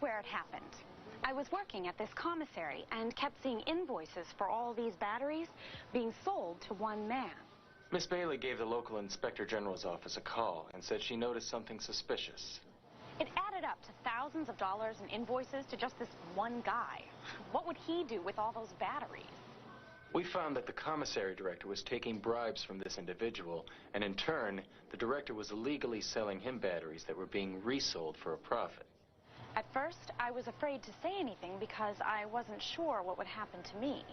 where it happened. I was working at this commissary and kept seeing invoices for all these batteries being sold to one man. Miss Bailey gave the local inspector general's office a call and said she noticed something suspicious. It added up to thousands of dollars in invoices to just this one guy. What would he do with all those batteries? We found that the commissary director was taking bribes from this individual, and in turn, the director was illegally selling him batteries that were being resold for a profit. At first, I was afraid to say anything because I wasn't sure what would happen to me.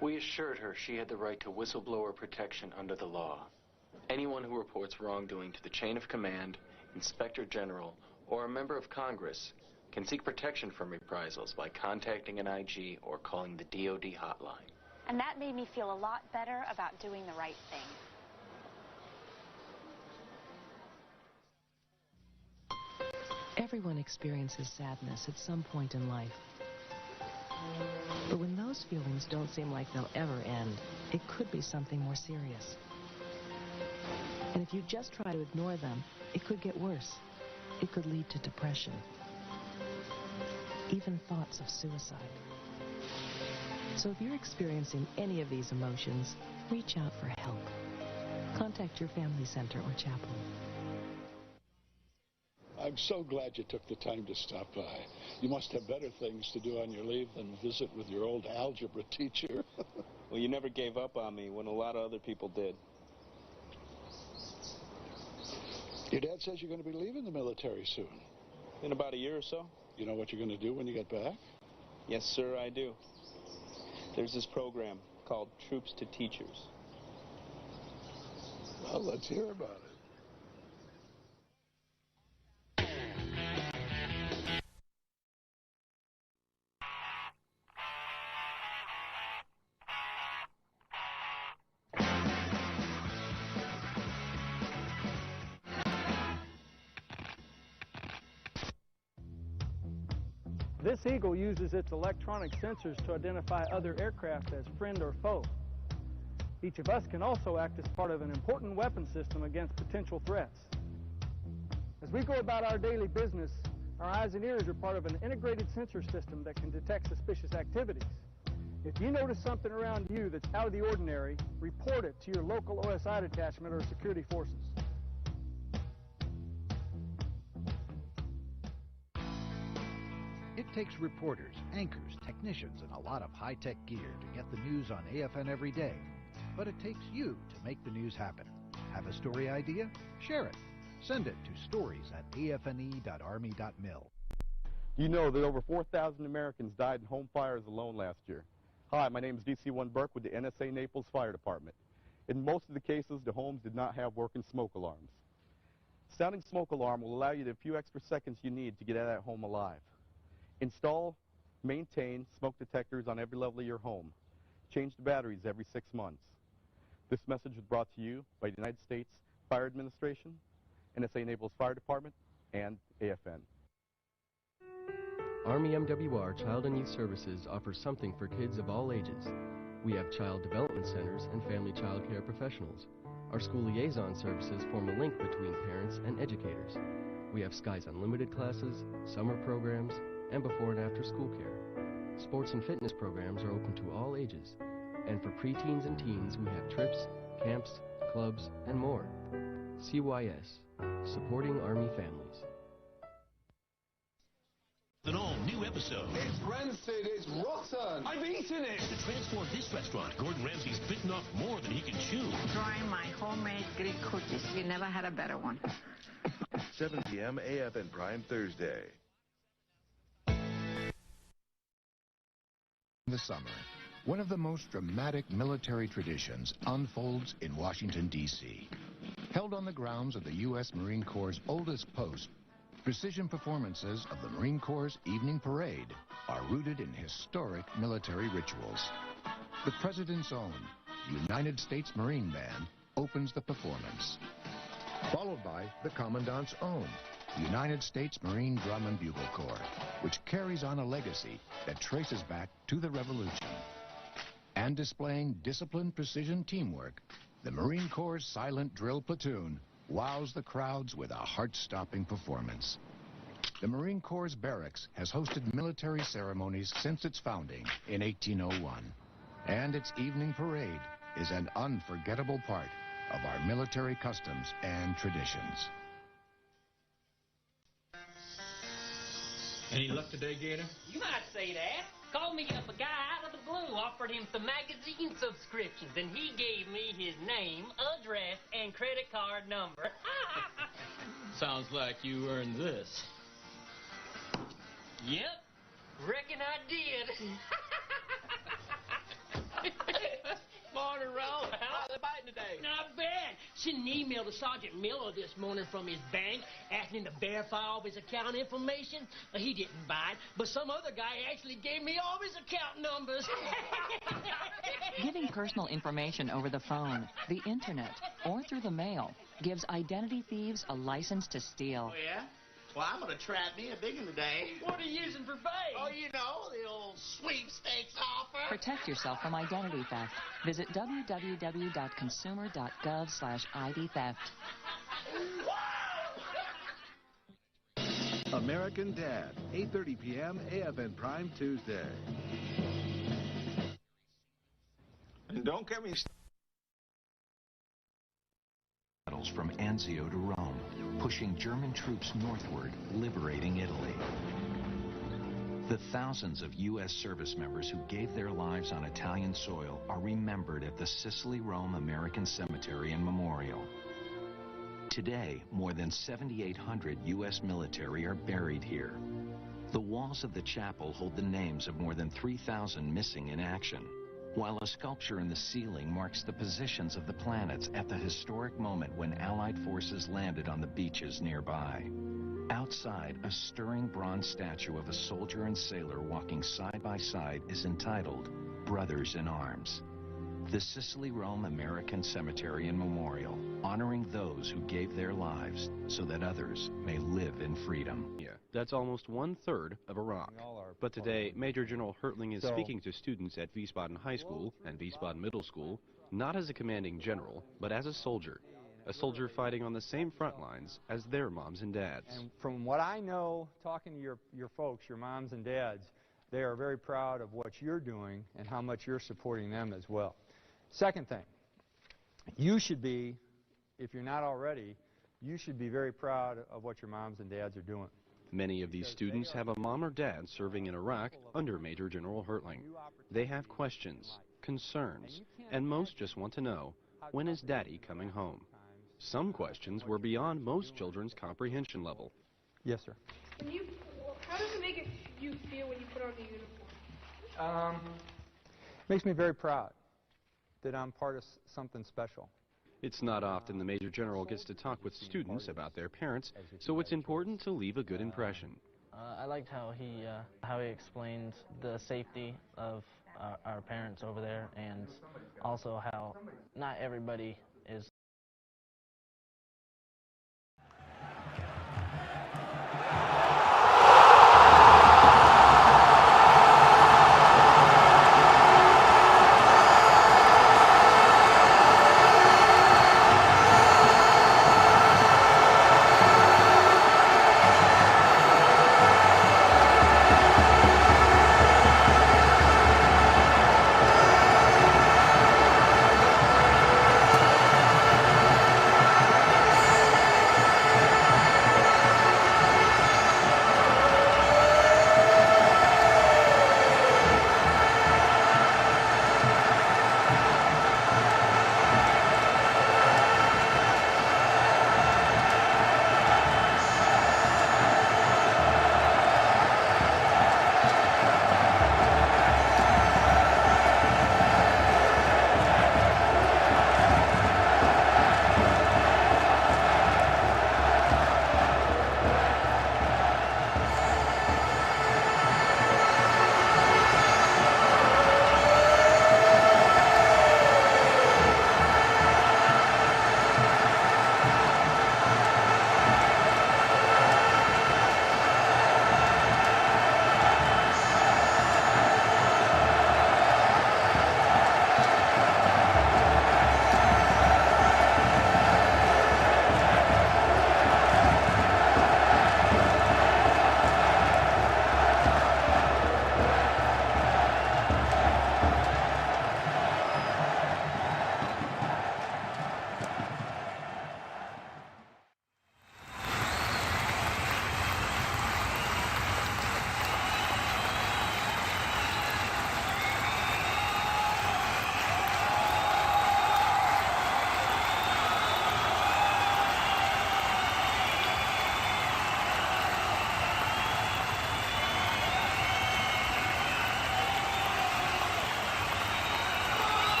We assured her she had the right to whistleblower protection under the law. Anyone who reports wrongdoing to the chain of command, inspector general, or a member of Congress can seek protection from reprisals by contacting an IG or calling the DOD hotline. And that made me feel a lot better about doing the right thing. Everyone experiences sadness at some point in life. But when those feelings don't seem like they'll ever end, it could be something more serious. And if you just try to ignore them, it could get worse. It could lead to depression. Even thoughts of suicide. So if you're experiencing any of these emotions, reach out for help. Contact your family center or chaplain. I'm so glad you took the time to stop by. You must have better things to do on your leave than visit with your old algebra teacher. Well, you never gave up on me when a lot of other people did. Your dad says you're going to be leaving the military soon. In about a year or so. You know what you're going to do when you get back? Yes, sir, I do. There's this program called Troops to Teachers. Well, let's hear about it. This Eagle uses its electronic sensors to identify other aircraft as friend or foe. Each of us can also act as part of an important weapon system against potential threats. As we go about our daily business, our eyes and ears are part of an integrated sensor system that can detect suspicious activities. If you notice something around you that's out of the ordinary, report it to your local OSI detachment or security forces. It takes reporters, anchors, technicians, and a lot of high-tech gear to get the news on AFN every day. But it takes you to make the news happen. Have a story idea? Share it. Send it to stories@afne.army.mil. You know that over 4,000 Americans died in home fires alone last year. Hi, my name is DC1 Burke with the NSA Naples Fire Department. In most of the cases, the homes did not have working smoke alarms. Sounding smoke alarm will allow you the few extra seconds you need to get out of that home alive. Install, maintain smoke detectors on every level of your home. Change the batteries every 6 months. This message was brought to you by the United States Fire Administration, NSA Naples Fire Department, and AFN. Army MWR Child and Youth Services offers something for kids of all ages. We have child development centers and family child care professionals. Our school liaison services form a link between parents and educators. We have Skies Unlimited classes, summer programs, and before and after school care. Sports and fitness programs are open to all ages. And for preteens and teens, we have trips, camps, clubs, and more. CYS, supporting Army families. An all-new episode. It's rancid, it's rotten. I've eaten it. To transform this restaurant, Gordon Ramsay's bitten off more than he can chew. Trying my homemade Greek cookies. You never had a better one. 7 p.m. AFN Prime Thursday. In the summer, one of the most dramatic military traditions unfolds in Washington, D.C. Held on the grounds of the U.S. Marine Corps' oldest post, precision performances of the Marine Corps' evening parade are rooted in historic military rituals. The President's own United States Marine Band opens the performance, followed by the Commandant's own United States Marine Drum and Bugle Corps, which carries on a legacy that traces back to the Revolution. And displaying disciplined precision teamwork, the Marine Corps' silent drill platoon wows the crowds with a heart-stopping performance. The Marine Corps' barracks has hosted military ceremonies since its founding in 1801. And its evening parade is an unforgettable part of our military customs and traditions. Any luck today, Gator? You might say that. Called me up a guy out of the blue, offered him some magazine subscriptions, and he gave me his name, address, and credit card number. Sounds like you earned this. Yep, reckon I did. Morning, Ron. How's the biting today? Not bad. Sent an email to Sergeant Miller this morning from his bank asking him to verify all of his account information. He didn't bite, but some other guy actually gave me all of his account numbers. Giving personal information over the phone, the internet, or through the mail gives identity thieves a license to steal. Oh, yeah? Well, I'm going to trap me a big one today. What are you using for bait? Oh, you know, the old sweepstakes offer. Protect yourself from identity theft. Visit www.consumer.gov/ID theft. American Dad, 8:30 p.m. AFN Prime Tuesday. And don't get me from Anzio to Rome, pushing German troops northward, liberating Italy. The thousands of U.S. service members who gave their lives on Italian soil are remembered at the Sicily-Rome American Cemetery and Memorial. Today, more than 7,800 U.S. military are buried here. The walls of the chapel hold the names of more than 3,000 missing in action, while a sculpture in the ceiling marks the positions of the planets at the historic moment when Allied forces landed on the beaches nearby. Outside, a stirring bronze statue of a soldier and sailor walking side by side is entitled Brothers in Arms. The Sicily-Rome American Cemetery and Memorial, honoring those who gave their lives so that others may live in freedom. Yeah, that's almost 1/3 of Iraq. But today, Major General Hertling is speaking to students at Wiesbaden High School and Wiesbaden Middle School, not as a commanding general, but as a soldier fighting on the same front lines as their moms and dads. And from what I know, talking to your folks, your moms and dads, they are very proud of what you're doing and how much you're supporting them as well. Second thing, you should be, if you're not already, you should be very proud of what your moms and dads are doing. Many of these students have a mom or dad serving in Iraq under Major General Hertling. They have questions, concerns, and most just want to know, when is Daddy coming home? Some questions were beyond most children's comprehension level. Yes, sir. How does it make you feel when you put on the uniform? Makes me very proud that I'm part of something special. It's not often the Major General gets to talk with students about their parents, so it's important to leave a good impression. I liked how he explained the safety of our parents over there, and also how not everybody is.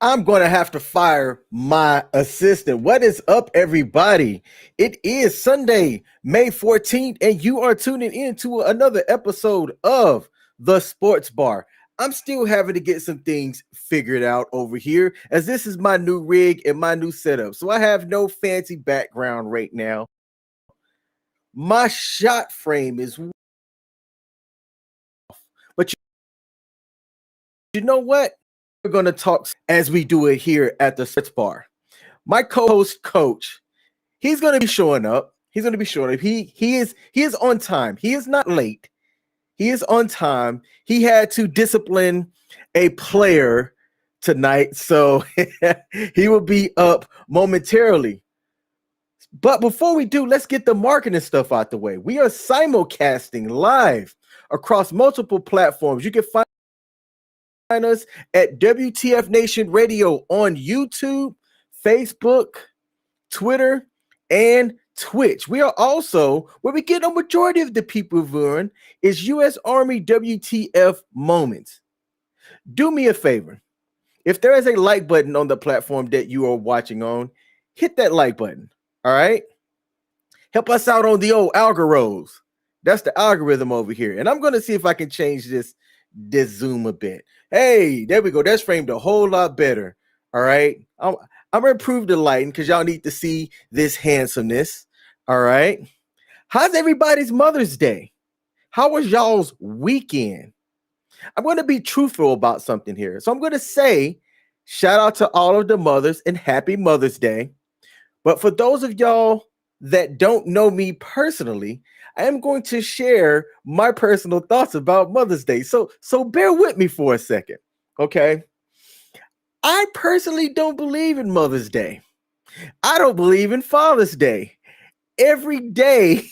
I'm going to have to fire my assistant. What is up, everybody? It is Sunday, May 14th, and you are tuning in to another episode of The Sports Bar. I'm still having to get some things figured out over here, as this is my new rig and my new setup. So I have no fancy background right now. My shot frame is off. But you know what? We're going to talk as we do it here at the Sports Bar. My co-host, Coach, he's going to be showing up. He's going to be showing up. He is on time. He is not late. He is on time. He had to discipline a player tonight, so he will be up momentarily. But before we do, let's get the marketing stuff out the way. We are simulcasting live across multiple platforms. You can find us at WTF Nation Radio on YouTube, Facebook, Twitter, and Twitch. We are also, where we get a majority of the people viewing, is U.S. Army WTF Moments. Do me a favor. If there is a like button on the platform that you are watching on, hit that like button. All right? Help us out on the old algorithms. That's the algorithm over here. And I'm going to see if I can change this Zoom a bit. Hey, there we go. That's framed a whole lot better. All right. I'm going to improve the lighting because y'all need to see this handsomeness. All right. How's everybody's Mother's Day? How was y'all's weekend? I'm going to be truthful about something here. So I'm going to say shout out to all of the mothers and happy Mother's Day. But for those of y'all that don't know me personally, I am going to share my personal thoughts about Mother's Day. So bear with me for a second, okay? I personally don't believe in Mother's Day. I don't believe in Father's Day. Every day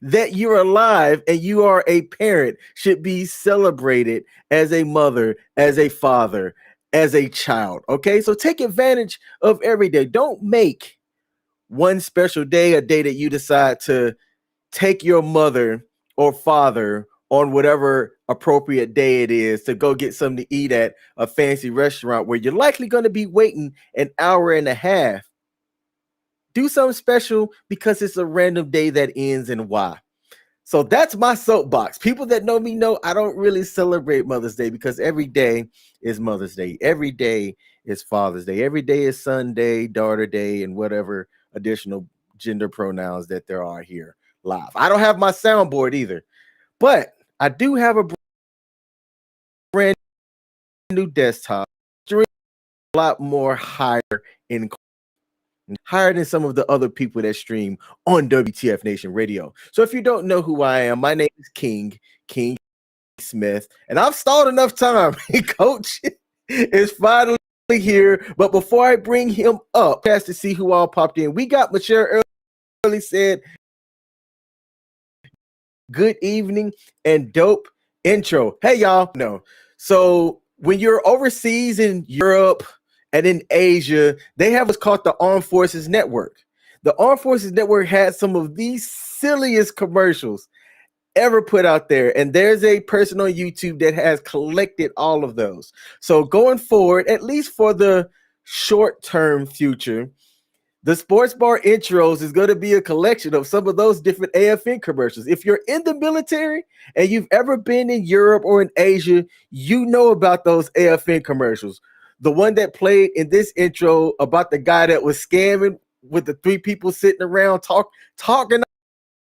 that you're alive and you are a parent should be celebrated as a mother, as a father, as a child, okay? So take advantage of every day. Don't make one special day a day that you decide to take your mother or father on whatever appropriate day it is to go get something to eat at a fancy restaurant where you're likely going to be waiting an hour and a half. Do something special because it's a random day that ends and why. So that's my soapbox. People that know me know I don't really celebrate Mother's Day because every day is Mother's Day. Every day is Father's Day. Every day is Son Day, Daughter Day, and whatever additional gender pronouns that there are here live. I don't have my soundboard either, but I do have a brand new desktop, a lot more higher than some of the other people that stream on WTF Nation Radio. So if you don't know who I am, my name is King Smith, and I've stalled enough time. Coach is finally here, but before I bring him up, has to see who all popped in. We got Michelle early said, good evening and dope intro. Hey, y'all. No. So when you're overseas in Europe and in Asia, they have what's called the Armed Forces Network. The Armed Forces Network had some of the silliest commercials ever put out there. And there's a person on YouTube that has collected all of those. So going forward, at least for the short-term future, the Sports Bar intros is going to be a collection of some of those different AFN commercials. If you're in the military and you've ever been in Europe or in Asia, you know about those AFN commercials. The one that played in this intro about the guy that was scamming with the three people sitting around talking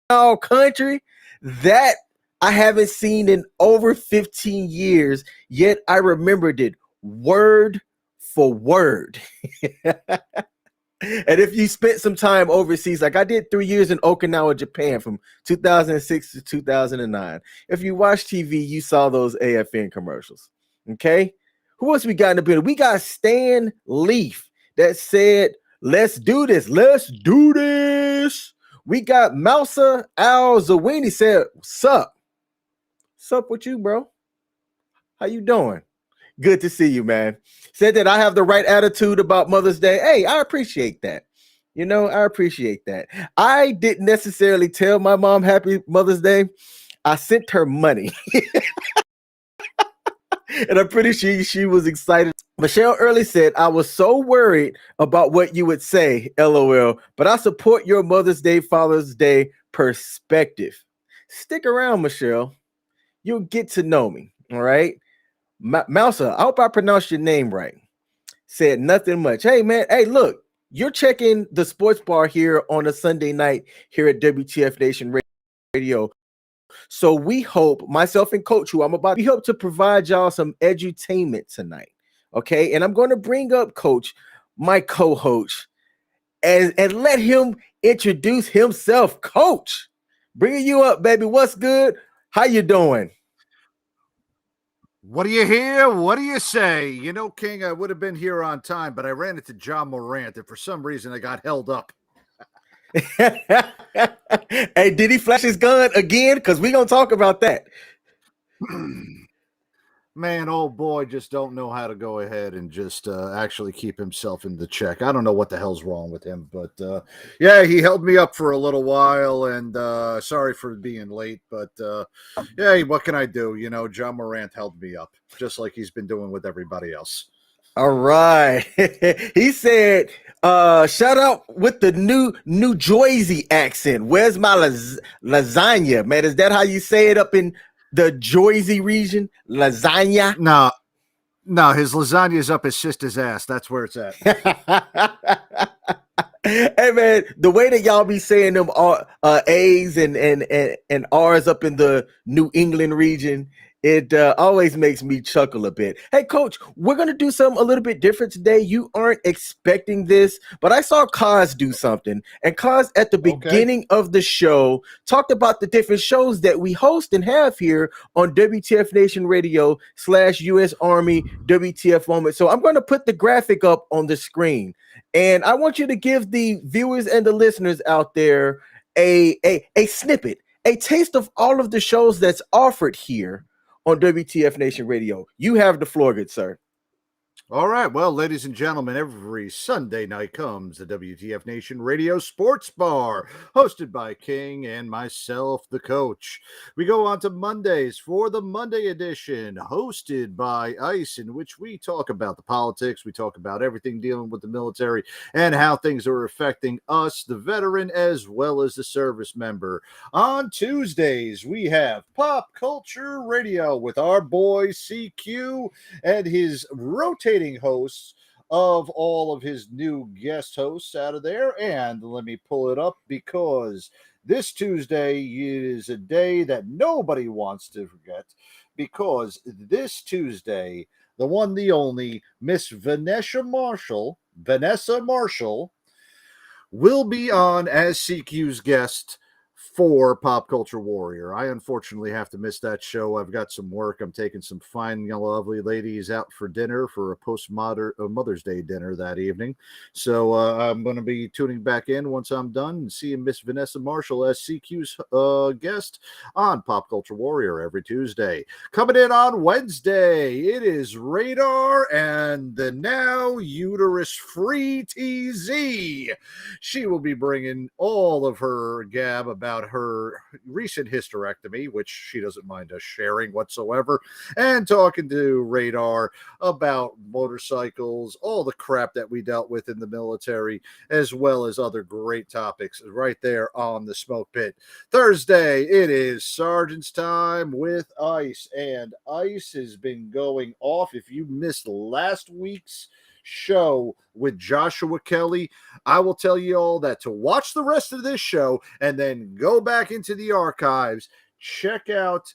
all country, that I haven't seen in over 15 years, yet I remembered it word for word. And if you spent some time overseas, like I did 3 years in Okinawa, Japan, from 2006 to 2009. If you watch TV, you saw those AFN commercials. Okay? Who else we got in the building? We got Stan Leaf that said, let's do this. Let's do this. We got Mousa Al Zawini said, sup? Sup with you, bro? How you doing? Good to see you, man. Said that I have the right attitude about Mother's Day. Hey, I appreciate that. You know, I appreciate that. I didn't necessarily tell my mom Happy Mother's Day. I sent her money. And I'm pretty sure she was excited Michelle early said, I was so worried about what you would say, LOL, but I support your Mother's Day, Father's Day perspective. Stick around, Michelle. You'll get to know me. All right. Mousa, I hope I pronounced your name right. Said nothing much. Hey, man. Hey, look, you're checking the sports bar here on a Sunday night here at WTF Nation Radio. So we hope, myself and Coach, we hope to provide y'all some edutainment tonight. Okay. And I'm going to bring up Coach, my co-host, and let him introduce himself. Coach, bringing you up, baby. What's good? How you doing? What do you hear? What do you say? You know, King, I would have been here on time, but I ran into John Morant, and for some reason I got held up. Hey, did he flash his gun again? Because we're going to talk about that. Man, old boy just don't know how to go ahead and just actually keep himself in the check. I don't know what the hell's wrong with him, but yeah, he held me up for a little while, and sorry for being late, but yeah, what can I do? You know, John Morant held me up, just like he's been doing with everybody else. All right. He said, shout out with the New Jersey accent. Where's my lasagna, man? Is that how you say it up in the Jersey region? Lasagna? No, his lasagna is up his sister's ass. That's where it's at. Hey, man, the way that y'all be saying them A's and R's up in the New England region, it always makes me chuckle a bit. Hey, Coach, we're going to do something a little bit different today. You aren't expecting this, but I saw Kaz do something. And Kaz, at the beginning of the show, talked about the different shows that we host and have here on WTF Nation Radio / U.S. Army WTF Moment. So I'm going to put the graphic up on the screen. And I want you to give the viewers and the listeners out there a snippet, a taste of all of the shows that's offered here on WTF Nation Radio. You have the floor, good sir. All right. Well, ladies and gentlemen, every Sunday night comes the WTF Nation Radio Sports Bar, hosted by King and myself, the coach. We go on to Mondays for the Monday edition, hosted by Ice, in which we talk about the politics. We talk about everything dealing with the military and how things are affecting us, the veteran, as well as the service member. On Tuesdays, we have Pop Culture Radio with our boy CQ and his rotating hosts of all of his new guest hosts out of there. And let me pull it up, because this Tuesday is a day that nobody wants to forget, because this Tuesday, the one, the only, Miss Vanessa Marshall will be on as CQ's guest for Pop Culture Warrior. I unfortunately have to miss that show. I've got some work. I'm taking some fine, lovely ladies out for dinner for a Mother's Day dinner that evening. So I'm going to be tuning back in once I'm done and seeing Miss Vanessa Marshall as CQ's guest on Pop Culture Warrior every Tuesday. Coming in on Wednesday, it is Radar and the now uterus-free TZ. She will be bringing all of her gab about her recent hysterectomy, which she doesn't mind us sharing whatsoever, and talking to Radar about motorcycles, all the crap that we dealt with in the military, as well as other great topics right there on the Smoke Pit. Thursday, it is Sergeant's Time with Ice, and Ice has been going off. If you missed last week's show with Joshua Kelly, I will tell you all that to watch the rest of this show and then go back into the archives, check out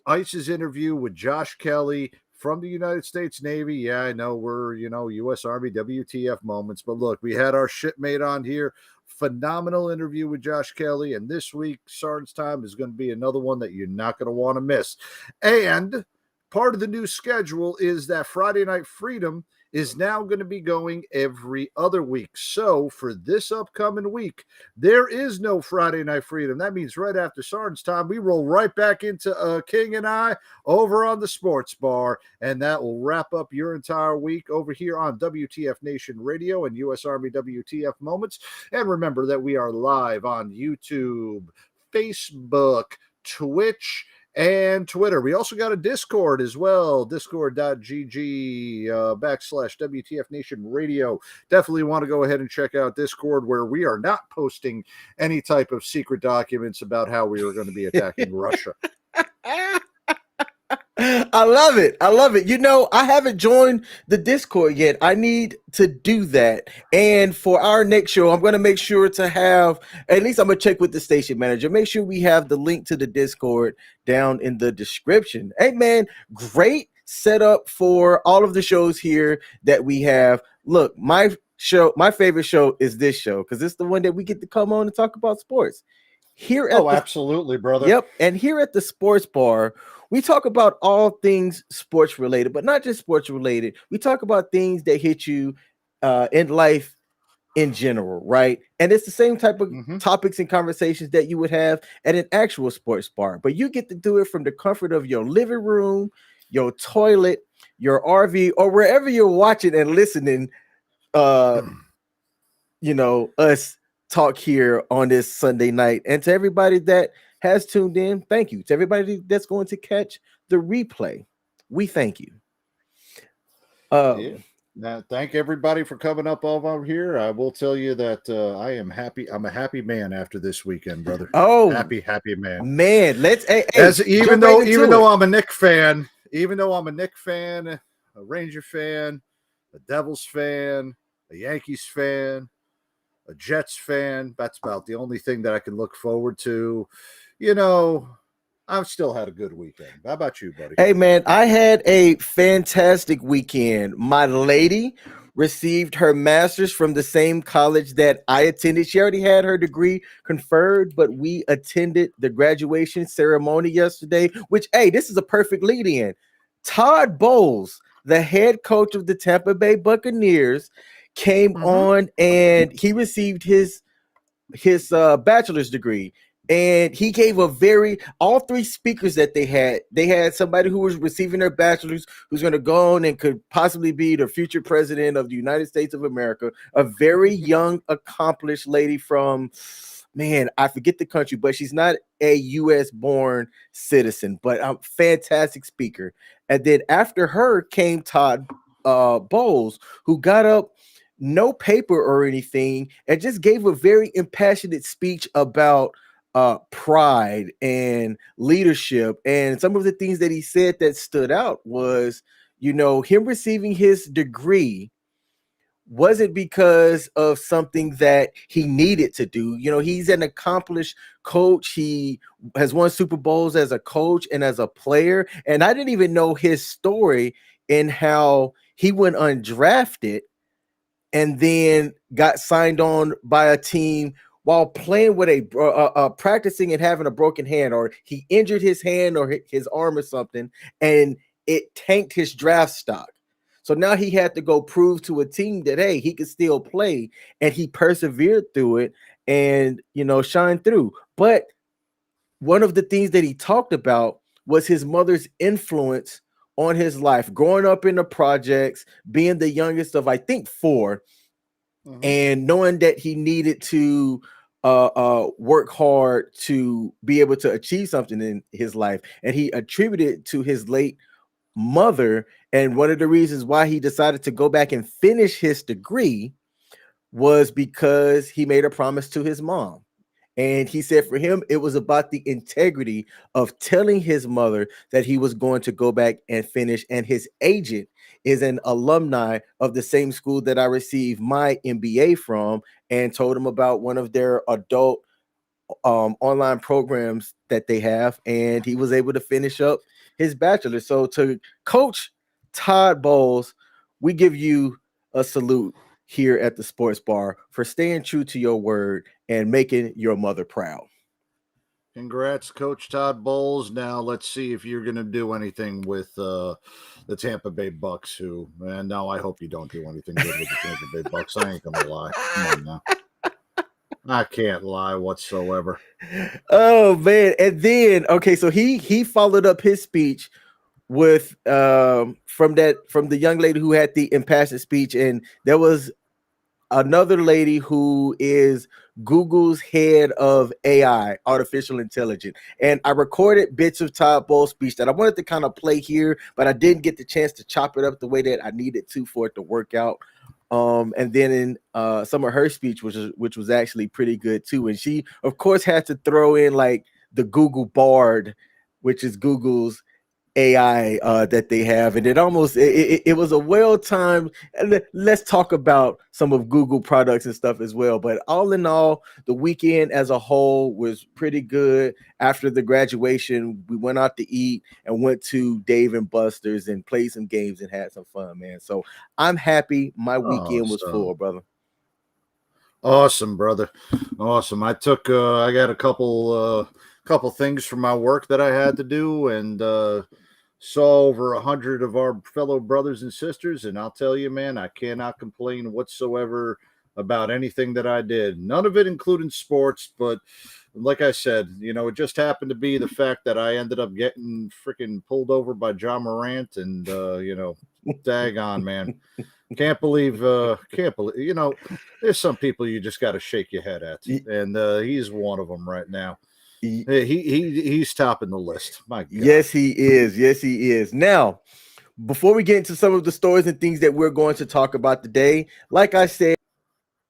Ice's interview with Josh Kelly from the United States Navy. Yeah, I know we're, U.S. Army WTF moments, but look, we had our shipmate on here. Phenomenal interview with Josh Kelly, and this week, Sergeant's Time is going to be another one that you're not going to want to miss. And part of the new schedule is that Friday Night Freedom is now going to be going every other week. So for this upcoming week, there is no Friday Night Freedom. That means right after Sergeant's Time, we roll right back into King and I over on the Sports Bar, and that will wrap up your entire week over here on WTF Nation Radio and U.S. Army WTF Moments. And remember that we are live on YouTube, Facebook, Twitch, and Twitter. We also got a Discord as well, discord.gg /WTF Nation Radio. Definitely want to go ahead and check out Discord, where we are not posting any type of secret documents about how we are going to be attacking Russia. I love it. I love it. You know, I haven't joined the Discord yet. I need to do that. And for our next show, I'm going to make sure to have, at least I'm going to check with the station manager, make sure we have the link to the Discord down in the description. Hey, man, great setup for all of the shows here that we have. Look, my favorite show is this show, because it's the one that we get to come on and talk about sports. Here at absolutely, brother. Yep. And here at the Sports Bar, we talk about all things sports related, but not just sports related. We talk about things that hit you in life in general, right? And it's the same type of topics and conversations that you would have at an actual sports bar, but you get to do it from the comfort of your living room, your toilet, your RV, or wherever you're watching and listening, you know, us talk here on this Sunday night. And to everybody that has tuned in, thank you. To everybody that's going to catch the replay, we thank you. Now, thank everybody for coming up over here. I will tell you that I am happy. I'm a happy man after this weekend, brother. Oh, happy man. Man, let's even though I'm a Knick fan, a Ranger fan, a Devils fan, a Yankees fan, a Jets fan. That's about the only thing that I can look forward to. You know, I've still had a good weekend. How about you, buddy? Hey, man, I had a fantastic weekend. My lady received her master's from the same college that I attended. She already had her degree conferred, but we attended the graduation ceremony yesterday, which, hey, this is a perfect lead in. Todd Bowles, the head coach of the Tampa Bay Buccaneers, came on and he received his bachelor's degree. And he gave all three speakers that they had somebody who was receiving their bachelor's, who's going to go on and could possibly be the future president of the United States of America, a very young, accomplished lady from, man, I forget the country, but she's not a U.S. born citizen, but a fantastic speaker. And then after her came Todd Bowles, who got up, no paper or anything, and just gave a very impassionate speech about pride and leadership. And some of the things that he said that stood out was, you know, him receiving his degree wasn't because of something that he needed to do. You know, he's an accomplished coach. He has won Super Bowls as a coach and as a player. And I didn't even know his story and how he went undrafted and then got signed on by a team while playing with practicing and having a broken hand, or he injured his hand or his arm or something, and it tanked his draft stock. So now he had to go prove to a team that, hey, he could still play, and he persevered through it and, you know, shined through. But one of the things that he talked about was his mother's influence on his life, growing up in the projects, being the youngest of, I think, 4, and knowing that he needed to work hard to be able to achieve something in his life. And he attributed it to his late mother. And one of the reasons why he decided to go back and finish his degree was because he made a promise to his mom. And he said for him, it was about the integrity of telling his mother that he was going to go back and finish. And his agent is an alumni of the same school that I received my MBA from, and told him about one of their adult online programs that they have. And he was able to finish up his bachelor. So to Coach Todd Bowles, we give you a salute here at the Sports Bar for staying true to your word and making your mother proud. Congrats, Coach Todd Bowles. Now let's see if you're going to do anything with the Tampa Bay Bucks, and now I hope you don't do anything good with the Tampa Bay Bucks. I ain't going to lie. Come on now. I can't lie whatsoever. Oh, man. And then, okay, so he followed up his speech with from the young lady who had the impassioned speech, and there was another lady who is Google's head of AI, artificial intelligence. And I recorded bits of Todd Bowles' speech that I wanted to kind of play here, but I didn't get the chance to chop it up the way that I needed to for it to work out. And then in some of her speech, which was actually pretty good too. And she, of course, had to throw in like the Google Bard, which is Google's AI that they have, and it was a well-timed. Let's talk about some of Google products and stuff as well. But all in all, the weekend as a whole was pretty good. After the graduation, we went out to eat and went to Dave and Buster's and played some games and had some fun, man. So I'm happy. My weekend was full, brother. Awesome, brother. Awesome. I got a couple things from my work that I had to do, and saw over 100 of our fellow brothers and sisters, and I'll tell you, man, I cannot complain whatsoever about anything that I did. None of it including sports, but like I said, it just happened to be the fact that I ended up getting freaking pulled over by John Morant, and daggone, man. Can't believe, there's some people you just got to shake your head at, and he's one of them right now. He's topping the list. My God. Yes, he is. Yes, he is. Now, before we get into some of the stories and things that we're going to talk about today, like I said,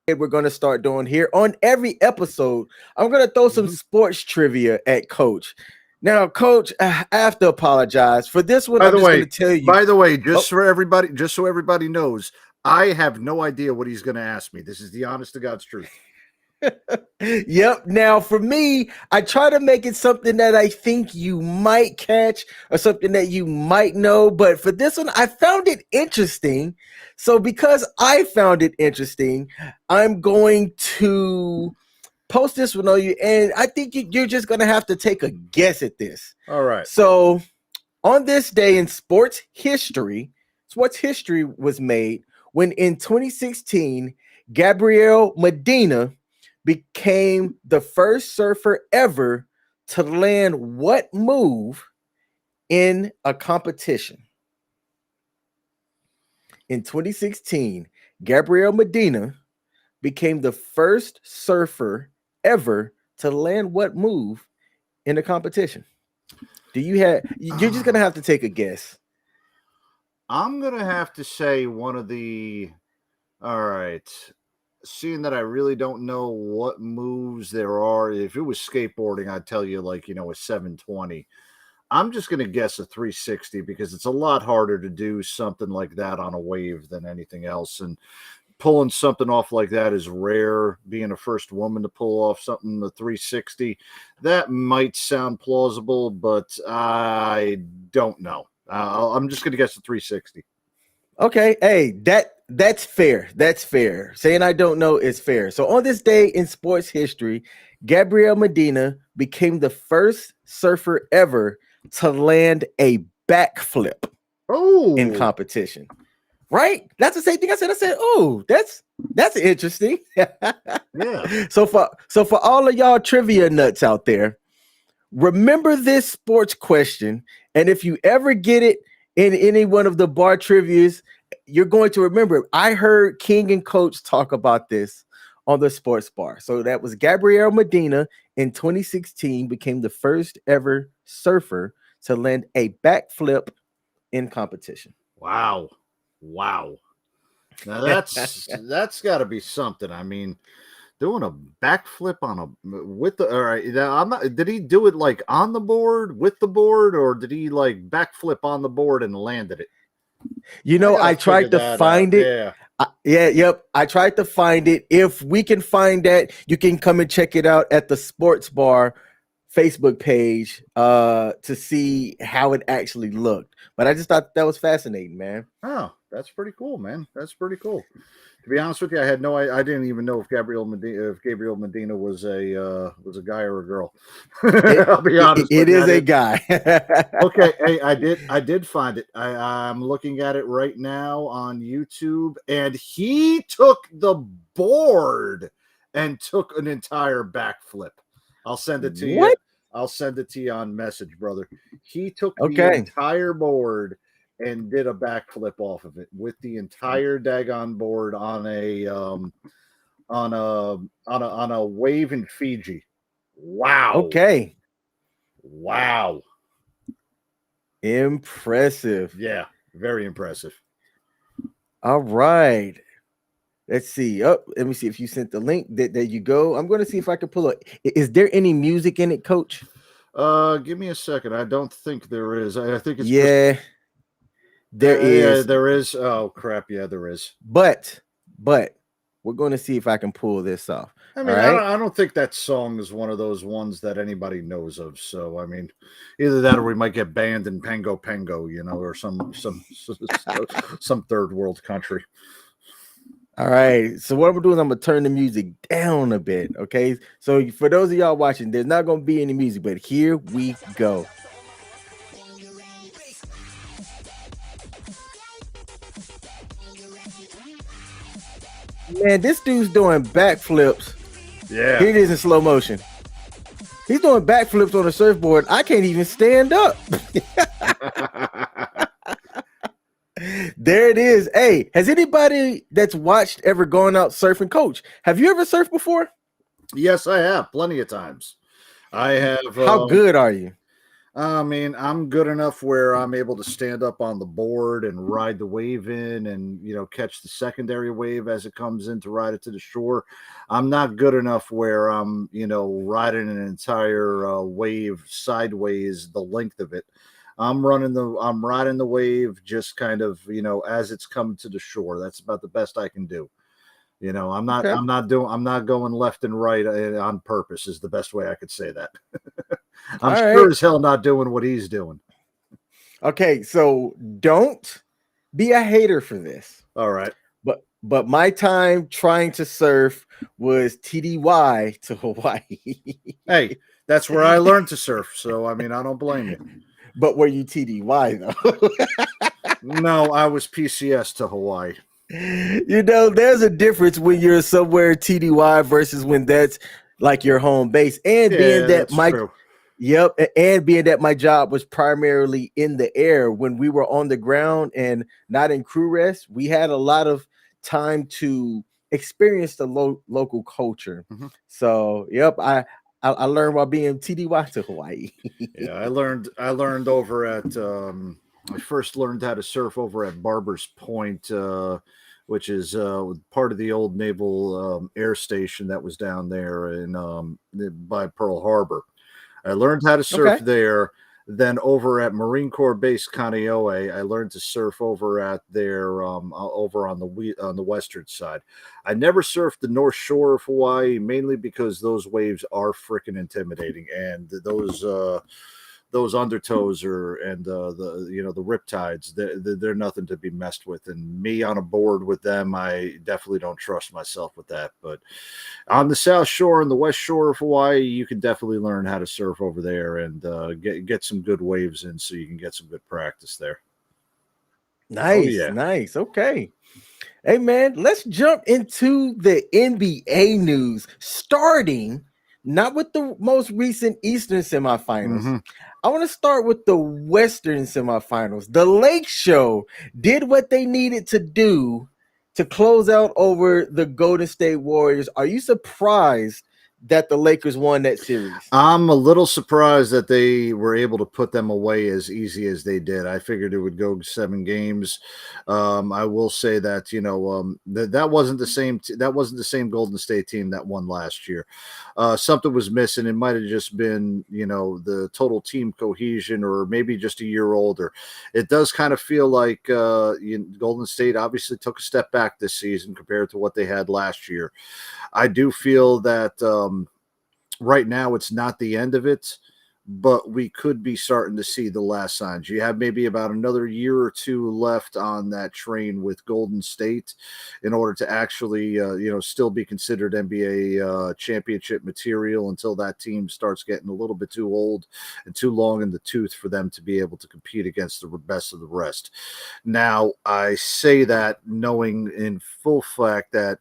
we're going to start doing here on every episode. I'm going to throw some sports trivia at Coach. Now, Coach, I have to apologize for this one. I'm just going to tell you. By the way, for everybody, just so everybody knows, I have no idea what he's going to ask me. This is the honest to God's truth. Yep. Now, for me, I try to make it something that I think you might catch or something that you might know. But for this one, I found it interesting. So because I found it interesting, I'm going to post this one on you. And I think you're just going to have to take a guess at this. All right. So on this day in sports history was made when in 2016, Gabriel Medina became the first surfer ever to land what move in a competition? In 2016, Gabriel Medina became the first surfer ever to land what move in a competition? You're just going to have to take a guess. I'm going to have to say all right. Seeing that I really don't know what moves there are, if it was skateboarding, I'd tell you a 720. I'm just going to guess a 360 because it's a lot harder to do something like that on a wave than anything else. And pulling something off like that is rare. Being a first woman to pull off something, a 360, that might sound plausible, but I don't know. I'm just going to guess a 360. Okay. Hey, that's fair. That's fair. Saying I don't know is fair. So on this day in sports history, Gabriel Medina became the first surfer ever to land a backflip in competition. Right? That's the same thing I said. I said, oh, that's interesting. Yeah. So for all of y'all trivia nuts out there, remember this sports question. And if you ever get it in any one of the bar trivias, you're going to remember it. I heard King and Coach talk about this on the sports bar. So that was Gabriel Medina in 2016 became the first ever surfer to land a backflip in competition. Wow. Now that's got to be something. I mean, doing a backflip did he do it like on the board with the board, or did he like backflip on the board and landed it? I tried to find it. I tried to find it. If we can find that, you can come and check it out at the Sports Bar Facebook page to see how it actually looked. But I just thought that was fascinating, man. Oh, that's pretty cool, man. That's pretty cool. To be honest with you, I didn't even know if Gabriel Medina was a guy or a girl. I'll be honest. It is a guy. Okay, hey, I did find it. I'm looking at it right now on YouTube, and he took the board and took an entire backflip. I'll send it to you. I'll send it to you on message, brother. He took the entire board and did a backflip off of it with the entire daggone board on a wave in Fiji. Wow. Okay. Wow. Impressive. Yeah, very impressive. All right. Let's see. Oh, let me see if you sent the link. There you go. I'm going to see if I can pull it. Is there any music in it, Coach? Give me a second. I don't think there is. I think it's there is. Yeah, there is. Oh crap! Yeah, there is. But we're going to see if I can pull this off. I mean, right? I don't think that song is one of those ones that anybody knows of. So, I mean, either that or we might get banned in Pango Pango, or some third world country. All right. So what I'm gonna do is I'm gonna turn the music down a bit. Okay. So for those of y'all watching, there's not gonna be any music, but here we go. Man, this dude's doing backflips. Yeah. Here it is in slow motion. He's doing backflips on a surfboard. I can't even stand up. There it is. Hey, has anybody that's watched ever gone out surfing? Coach, have you ever surfed before? Yes, I have plenty of times. I have. How good are you? I mean, I'm good enough where I'm able to stand up on the board and ride the wave in and, catch the secondary wave as it comes in to ride it to the shore. I'm not good enough where I'm, riding an entire wave sideways the length of it. I'm riding the wave just kind of, as it's coming to the shore. That's about the best I can do. I'm not going left and right on purpose is the best way I could say that. I'm sure as hell not doing what he's doing. Okay, so don't be a hater for this. All right. But my time trying to surf was TDY to Hawaii. Hey, that's where I learned to surf. So, I mean, I don't blame you. But were you TDY though? No, I was PCS to Hawaii. There's a difference when you're somewhere TDY versus when that's like your home base. And being that being that my job was primarily in the air, when we were on the ground and not in crew rest, we had a lot of time to experience the local culture. Mm-hmm. So, I learned while being TDY to Hawaii. Yeah, I learned over at I first learned how to surf over at Barber's Point, which is part of the old Naval Air Station that was down there by Pearl Harbor. I learned how to surf there. Then over at Marine Corps Base Kaneohe, I learned to surf over at their over on the western side. I never surfed the North Shore of Hawaii, mainly because those waves are freaking intimidating, and those undertows and the riptides, they're nothing to be messed with. And me on a board with them, I definitely don't trust myself with that. But on the South Shore and the West Shore of Hawaii, you can definitely learn how to surf over there and get some good waves in, so you can get some good practice there. Nice, nice. Okay. Hey man, let's jump into the NBA news, starting not with the most recent Eastern semifinals. Mm-hmm. I want to start with the Western semifinals. The Lake Show did what they needed to do to close out over the Golden State Warriors. Are you surprised that the Lakers won that series? I'm a little surprised that they were able to put them away as easy as they did. I figured it would go 7 games. I will say that that wasn't the same Golden State team that won last year. Something was missing. It might have just been the total team cohesion, or maybe just a year older. It does kind of feel like Golden State obviously took a step back this season compared to what they had last year. I do feel that right now it's not the end of it, but we could be starting to see the last signs. You have maybe about another year or 2 left on that train with Golden State in order to actually still be considered NBA championship material, until that team starts getting a little bit too old and too long in the tooth for them to be able to compete against the best of the rest. Now, I say that knowing in full fact that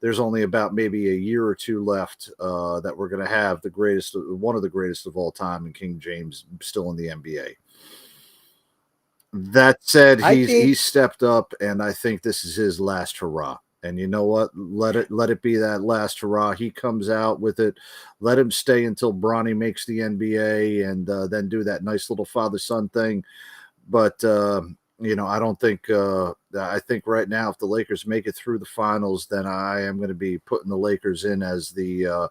there's only about maybe a year or 2 left that we're going to have one of the greatest of all time, and King James still in the NBA. That said, I he's think stepped up, and I think this is his last hurrah. And you know what? Let it be that last hurrah. He comes out with it. Let him stay until Bronny makes the NBA, and then do that nice little father-son thing. But I don't think. I think right now, if the Lakers make it through the finals, then I am going to be putting the Lakers in as the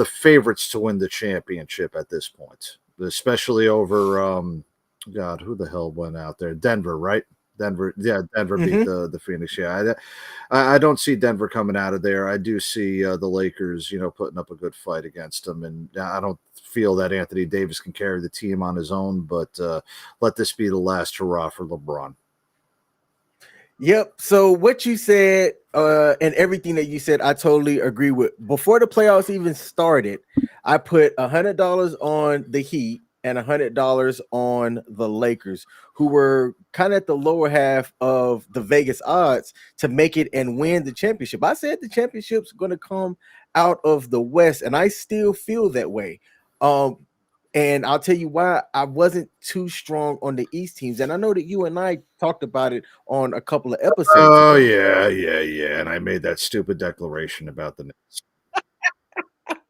favorites to win the championship at this point, especially over. God, who the hell went out there? Denver, right? Denver beat the Phoenix. Yeah, I don't see Denver coming out of there. I do see the Lakers, putting up a good fight against them, and I don't feel that Anthony Davis can carry the team on his own. But let this be the last hurrah for LeBron. Yep. So what you said and everything that you said, I totally agree with. Before the playoffs even started, I put $100 on the Heat and $100 on the Lakers, who were kind of at the lower half of the Vegas odds to make it and win the championship. I said the championship's going to come out of the West, and I still feel that way. And I'll tell you why I wasn't too strong on the East teams. And I know that you and I talked about it on a couple of episodes Oh, ago. yeah. And I made that stupid declaration about the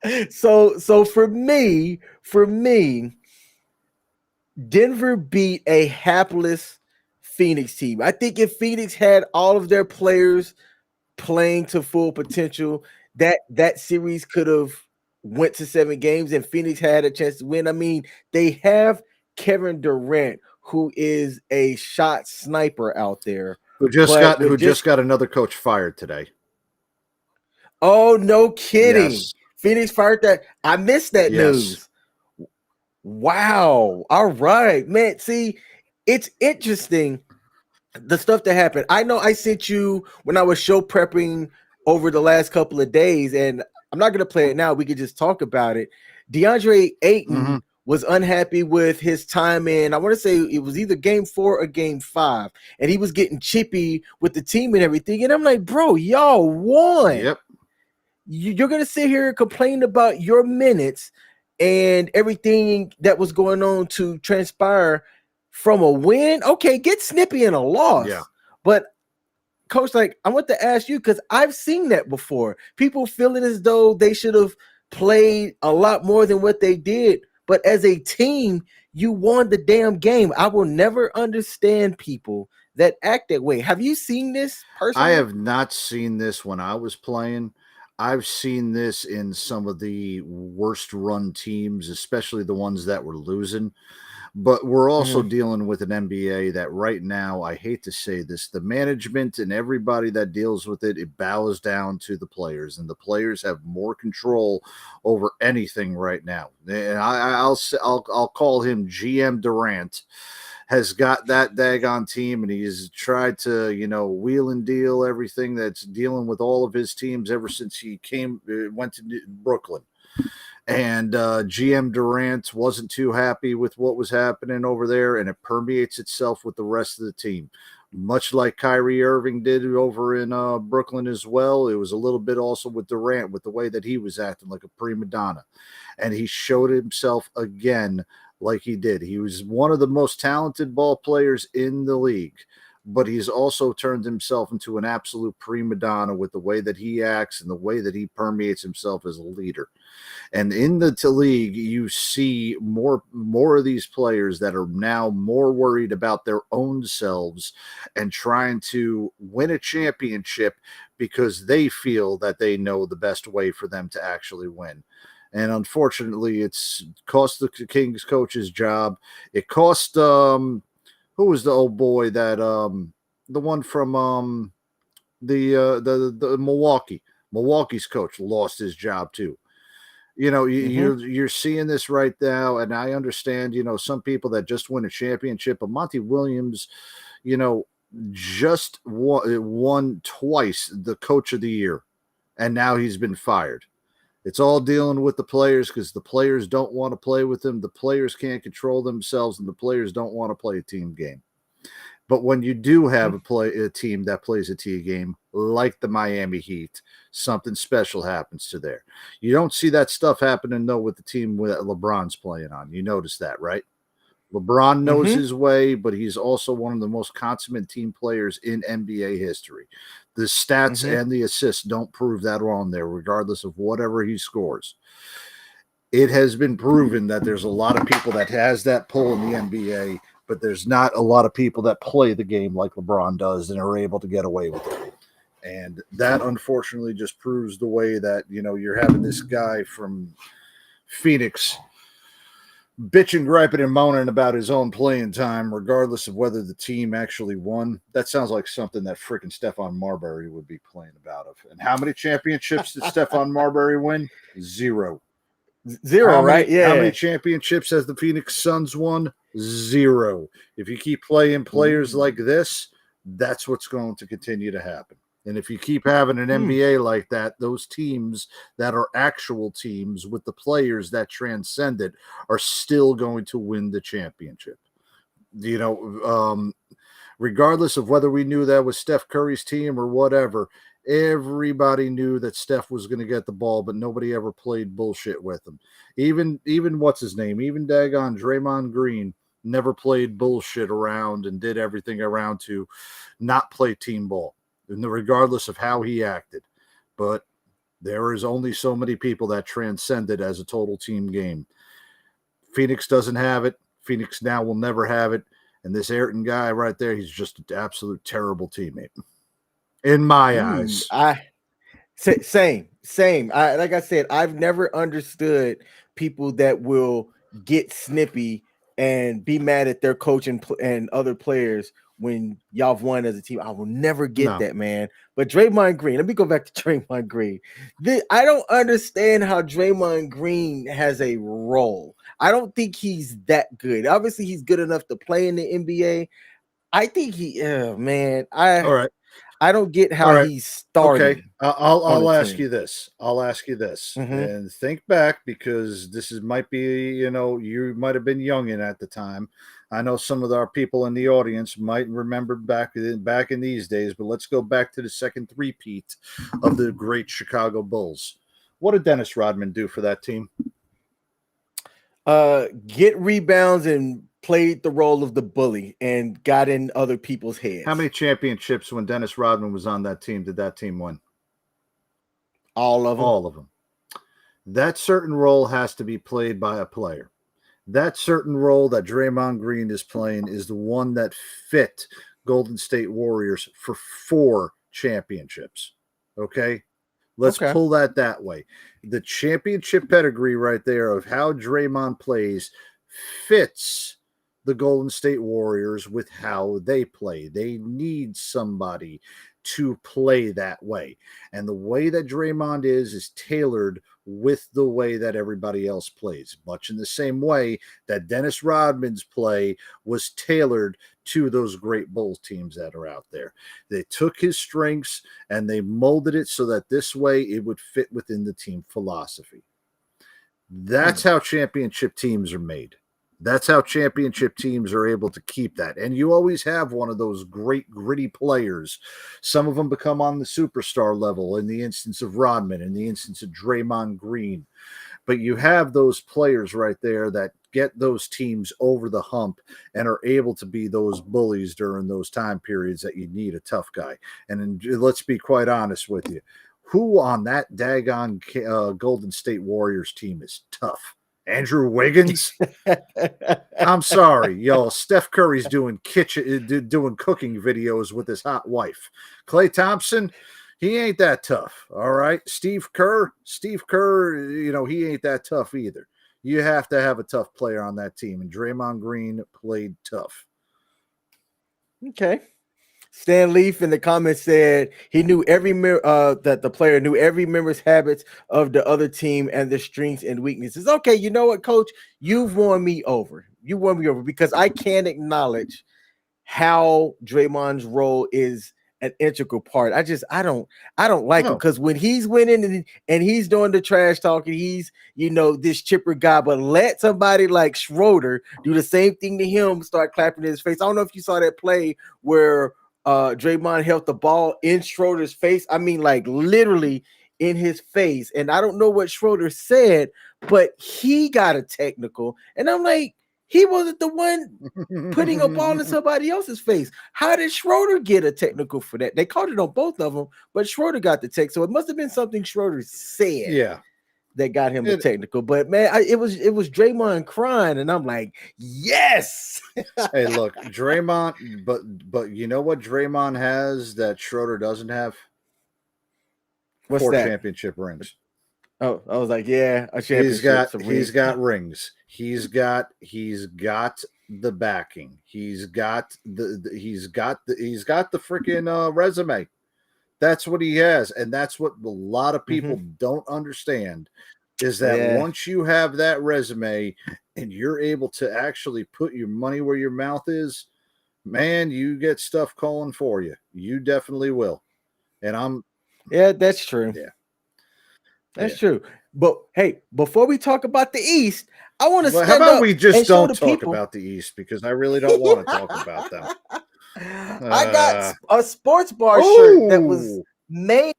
Knicks. So for me, Denver beat a hapless Phoenix team. I think if Phoenix had all of their players playing to full potential, that series could have went to 7 games and Phoenix had a chance to win. I mean, they have Kevin Durant, who is a shot sniper out there. Who just got another coach fired today. Oh, no kidding. Yes. Phoenix fired that. I missed that news. Wow. All right, man. See, it's interesting the stuff that happened. I know I sent you when I was show prepping over the last couple of days, and I'm not going to play it now. We could just talk about it. DeAndre Ayton was unhappy with his time in, I want to say it was either game 4 or game 5, and he was getting chippy with the team and everything. And I'm like, bro, y'all won. Yep. You're going to sit here and complain about your minutes and everything that was going on to transpire from a win. Okay, get snippy in a loss. Yeah. But Coach, I want to ask you, because I've seen that before. People feeling as though they should have played a lot more than what they did. But as a team, you won the damn game. I will never understand people that act that way. Have you seen this personally? I have not seen this when I was playing. I've seen this in some of the worst run teams, especially the ones that were losing. But we're also dealing with an NBA that right now, I hate to say this, the management and everybody that deals with it, it bows down to the players, and the players have more control over anything right now. And I'll call him GM Durant. Has got that daggone team, and he's tried to, wheel and deal everything that's dealing with all of his teams ever since he went to Brooklyn. And GM Durant wasn't too happy with what was happening over there, and it permeates itself with the rest of the team. Much like Kyrie Irving did over in Brooklyn as well. It was a little bit also with Durant, with the way that he was acting like a prima donna. And he showed himself again like he did. He was one of the most talented ball players in the league, but he's also turned himself into an absolute prima donna with the way that he acts and the way that he permeates himself as a leader. And in the league, you see more of these players that are now more worried about their own selves and trying to win a championship because they feel that they know the best way for them to actually win. And unfortunately, it's cost the Kings coach's job. It cost who was the old boy that the one from the Milwaukee's coach lost his job too. You're seeing this right now, and I understand, some people that just win a championship, but Monty Williams, just won twice the coach of the year, and now he's been fired. It's all dealing with the players because the players don't want to play with him. The players can't control themselves, and the players don't want to play a team game. But when you do have a team that plays a team game, like the Miami Heat, something special happens to there. You don't see that stuff happening, though, with the team that LeBron's playing on. You notice that, right? LeBron knows his way, but he's also one of the most consummate team players in NBA history. The stats and the assists don't prove that wrong there, regardless of whatever he scores. It has been proven that there's a lot of people that has that pull in the NBA, but there's not a lot of people that play the game like LeBron does and are able to get away with it. And that, unfortunately, just proves the way that, you're having this guy from Phoenix bitching, griping, and moaning about his own playing time, regardless of whether the team actually won. That sounds like something that freaking Stephon Marbury would be playing about. And how many championships did Stephon Marbury win? 0. Right? Yeah. How many championships has the Phoenix Suns won? 0. If you keep playing players like this, that's what's going to continue to happen. And if you keep having an NBA like that, those teams that are actual teams with the players that transcend it are still going to win the championship. Regardless of whether we knew that was Steph Curry's team or whatever, everybody knew that Steph was going to get the ball, but nobody ever played bullshit with him. Even what's his name? Even daggone Draymond Green never played bullshit around and did everything around to not play team ball, regardless of how he acted. But there is only so many people that transcend it as a total team game. Phoenix doesn't have it. Phoenix now will never have it. And this Ayrton guy right there, he's just an absolute terrible teammate. In my eyes. Same. Like I said, I've never understood people that will get snippy and be mad at their coach and other players when y'all have won as a team. I will never get that, man. But Draymond Green, let me go back to Draymond Green. I don't understand how Draymond Green has a role. I don't think he's that good. Obviously, he's good enough to play in the NBA. I think all right. I don't get how he's starting. Okay, I'll ask you this. And think back, because might be, you might have been youngin' at the time. I know some of our people in the audience might remember back in these days, but let's go back to the second three-peat of the great Chicago Bulls. What did Dennis Rodman do for that team? Get rebounds and played the role of the bully and got in other people's heads. How many championships when Dennis Rodman was on that team did that team win? All of them. All of them. That certain role has to be played by a player. That certain role that Draymond Green is playing is the one that fit Golden State Warriors for 4 championships. Okay? Let's pull that way. The championship pedigree right there of how Draymond plays fits the Golden State Warriors with how they play. They need somebody to play that way. And the way that Draymond is tailored with the way that everybody else plays, much in the same way that Dennis Rodman's play was tailored to those great Bulls teams that are out there. They took his strengths and they molded it so that this way it would fit within the team philosophy. That's how championship teams are made. That's how championship teams are able to keep that. And you always have one of those great gritty players. Some of them become on the superstar level in the instance of Rodman, in the instance of Draymond Green. But you have those players right there that get those teams over the hump and are able to be those bullies during those time periods that you need a tough guy. And let's be quite honest with you. Who on that daggone Golden State Warriors team is tough? Andrew Wiggins? I'm sorry, y'all. Steph Curry's doing cooking videos with his hot wife. Klay Thompson, he ain't that tough. All right. Steve Kerr, he ain't that tough either. You have to have a tough player on that team, and Draymond Green played tough. Okay. Stan Leaf in the comments said he knew that the player knew every member's habits of the other team and their strengths and weaknesses. Okay, you know what, Coach? You've won me over. You won me over because I can't acknowledge how Draymond's role is an integral part. I don't like him because when he's winning and he's doing the trash talking, he's this chipper guy. But let somebody like Schroeder do the same thing to him, start clapping in his face. I don't know if you saw that play where Draymond held the ball in Schroeder's face. I mean, like literally in his face. And I don't know what Schroeder said, but he got a technical. And I'm like, He wasn't the one putting a ball in somebody else's face. How did Schroeder get a technical for that? They called it on both of them, but Schroeder got the tech. So it must have been something Schroeder said. Yeah. That got him the technical. But man, it was Draymond crying, and I'm like, yes. Hey, look, Draymond, but you know what Draymond has that Schroeder doesn't have? What's 4 that? championship rings. Oh, I was like, yeah, a championship. He's got rings. He's got the backing. He's got the freaking resume. That's what he has, and that's what a lot of people don't understand is that once you have that resume and you're able to actually put your money where your mouth is, man, you get stuff calling for you. You definitely will. And that's true. Yeah. That's true. But hey, before we talk about the East, I want to how about we just don't talk about the East, because I really don't want to talk about them. I got a sports bar shirt that was made.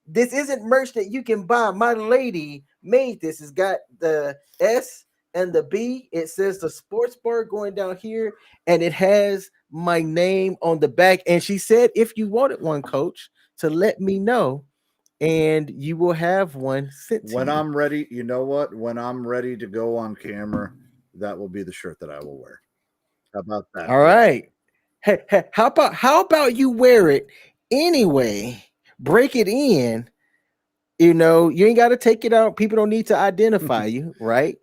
This isn't merch that you can buy. My lady made this. It's got the S and the B. It says the sports bar going down here, and it has my name on the back. And she said, if you wanted one, Coach, to let me know, and you will have one sent to when you. I'm ready. You know what? When I'm ready to go on camera, that will be the shirt that I will wear. How about that? All right. Hey, how about you wear it anyway? Break it in. You know, you ain't got to take it out. People don't need to identify you, right?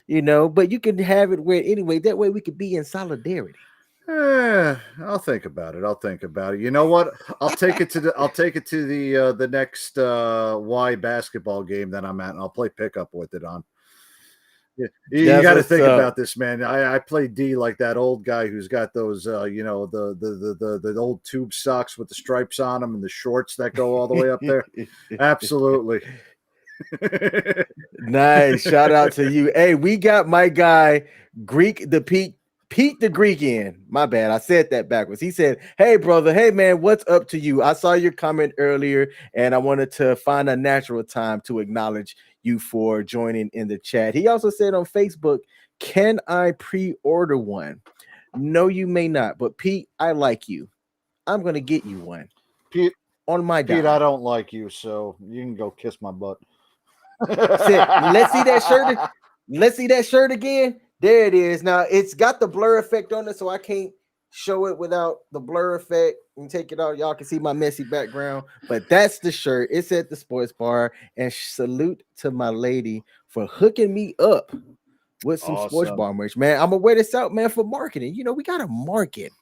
You know, but you can have it wear it anyway. That way we could be in solidarity. I'll think about it. You know what? I'll take it to the next Y basketball game that I'm at, and I'll play pickup with it on. You got to think about this, man. I play D like that old guy who's got those, the old tube socks with the stripes on them and the shorts that go all the way up there. Absolutely. Nice. Shout out to you. Hey, we got my guy, Pete the Greek in. My bad. I said that backwards. He said, hey, brother. Hey, man, what's up to you? I saw your comment earlier, and I wanted to find a natural time to acknowledge you for joining in the chat. He also said on Facebook, can I pre-order one? No, you may not. But Pete, I like you. I'm going to get you one. Pete, on my dime. Pete, I don't like you, so you can go kiss my butt. Let's see that shirt. Let's see that shirt again. There it is. Now it's got the blur effect on it, so I can't show it without the blur effect and take it out. Y'all can see my messy background, but that's the shirt. It's at the sports bar. And salute to my lady for hooking me up with some sports bar merch, man. I'm gonna wear this out, man, for marketing. You know, we gotta market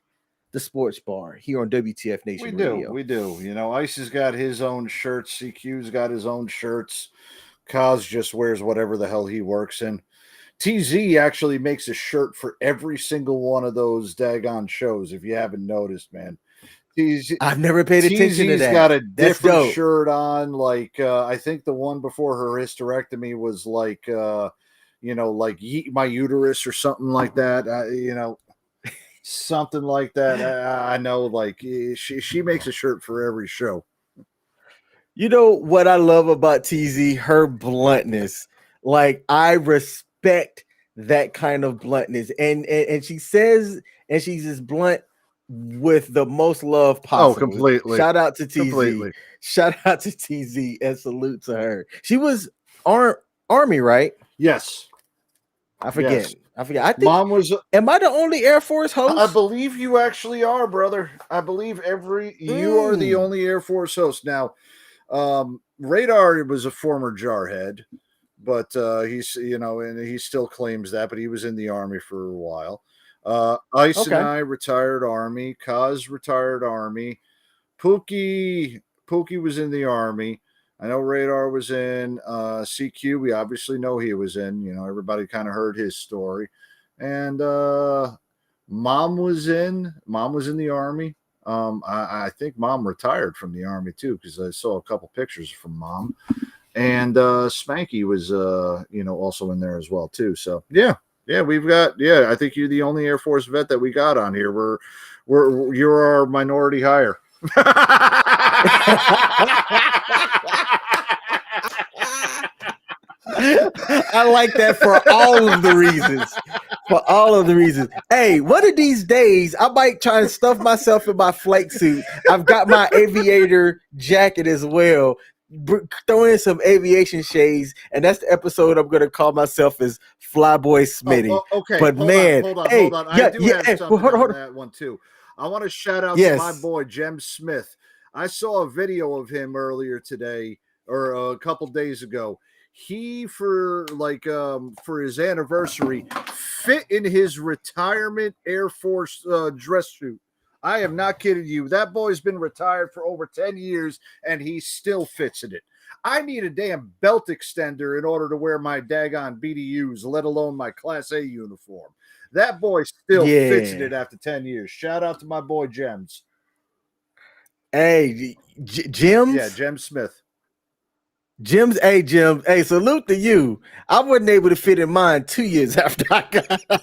the sports bar here on WTF Nation Radio. We do. You know, Ice has got his own shirts. CQ's got his own shirts. Kaz just wears whatever the hell he works in. TZ actually makes a shirt for every single one of those daggone shows, if you haven't noticed, man. I've never paid attention to that. TZ's got a different shirt on. Like, I think the one before her hysterectomy was like, like Yeet My Uterus or something like that. Something like that. I know, like, she makes a shirt for every show. You know what I love about TZ? Her bluntness. Like, I respect that kind of bluntness, and she says, and she's as blunt with the most love possible. Oh, completely. Shout out to TZ. Completely. Shout out to TZ and salute to her. She was Army, right? Yes. I forget. Yes. I forget. I think Mom was. Am I the only Air Force host? I believe you actually are, brother. I believe you are the only Air Force host now. Radar was a former jarhead. But he's, and he still claims that, but he was in the Army for a while. Ice and I retired Army. Kaz retired Army. Pookie was in the Army. I know Radar was in CQ. We obviously know he was in. Everybody kind of heard his story. And Mom was in the Army. I think Mom retired from the Army too, because I saw a couple pictures from Mom. And Spanky was, also in there as well too. So we've got, I think you're the only Air Force vet that we got on here. You're our minority hire. I like that for all of the reasons. For all of the reasons. Hey, one of these days, I might try and stuff myself in my flake suit. I've got my aviator jacket as well. Throw in some aviation shades, and that's the episode I'm going to call myself as Flyboy Smitty. Okay, but hold man, on. Hey, I do have something on that one too. I want to shout out to my boy Jem Smith. I saw a video of him earlier today or a couple days ago. He for his anniversary fit in his retirement Air Force dress suit. I am not kidding you. That boy's been retired for over 10 years and he still fits in it. I need a damn belt extender in order to wear my daggone BDUs, let alone my Class A uniform. That boy still fits in it after 10 years. Shout out to my boy Jems. Hey, Jems? Yeah, Jem Smith. Jim's, hey, Jim, hey, salute to you. I wasn't able to fit in mine 2 years after I got out.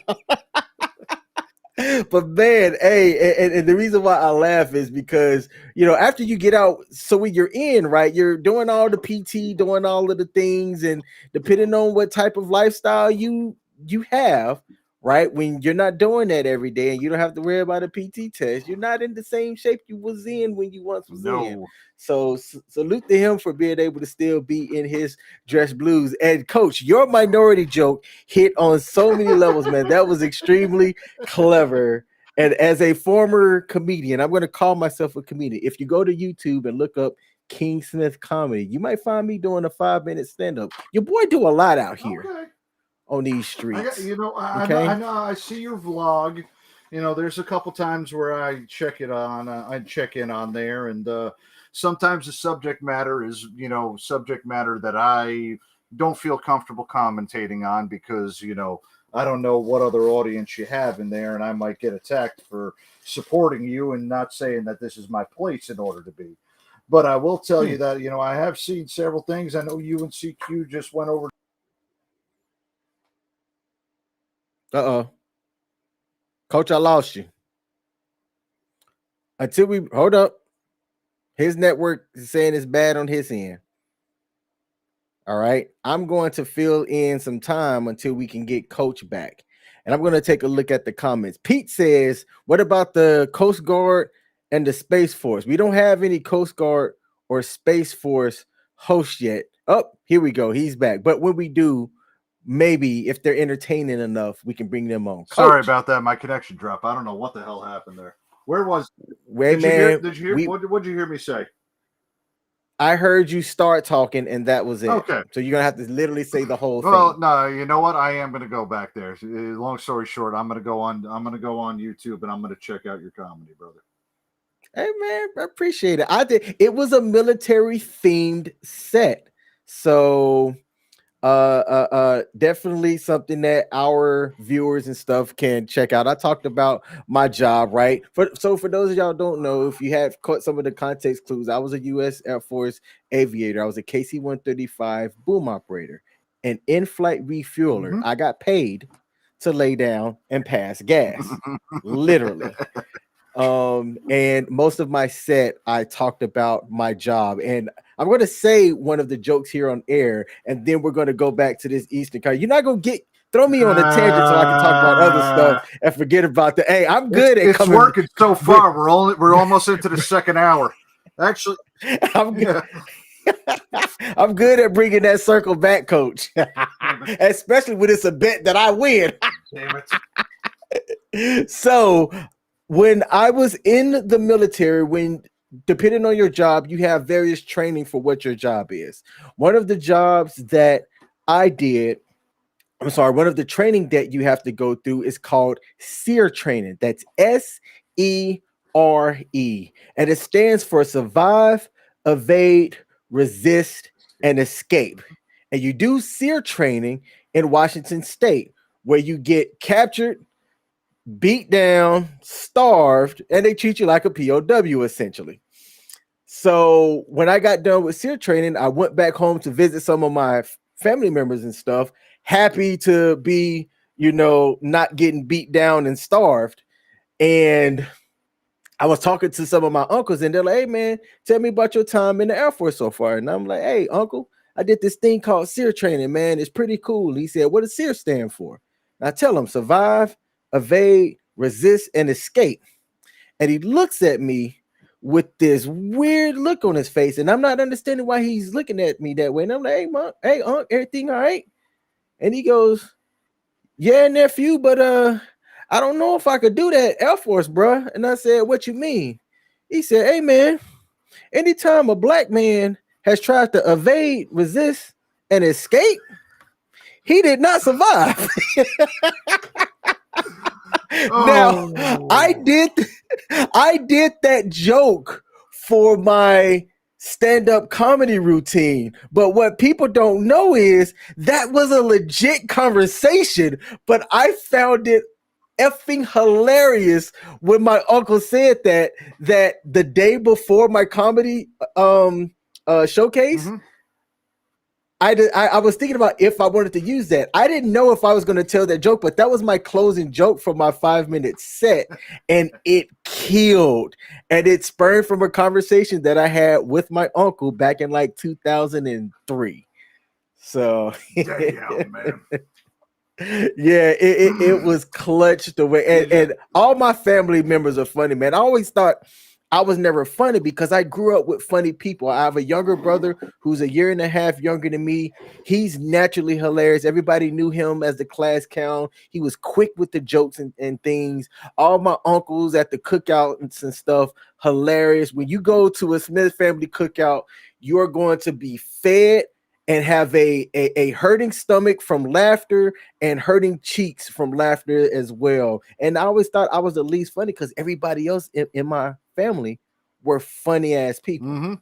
But man, hey, and the reason why I laugh is because, after you get out, so when you're in, right, you're doing all the PT, doing all of the things, and depending on what type of lifestyle you have, right, when you're not doing that every day and you don't have to worry about a PT test, you're not in the same shape you was in when you once was in. So salute to him for being able to still be in his dress blues. And Coach, your minority joke hit on so many levels, man. That was extremely clever. And as a former comedian, I'm going to call myself a comedian. If you go to YouTube and look up King Smith Comedy, you might find me doing a 5-minute stand-up. Your boy do a lot out here on these streets. I know. I see your vlog. There's a couple times where I check in on there, and sometimes the subject matter is, subject matter that I don't feel comfortable commentating on because, I don't know what other audience you have in there, and I might get attacked for supporting you and not saying that this is my place in order to be. But I will tell you that, I have seen several things. I know UNCQ just went over. Coach, I lost you. Until we hold up. His network is saying it's bad on his end. All right. I'm going to fill in some time until we can get Coach back. And I'm going to take a look at the comments. Pete says, what about the Coast Guard and the Space Force? We don't have any Coast Guard or Space Force hosts yet. Oh, here we go. He's back. But when we do, maybe if they're entertaining enough, we can bring them on. Coach. Sorry about that. My connection dropped. I don't know what the hell happened there. Where was? Wait, did you hear? What did you hear me say? I heard you start talking, and that was it. Okay. So you're gonna have to literally say the whole thing. Well, no, you know what? I am gonna go back there. Long story short, I'm gonna go on YouTube and I'm gonna check out your comedy, brother. Hey man, I appreciate it. I did. It was a military themed set, so definitely something that our viewers and stuff can check out. I talked about my job, right? For those of y'all who don't know, if you have caught some of the context clues, I was a U.S. Air Force aviator. I was a KC-135 boom operator, an in-flight refueler. Mm-hmm. I got paid to lay down and pass gas, literally. And most of my set, I talked about my job, and I'm going to say one of the jokes here on air, and then we're going to go back to this Eastern card. You're not going to throw me on a tangent so I can talk about other stuff and forget about the. Hey, I'm good at it's working so far. We're almost into the second hour. Actually, I'm good. I'm good at bringing that circle back, Coach, especially when it's a bet that I win. Damn it. So when I was in the military, depending on your job, you have various training for what your job is. One of the jobs that I did, one of the training that you have to go through is called SERE training. That's SERE. And it stands for Survive, Evade, Resist, and Escape. And you do SERE training in Washington State, where you get captured, beat down, starved, and they treat you like a POW essentially. So when I got done with SERE training, I went back home to visit some of my family members and stuff, happy to be, not getting beat down and starved. And I was talking to some of my uncles, and they're like, hey man, tell me about your time in the Air Force so far. And I'm like, hey uncle, I did this thing called SERE training, man. It's pretty cool. He said, what does SERE stand for? I tell him survive, evade, resist, and escape. And he looks at me with this weird look on his face, and I'm not understanding why he's looking at me that way. And I'm like, hey, mom, hey, unc, everything all right? And he goes, yeah, nephew, but I don't know if I could do that Air Force, bro. And I said, what you mean? He said, hey, man, anytime a black man has tried to evade, resist, and escape, he did not survive. Now, I did that joke for my stand-up comedy routine, but what people don't know is that was a legit conversation, but I found it effing hilarious when my uncle said that the day before my comedy showcase. I was thinking about if I wanted to use that. I didn't know if I was going to tell that joke, but that was my closing joke for my 5-minute set, and it killed. And it spurred from a conversation that I had with my uncle back in like 2003. So, damn, man. Yeah, it was clutch the way, and all my family members are funny, man. I always thought I was never funny because I grew up with funny people. I have a younger brother who's a year and a half younger than me. He's naturally hilarious. Everybody knew him as the class clown. He was quick with the jokes and things. All my uncles at the cookouts and stuff, hilarious. When you go to a Smith family cookout, you're going to be fed and have a hurting stomach from laughter and hurting cheeks from laughter as well. And I always thought I was the least funny because everybody else in my family were funny ass people.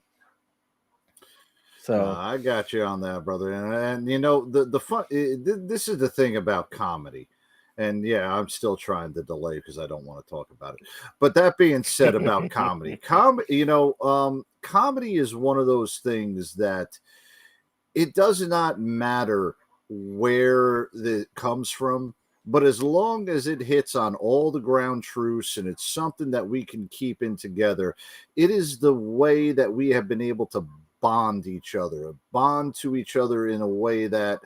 So I got you on that, brother. And you know, the fun, this is the thing about comedy. And yeah, I'm still trying to delay because I don't want to talk about it. But that being said about comedy, comedy is one of those things that it does not matter where it comes from, but as long as it hits on all the ground truths and it's something that we can keep in together, it is the way that we have been able to bond to each other in a way that,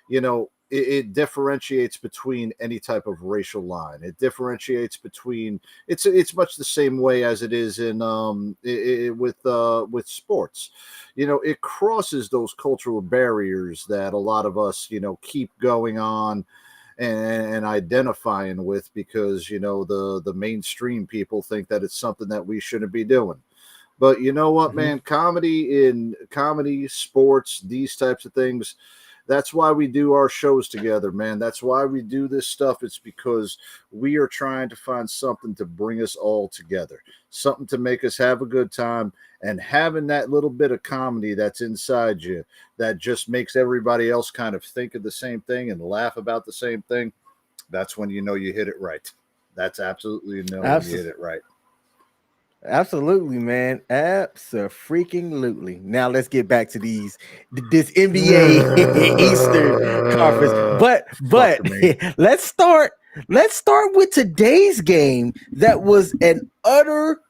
you know, it differentiates between any type of racial line. It differentiates between it's much the same way as it is in with sports. You know, it crosses those cultural barriers that a lot of us, you know, keep going on and identifying with because, you know, the mainstream people think that it's something that we shouldn't be doing. But you know what, man, comedy, sports, these types of things, that's why we do our shows together, man. That's why we do this stuff. It's because we are trying to find something to bring us all together, something to make us have a good time, and having that little bit of comedy that's inside you that just makes everybody else kind of think of the same thing and laugh about the same thing. That's when you know you hit it right. That's absolutely when you hit it right. Absolutely, man. Abso-freaking-lutely. Now let's get back to this NBA Eastern Conference. But let's start with today's game that was an utter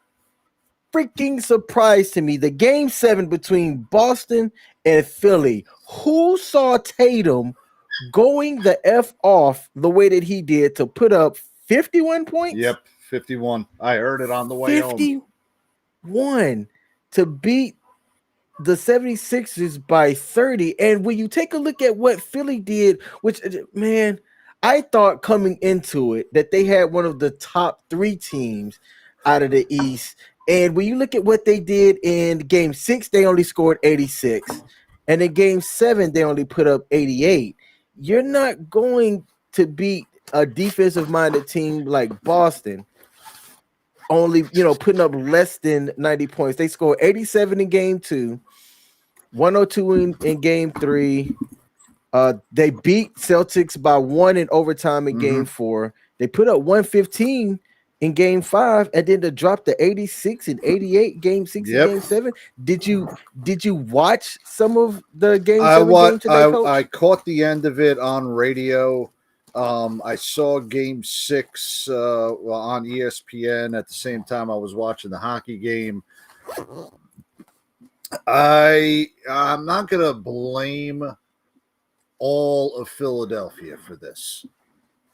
freaking surprise to me. The game 7 between Boston and Philly. Who saw Tatum going the F off the way that he did to put up 51 points? Yep. 51. I heard it on the way home. 51 to beat the 76ers by 30. And when you take a look at what Philly did, which, man, I thought coming into it that they had one of the top 3 teams out of the East. And when you look at what they did in game 6, they only scored 86. And in game 7, they only put up 88. You're not going to beat a defensive-minded team like Boston only, you know, putting up less than 90 points. They scored 87 in game 2, 102 in game 3. They beat Celtics by 1 in overtime in game 4. They put up 115 in game 5, and then to drop to 86 and 88 game 6 and game 7. Did you watch some of the game 7 game today, Coach? I caught the end of it on radio. I saw game 6 on ESPN at the same time I was watching the hockey game. I'm not gonna blame all of Philadelphia for this,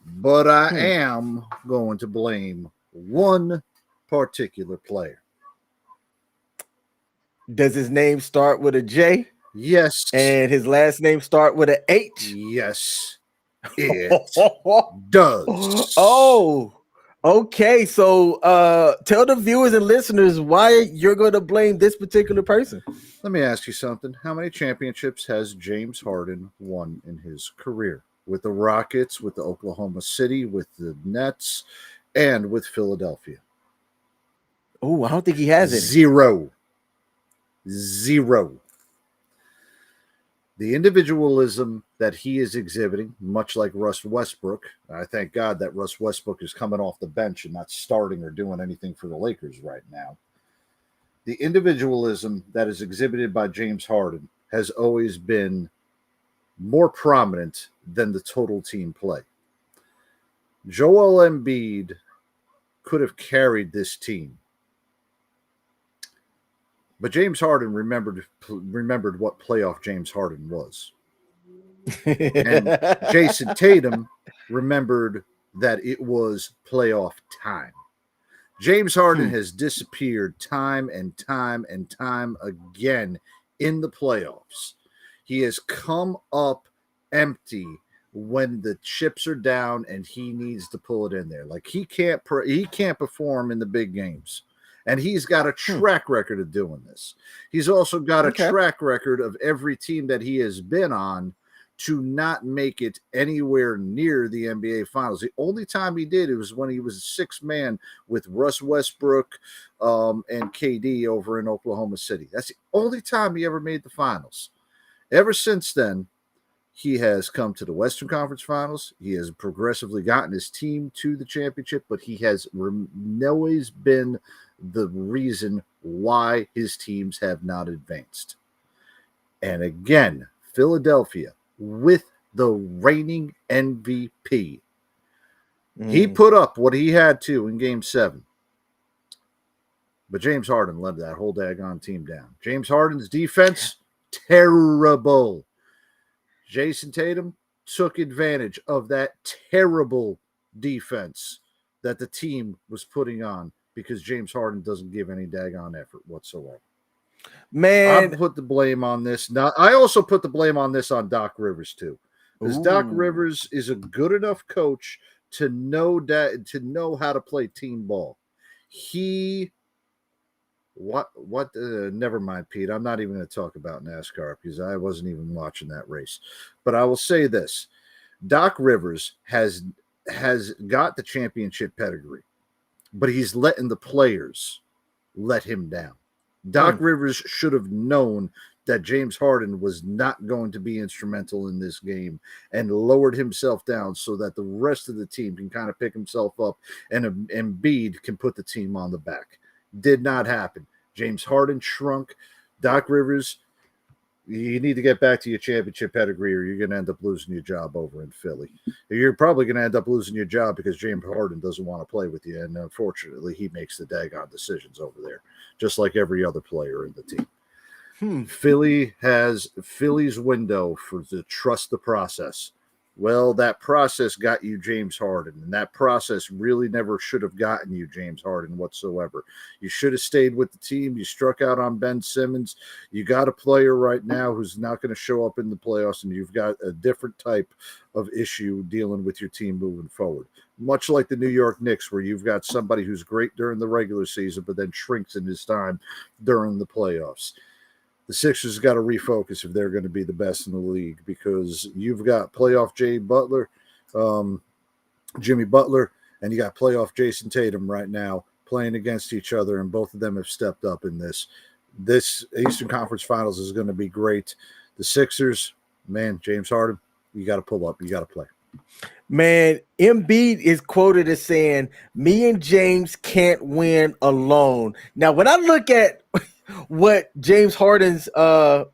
but I am going to blame one particular player. Does his name start with a J? Yes. And his last name start with an H? Yes, it does. Oh, okay. So tell the viewers and listeners why you're going to blame this particular person. Let me ask you something. How many championships has James Harden won in his career? With the Rockets, with the Oklahoma City, with the Nets, and with Philadelphia? Oh, I don't think he has it. Zero. The individualism that he is exhibiting, much like Russ Westbrook. I thank God that Russ Westbrook is coming off the bench and not starting or doing anything for the Lakers right now. The individualism that is exhibited by James Harden has always been more prominent than the total team play. Joel Embiid could have carried this team, but James Harden remembered what playoff James Harden was. And Jason Tatum remembered that it was playoff time. James Harden has disappeared time and time and time again in the playoffs. He has come up empty when the chips are down and he needs to pull it in there. Like he can't perform in the big games. And he's got a track record of doing this. He's also got a track record of every team that he has been on to not make it anywhere near the NBA Finals. The only time he did it was when he was a sixth man with Russ Westbrook and KD over in Oklahoma City. That's the only time he ever made the finals. Ever since then, he has come to the Western Conference Finals. He has progressively gotten his team to the championship, but he has always been the reason why his teams have not advanced. And again, Philadelphia, with the reigning MVP, he put up what he had to in Game 7. But James Harden led that whole daggone team down. James Harden's defense, terrible. Jason Tatum took advantage of that terrible defense that the team was putting on because James Harden doesn't give any daggone effort whatsoever. Man, I put the blame on this. Now, I also put the blame on this on Doc Rivers too, because Doc Rivers is a good enough coach to know how to play team ball. Never mind, Pete. I'm not even going to talk about NASCAR because I wasn't even watching that race. But I will say this: Doc Rivers has got the championship pedigree, but he's letting the players let him down. Doc Rivers should have known that James Harden was not going to be instrumental in this game and lowered himself down so that the rest of the team can kind of pick himself up and Embiid can put the team on the back. Did not happen. James Harden shrunk. Doc Rivers, you need to get back to your championship pedigree or you're going to end up losing your job over in Philly. You're probably going to end up losing your job because James Harden doesn't want to play with you. And unfortunately, he makes the daggone decisions over there, just like every other player in the team. Philly's window to trust the process. Well, that process got you James Harden, and that process really never should have gotten you James Harden whatsoever. You should have stayed with the team. You struck out on Ben Simmons. You got a player right now who's not going to show up in the playoffs, and you've got a different type of issue dealing with your team moving forward. Much like the New York Knicks, where you've got somebody who's great during the regular season, but then shrinks in his time during the playoffs. The Sixers got to refocus if they're going to be the best in the league, because you've got playoff Jimmy Butler, and you got playoff Jason Tatum right now playing against each other, and both of them have stepped up in this. This Eastern Conference Finals is going to be great. The Sixers, man, James Harden, you got to pull up. You got to play. Man, Embiid is quoted as saying, "Me and James can't win alone." Now, when I look at what James Harden's when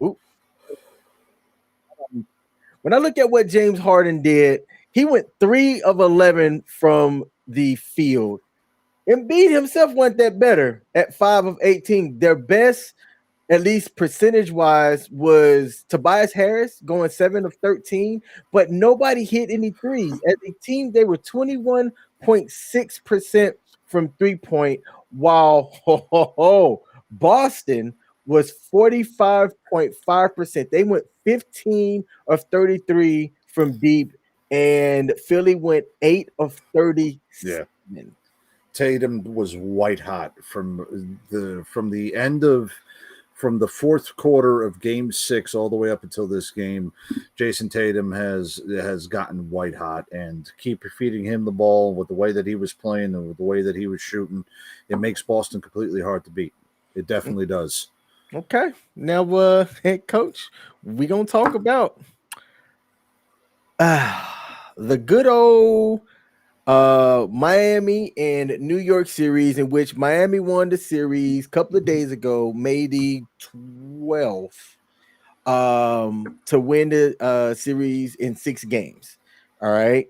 I look at what James Harden did, he went 3 of 11 from the field. Embiid himself went that better at 5 of 18. Their best at least percentage-wise, was Tobias Harris going 7 of 13, but nobody hit any threes. As a team, they were 21.6% from three-point, while Boston was 45.5%. They went 15 of 33 from deep, and Philly went 8 of 30. Yeah. Tatum was white hot from the fourth quarter of Game 6 all the way up until this game. Jason Tatum has gotten white hot, and keep feeding him the ball with the way that he was playing and with the way that he was shooting. It makes Boston completely hard to beat. It definitely does. Okay, now, head coach, we're gonna talk about the good old Miami and New York series, in which Miami won the series a couple of days ago, May the 12th, to win the series in 6 games. All right.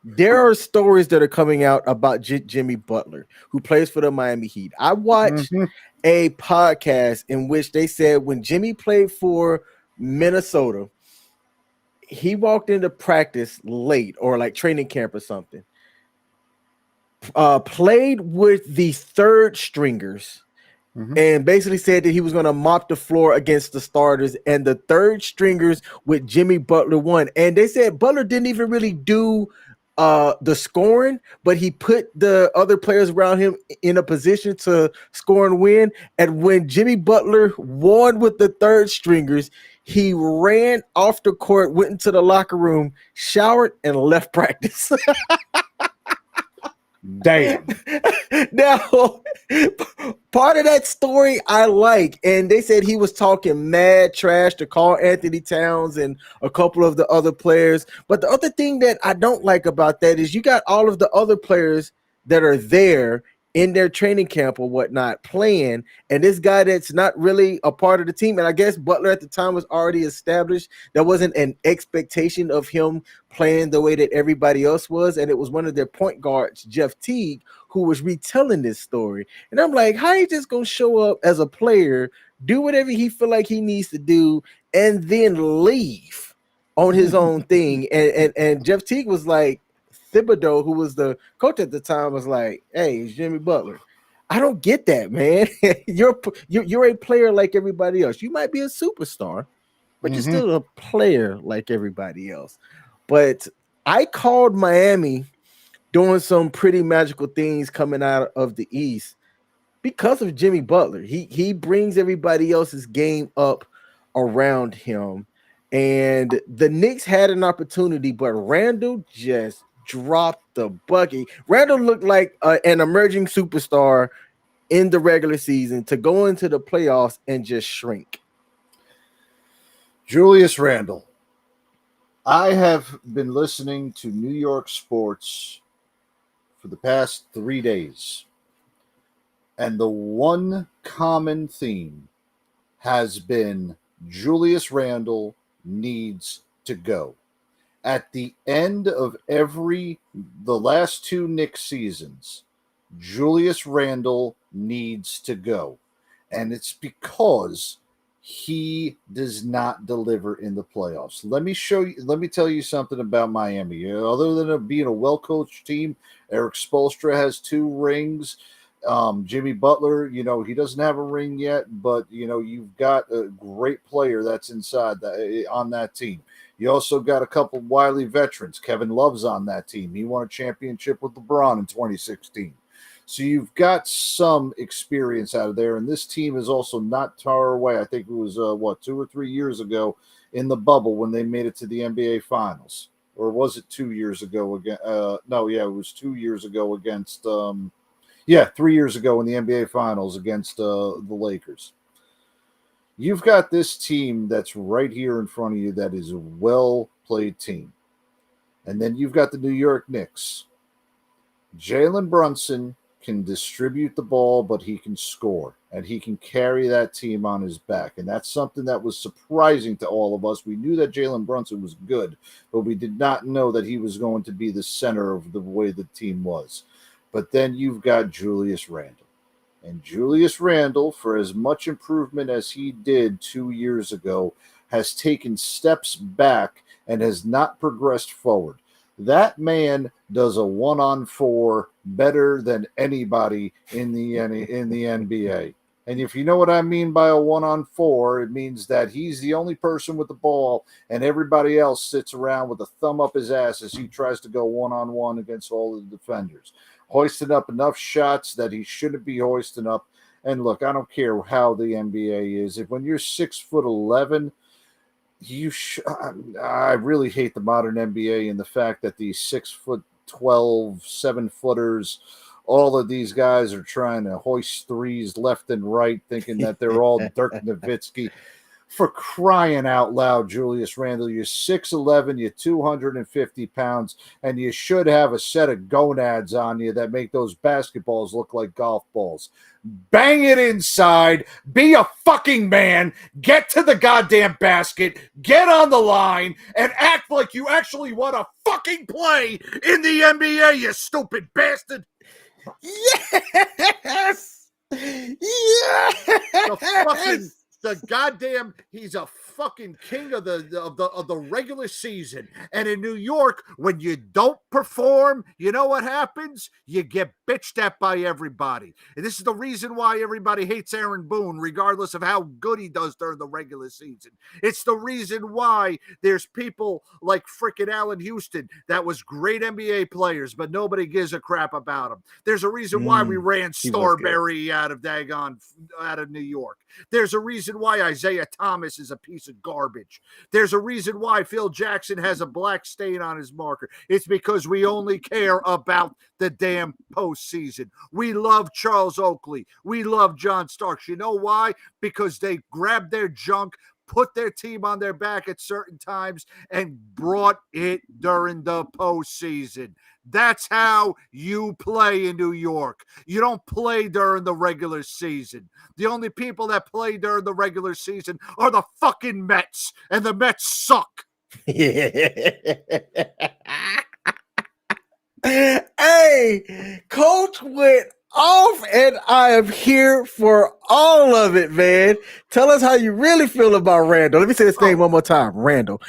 There are stories that are coming out about Jimmy Butler, who plays for the Miami Heat. I watched a podcast in which they said when Jimmy played for Minnesota, he walked into practice late or like training camp or something, played with the third stringers, and basically said that he was going to mop the floor against the starters, and the third stringers with Jimmy Butler won. And they said Butler didn't even really do the scoring, but he put the other players around him in a position to score and win. And when Jimmy Butler won with the third stringers, he ran off the court, went into the locker room, showered, and left practice. Damn. Now, part of that story I like, and they said he was talking mad trash to Karl Anthony Towns and a couple of the other players. But the other thing that I don't like about that is you got all of the other players that are there in their training camp or whatnot playing, and this guy that's not really a part of the team. And I guess Butler at the time was already established. There wasn't an expectation of him playing the way that everybody else was, and it was one of their point guards, Jeff Teague, who was retelling this story. And I'm like, how you just gonna show up as a player, do whatever he feel like he needs to do, and then leave on his own thing? And Jeff Teague was like, Thibodeau, who was the coach at the time, was like, hey, it's Jimmy Butler. I don't get that, man. You're a player like everybody else. You might be a superstar, but you're still a player like everybody else. But I called Miami doing some pretty magical things coming out of the East because of Jimmy Butler. He brings everybody else's game up around him. And the Knicks had an opportunity, but Randall just dropped the bucket. Randall looked like an emerging superstar in the regular season to go into the playoffs and just shrink. Julius Randle. I have been listening to New York sports for the past 3 days, and the one common theme has been Julius Randle needs to go. At the end of the last 2 Knicks seasons, Julius Randle needs to go. And it's because he does not deliver in the playoffs. Let me tell you something about Miami. Other than it being a well-coached team, Eric Spoelstra has 2 rings. Jimmy Butler, he doesn't have a ring yet, but you've got a great player that's inside on that team. You also got a couple wily veterans. Kevin Love's on that team. He won a championship with LeBron in 2016. So you've got some experience out of there, and this team is also not far away. I think it was 2 or 3 years ago in the bubble when they made it to the NBA Finals, or was it 2 years ago again? It was 2 years ago against 3 years ago in the NBA Finals against the Lakers. You've got this team that's right here in front of you that is a well-played team. And then you've got the New York Knicks. Jalen Brunson can distribute the ball, but he can score, and he can carry that team on his back. And that's something that was surprising to all of us. We knew that Jalen Brunson was good, but we did not know that he was going to be the center of the way the team was. But then you've got Julius Randle. And Julius Randle, for as much improvement as he did 2 years ago, has taken steps back and has not progressed forward. That man does a 1-on-4 better than anybody in the NBA. And if you know what I mean by a 1-on-4, it means that he's the only person with the ball and everybody else sits around with a thumb up his ass as he tries to go 1-on-1 against all the defenders, hoisting up enough shots that he shouldn't be hoisting up. And look, I don't care how the NBA is. If when you're 6'11", I really hate the modern NBA and the fact that these 6'12", 7-footers, all of these guys are trying to hoist threes left and right, thinking that they're all Dirk Nowitzki. For crying out loud, Julius Randle, you're 6'11", you're 250 pounds, and you should have a set of gonads on you that make those basketballs look like golf balls. Bang it inside, be a fucking man, get to the goddamn basket, get on the line, and act like you actually want to fucking play in the NBA, you stupid bastard. Yes! Yes! He's a fucking king of the regular season. And in New York, when you don't perform, you know what happens? You get bitched at by everybody. And this is the reason why everybody hates Aaron Boone, regardless of how good he does during the regular season. It's the reason why there's people like frickin' Allen Houston that was great NBA players, but nobody gives a crap about him. There's a reason why we ran Starberry out of New York. There's a reason why Isaiah Thomas is a piece of garbage. There's a reason why Phil Jackson has a black stain on his marker. It's because we only care about the damn postseason. We love Charles Oakley. We love John Starks. You know why? Because they grabbed their junk, put their team on their back at certain times, and brought it during the postseason. That's how you play in New York. You don't play during the regular season. The only people that play during the regular season are the fucking Mets, and the Mets suck. Hey, Coach went off, and I am here for all of it, man. Tell us how you really feel about Randle. Let me say this name one more time. Randle.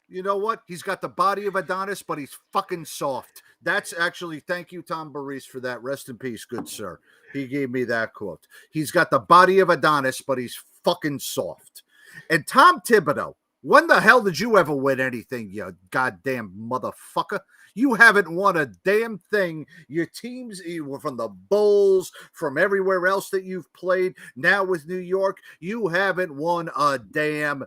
You know what? He's got the body of Adonis, but he's fucking soft. That's actually, thank you, Tom Barris, for that. Rest in peace, good sir. He gave me that quote. He's got the body of Adonis, but he's fucking soft. And Tom Thibodeau, when the hell did you ever win anything, you goddamn motherfucker? You haven't won a damn thing. Your teams, from the Bulls, from everywhere else that you've played, now with New York, you haven't won a damn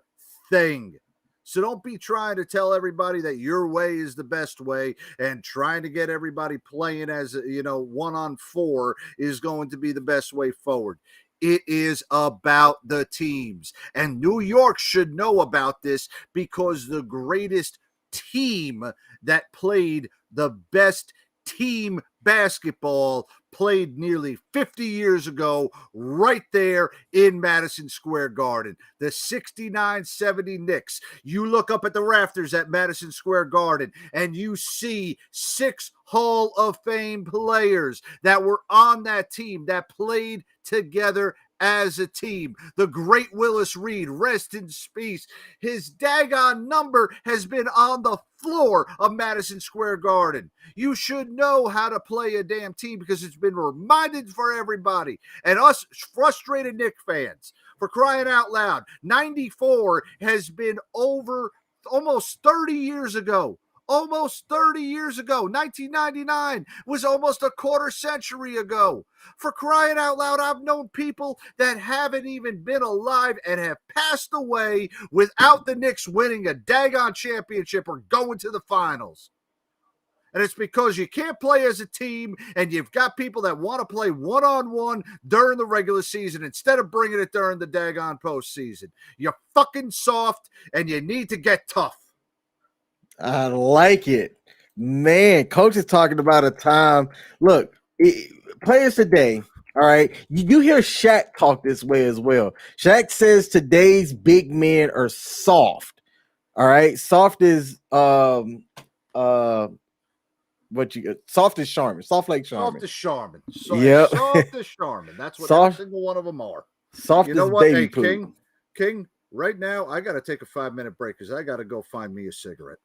thing. So don't be trying to tell everybody that your way is the best way and trying to get everybody playing as, 1-on-4 is going to be the best way forward. It is about the teams. And New York should know about this because the greatest team that played the best team basketball played nearly 50 years ago right there in Madison Square Garden. The 69-70 Knicks. You look up at the rafters at Madison Square Garden and you see 6 Hall of Fame players that were on that team that played together as a team. The great Willis Reed, rest in peace. His daggone number has been on the floor of Madison Square Garden. You should know how to play a damn team because it's been reminded for everybody. And us frustrated Knicks fans, for crying out loud, 94 has been over almost 30 years ago. Almost 30 years ago. 1999 was almost a quarter century ago. For crying out loud, I've known people that haven't even been alive and have passed away without the Knicks winning a daggone championship or going to the finals. And it's because you can't play as a team and you've got people that want to play one-on-one during the regular season instead of bringing it during the daggone postseason. You're fucking soft and you need to get tough. I like it. Man, Coach is talking about a time. Look, players today, all right, you hear Shaq talk this way as well. Shaq says today's big men are soft. All right, soft is what you soft as Charmin, soft like Charmin. Soft as Charmin. Yep. Soft as Charmin. That's what Soft- every single one of them are. Soft You know as what? baby Hey, poop. King, right now I got to take a 5-minute break because I got to go find me a cigarette.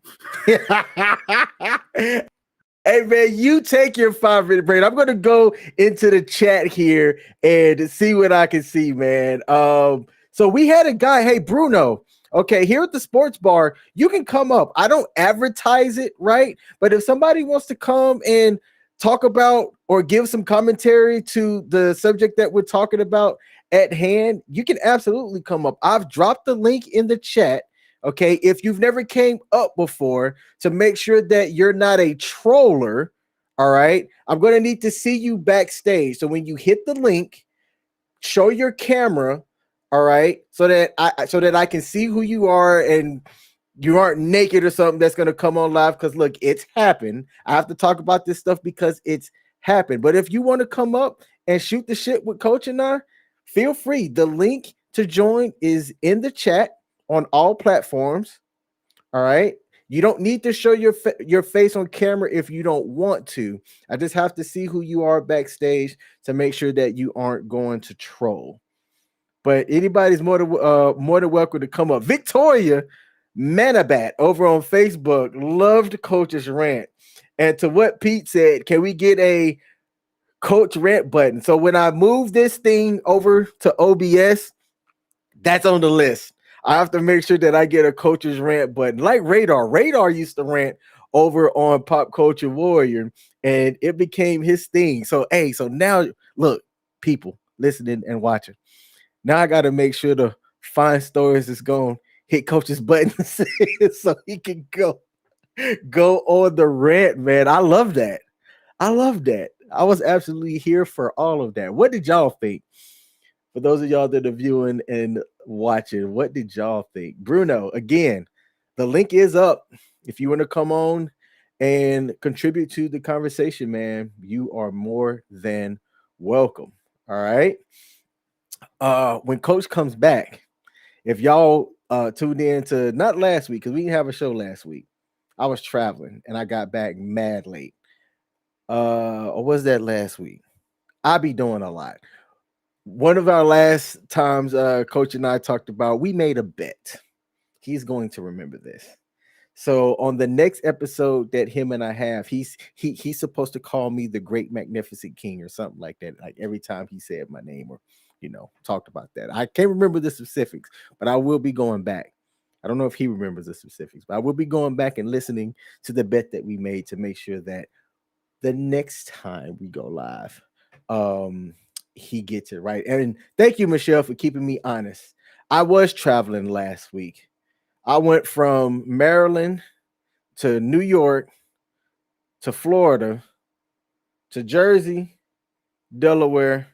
Hey man, you take your 5-minute break. I'm gonna go into the chat here and see what I can see, man. So we had a guy, hey Bruno. Okay, here at the sports bar, you can come up. I don't advertise it, right? But if somebody wants to come and talk about or give some commentary to the subject that we're talking about at hand, you can absolutely come up. I've dropped the link in the chat. Okay, if you've never came up before, to make sure that you're not a troller, all right, I'm going to need to see you backstage. So when you hit the link, show your camera, all right, so that I can see who you are and you aren't naked or something that's going to come on live. Because look, it's happened. I have to talk about this stuff because it's happened. But if you want to come up and shoot the shit with Coach and I, feel free. The link to join is in the chat on all platforms. All right. You don't need to show your face on camera if you don't want to. I just have to see who you are backstage to make sure that you aren't going to troll. But anybody's more than welcome to come up. Victoria Manabat over on Facebook loved Coach's rant. And to what Pete said, can we get a Coach rant button? So when I move this thing over to OBS, that's on the list. I have to make sure that I get a Coach's rant button. Like Radar. Radar used to rant over on Pop Culture Warrior, and it became his thing. So, hey, so now, look, people listening and watching. Now I got to make sure to find stories that's going to hit Coach's button so he can go on the rant, man. I love that. I love that. I was absolutely here for all of that. What did y'all think? For those of y'all that are viewing and watching, what did y'all think? Bruno, again, the link is up. If you want to come on and contribute to the conversation, man, you are more than welcome. All right. When Coach comes back, if y'all tuned in to not last week, because we didn't have a show last week. I was traveling and I got back mad late. Or was that last week? I be doing a lot. One of our last times Coach and I talked about, we made a bet. He's going to remember this. So on the next episode that him and I have, he's supposed to call me the Great Magnificent King or something like that. Like every time he said my name or, talked about that. I can't remember the specifics, but I will be going back. I don't know if he remembers the specifics, but I will be going back and listening to the bet that we made to make sure that the next time we go live, he gets it right. And thank you, Michelle, for keeping me honest. I was traveling last week. I went from Maryland to New York to Florida to Jersey, Delaware,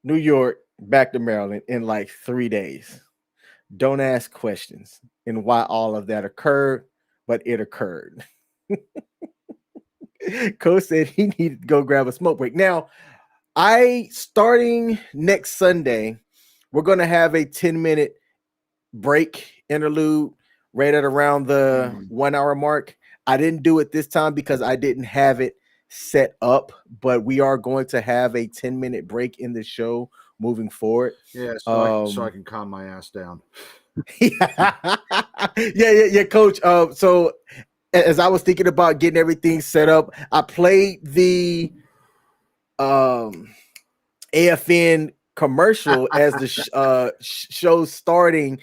New York, back to Maryland in like 3 days. Don't ask questions and why all of that occurred, but it occurred. Coach said he needed to go grab a smoke break. Now, starting next Sunday, we're going to have a 10-minute break interlude right at around the 1 hour mark. I didn't do it this time because I didn't have it set up, but we are going to have a 10-minute break in the show moving forward. Yeah, so I can calm my ass down. Yeah, Coach. So as I was thinking about getting everything set up, I played the AFN commercial as the show starting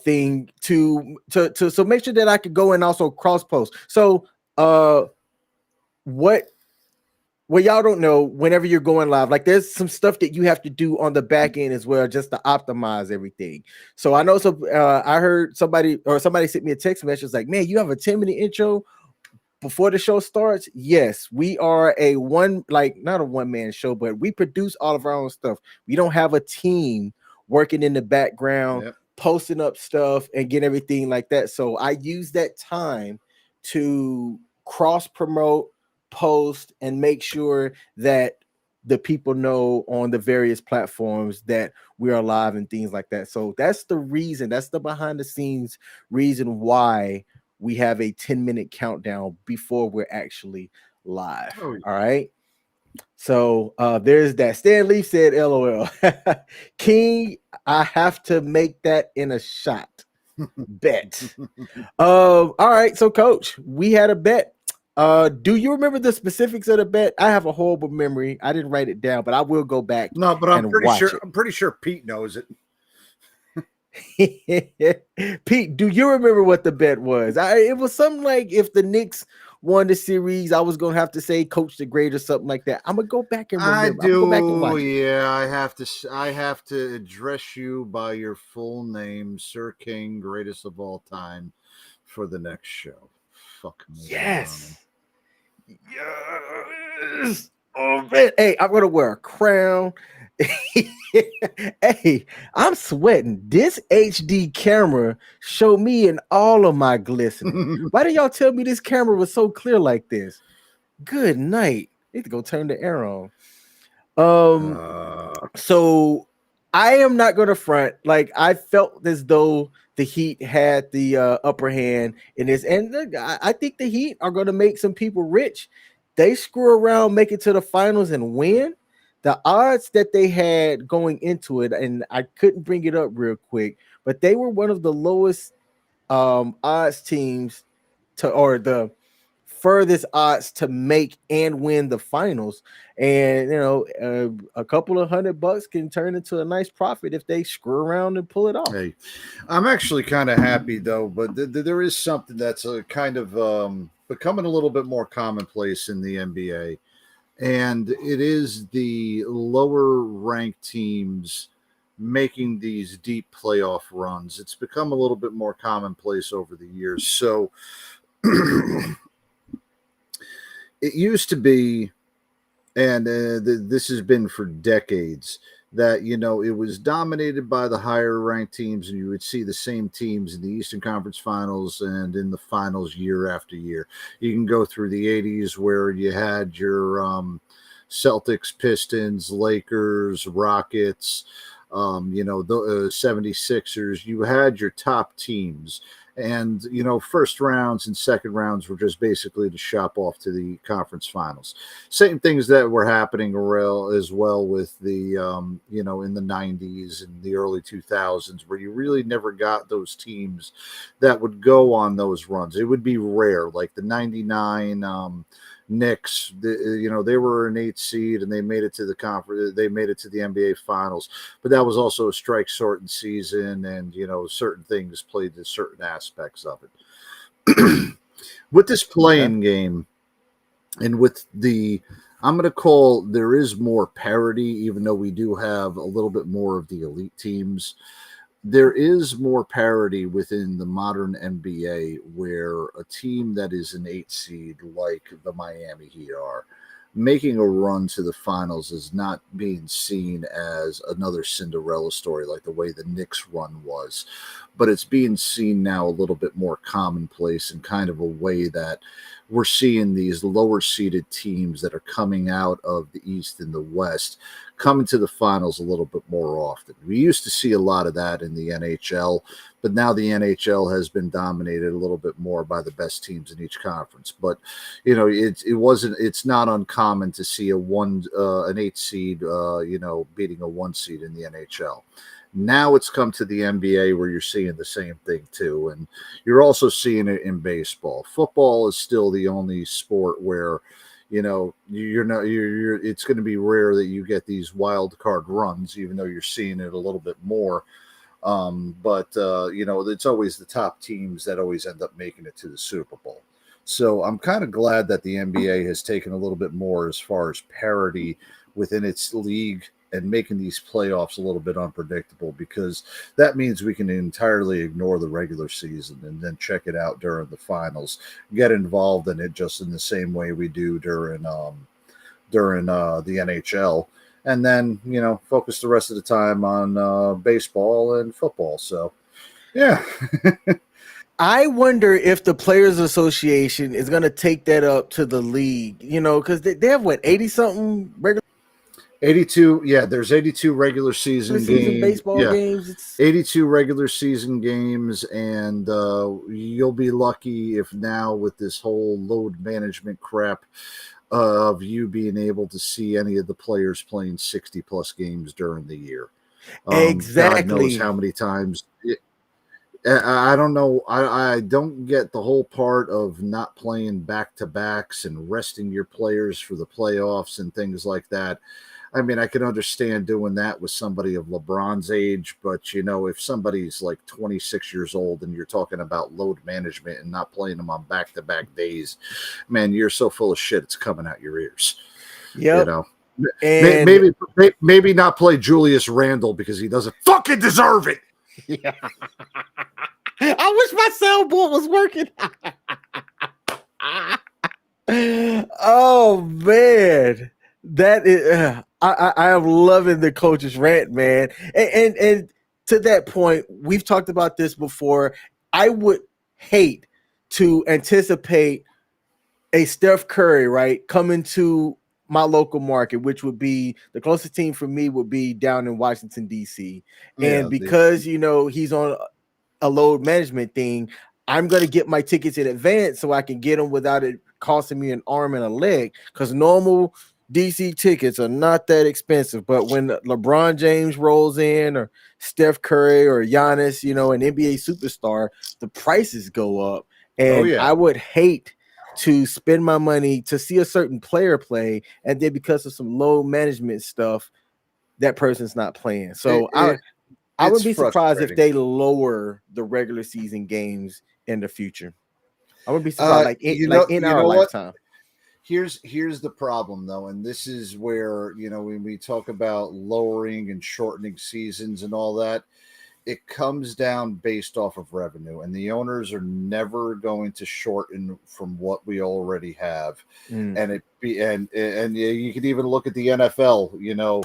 thing to so make sure that I could go and also cross post. So what y'all don't know, whenever you're going live, like there's some stuff that you have to do on the back end as well, just to optimize everything. So I know I heard somebody sent me a text message like, man, you have a 10-minute intro before the show starts. Yes, we are not a one-man show, but we produce all of our own stuff. We don't have a team working in the background, posting up stuff and get everything like that. So I use that time to cross promote, post, and make sure that the people know on the various platforms that we are live and things like that. So that's the reason, that's the behind the scenes reason why we have a 10-minute countdown before we're actually live. Oh, yeah. All right. So there's that. Stan Lee said, LOL. King, I have to make that in a shot. Bet. All right. So, Coach, we had a bet. Do you remember the specifics of the bet? I have a horrible memory. I didn't write it down, but I will go back. No, but I'm I'm pretty sure Pete knows it. Pete, do you remember what the bet was? It was something like if the Knicks won the series, I was gonna have to say Coach the Great or something like that. I'm gonna go back and remember. I do. Go back and watch it. Yeah, I have to address you by your full name, Sir King, greatest of all time, for the next show. Fuck me. Yes. Yes. Oh man. Hey, I'm gonna wear a crown. Hey, I'm sweating. This HD camera showed me in all of my glistening. Why didn't y'all tell me this camera was so clear like this? Good night. Need to go turn the air on. So I am not going to front. Like, I felt as though the Heat had the upper hand in this, and I think the Heat are going to make some people rich. They screw around, make it to the finals, and win. The odds that they had going into it, and I couldn't bring it up real quick, but they were one of the lowest odds teams or the furthest odds to make and win the finals. And a couple of $100 can turn into a nice profit if they screw around and pull it off. Hey, I'm actually kind of happy though, but there is something that's kind of becoming a little bit more commonplace in the NBA. And it is the lower ranked teams making these deep playoff runs. It's become a little bit more commonplace over the years. So it used to be, and this has been for decades, that, it was dominated by the higher ranked teams, and you would see the same teams in the Eastern Conference Finals and in the finals year after year. You can go through the 80s where you had your Celtics, Pistons, Lakers, Rockets, the 76ers. You had your top teams. And, first rounds and second rounds were just basically to shop off to the conference finals. Same things that were happening as well with the, in the 90s and the early 2000s, where you really never got those teams that would go on those runs. It would be rare, like the 99 Knicks, they were an 8 seed and they made it to the conference. They made it to the NBA Finals, but that was also a strike shortened season, and certain things played to certain aspects of it. With this playing game, and with I'm going to call, there is more parity, even though we do have a little bit more of the elite teams. There is more parity within the modern NBA, where a team that is an 8 seed like the Miami Heat are making a run to the finals is not being seen as another Cinderella story like the way the Knicks run was, but it's being seen now a little bit more commonplace in kind of a way that we're seeing these lower seeded teams that are coming out of the East and the West coming to the finals a little bit more often. We used to see a lot of that in the NHL, but now the NHL has been dominated a little bit more by the best teams in each conference. But it's not uncommon to see an 8 seed beating a 1 seed in the NHL. Now it's come to the NBA where you're seeing the same thing too, and you're also seeing it in baseball. Football is still the only sport where it's going to be rare that you get these wild card runs, even though you're seeing it a little bit more. But it's always the top teams that always end up making it to the Super Bowl. So I'm kind of glad that the NBA has taken a little bit more as far as parity within its league and making these playoffs a little bit unpredictable, because that means we can entirely ignore the regular season and then check it out during the finals, get involved in it just in the same way we do during the NHL, and then, focus the rest of the time on baseball and football. So, yeah. I wonder if the Players Association is going to take that up to the league, because they have, 80-something regular? 82, yeah, there's 82 regular season games. Baseball games. It's 82 regular season games, and you'll be lucky if now with this whole load management crap of you being able to see any of the players playing 60 plus games during the year. Exactly. God knows how many times. I don't know. I don't get the whole part of not playing back-to-backs and resting your players for the playoffs and things like that. I mean, I can understand doing that with somebody of LeBron's age, but, you know, if somebody's like 26 years old and you're talking about load management and not playing them on back-to-back days, man, you're so full of shit, it's coming out your ears. Yeah. You know? And maybe not play Julius Randle because he doesn't fucking deserve it. Yeah. I wish my soundboard was working. Oh man, that is. I am loving the coach's rant, man. And to that point, we've talked about this before. I would hate to anticipate a Steph Curry, right, coming to my local market, which would be the closest team for me would be down in Washington, D.C. And because, you know, he's on a load management thing, I'm going to get my tickets in advance so I can get them without it costing me an arm and a leg, because normal DC tickets are not that expensive. But when LeBron James rolls in, or Steph Curry or Giannis, you know, an NBA superstar, the prices go up. And I would hate to spend my money to see a certain player play, and then because of some load management stuff, that person's not playing. So I would be surprised if they lower the regular season games in the future. I would be surprised, in our lifetime. Here's the problem, though, and this is where, you know, when we talk about lowering and shortening seasons and all that, it comes down based off of revenue, and the owners are never going to shorten from what we already have. And you can even look at the NFL. You know,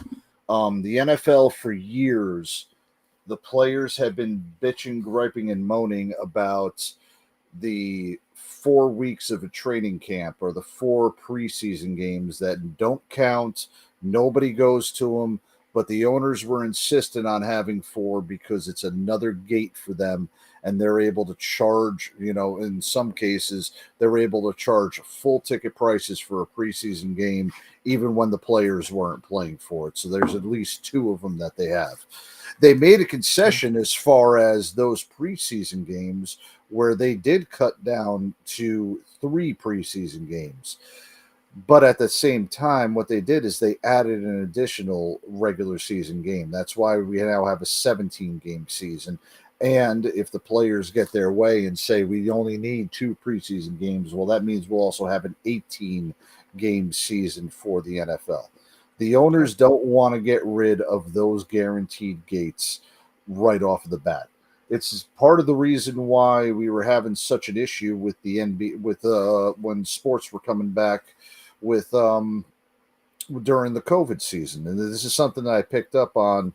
the NFL for years, the players have been bitching, griping, and moaning about the 4 weeks of a training camp or the 4 preseason games that don't count. Nobody goes to them. But the owners were insistent on having 4 because it's another gate for them, and they're able to charge, you know, in some cases, they're able to charge full ticket prices for a preseason game, even when the players weren't playing for it. So there's at least 2 of them that they have. They made a concession as far as those preseason games, where they did cut down to 3 preseason games. But at the same time, what they did is they added an additional regular season game. That's why we now have a 17-game season. And if the players get their way and say we only need 2 preseason games, well, that means we'll also have an 18-game season for the NFL. The owners don't want to get rid of those guaranteed gates right off the bat. It's part of the reason why we were having such an issue with the NBA, with when sports were coming back with during the COVID season. And this is something that I picked up on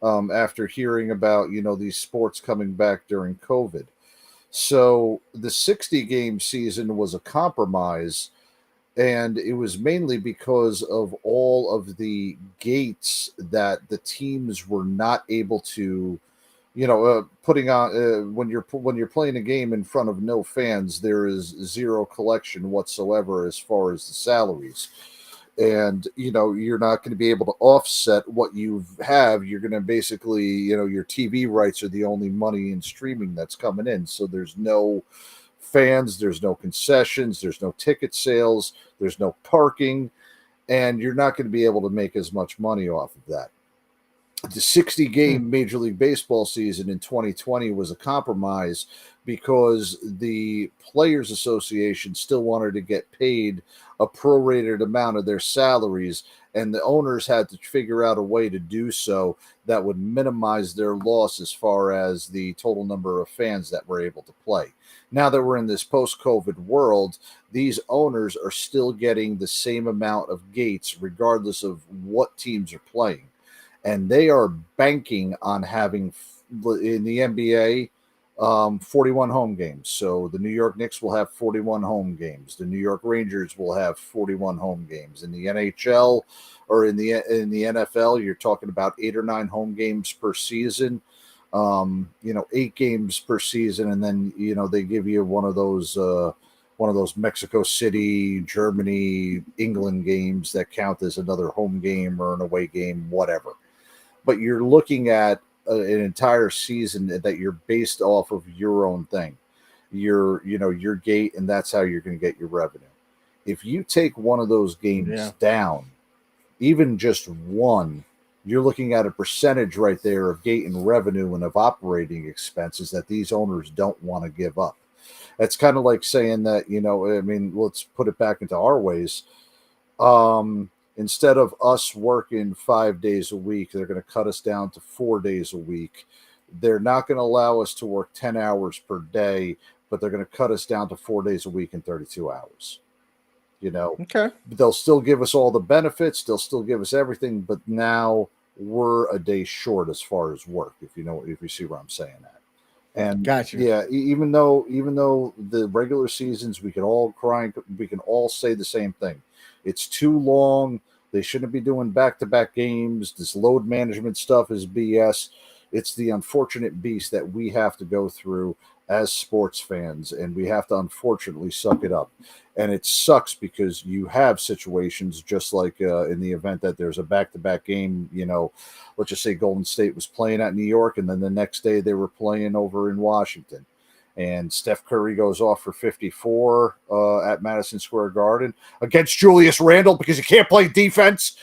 after hearing about, you know, these sports coming back during COVID. So the 60-game season was a compromise, and it was mainly because of all of the gates that the teams were not able to, you know, putting on when you're playing a game in front of no fans, there is zero collection whatsoever as far as the salaries. And, you know, you're not going to be able to offset what you have. You're going to basically, you know, your TV rights are the only money in streaming that's coming in. So there's no fans, there's no concessions, there's no ticket sales, there's no parking, and you're not going to be able to make as much money off of that. The 60-game Major League Baseball season in 2020 was a compromise because the Players Association still wanted to get paid a prorated amount of their salaries, and the owners had to figure out a way to do so that would minimize their loss as far as the total number of fans that were able to play. Now that we're in this post-COVID world, these owners are still getting the same amount of gates regardless of what teams are playing. And they are banking on having, in the NBA, 41 home games. So the New York Knicks will have 41 home games. The New York Rangers will have 41 home games. In the NHL or in the NFL, you're talking about 8 or 9 home games per season. 8 games per season, and then they give you one of those Mexico City, Germany, England games that count as another home game or an away game, whatever. But you're looking at an entire season that you're based off of your own thing, your gate, and that's how you're going to get your revenue. If you take one of those games down, even just one, you're looking at a percentage right there of gate and revenue and of operating expenses that these owners don't want to give up. That's kind of like saying that, let's put it back into our ways. Instead of us working 5 days a week, they're going to cut us down to 4 days a week. They're not going to allow us to work 10 hours per day, but they're going to cut us down to 4 days a week and 32 hours. Okay. But they'll still give us all the benefits. They'll still give us everything, but now we're a day short as far as work, if you see where I'm saying that. And gotcha. Yeah, even though the regular seasons, we can all say the same thing. It's too long. They shouldn't be doing back-to-back games. This load management stuff is BS. It's the unfortunate beast that we have to go through as sports fans, and we have to unfortunately suck it up. And it sucks because you have situations just like in the event that there's a back-to-back game, let's just say Golden State was playing at New York, and then the next day they were playing over in Washington. And Steph Curry goes off for 54 at Madison Square Garden against Julius Randle because he can't play defense.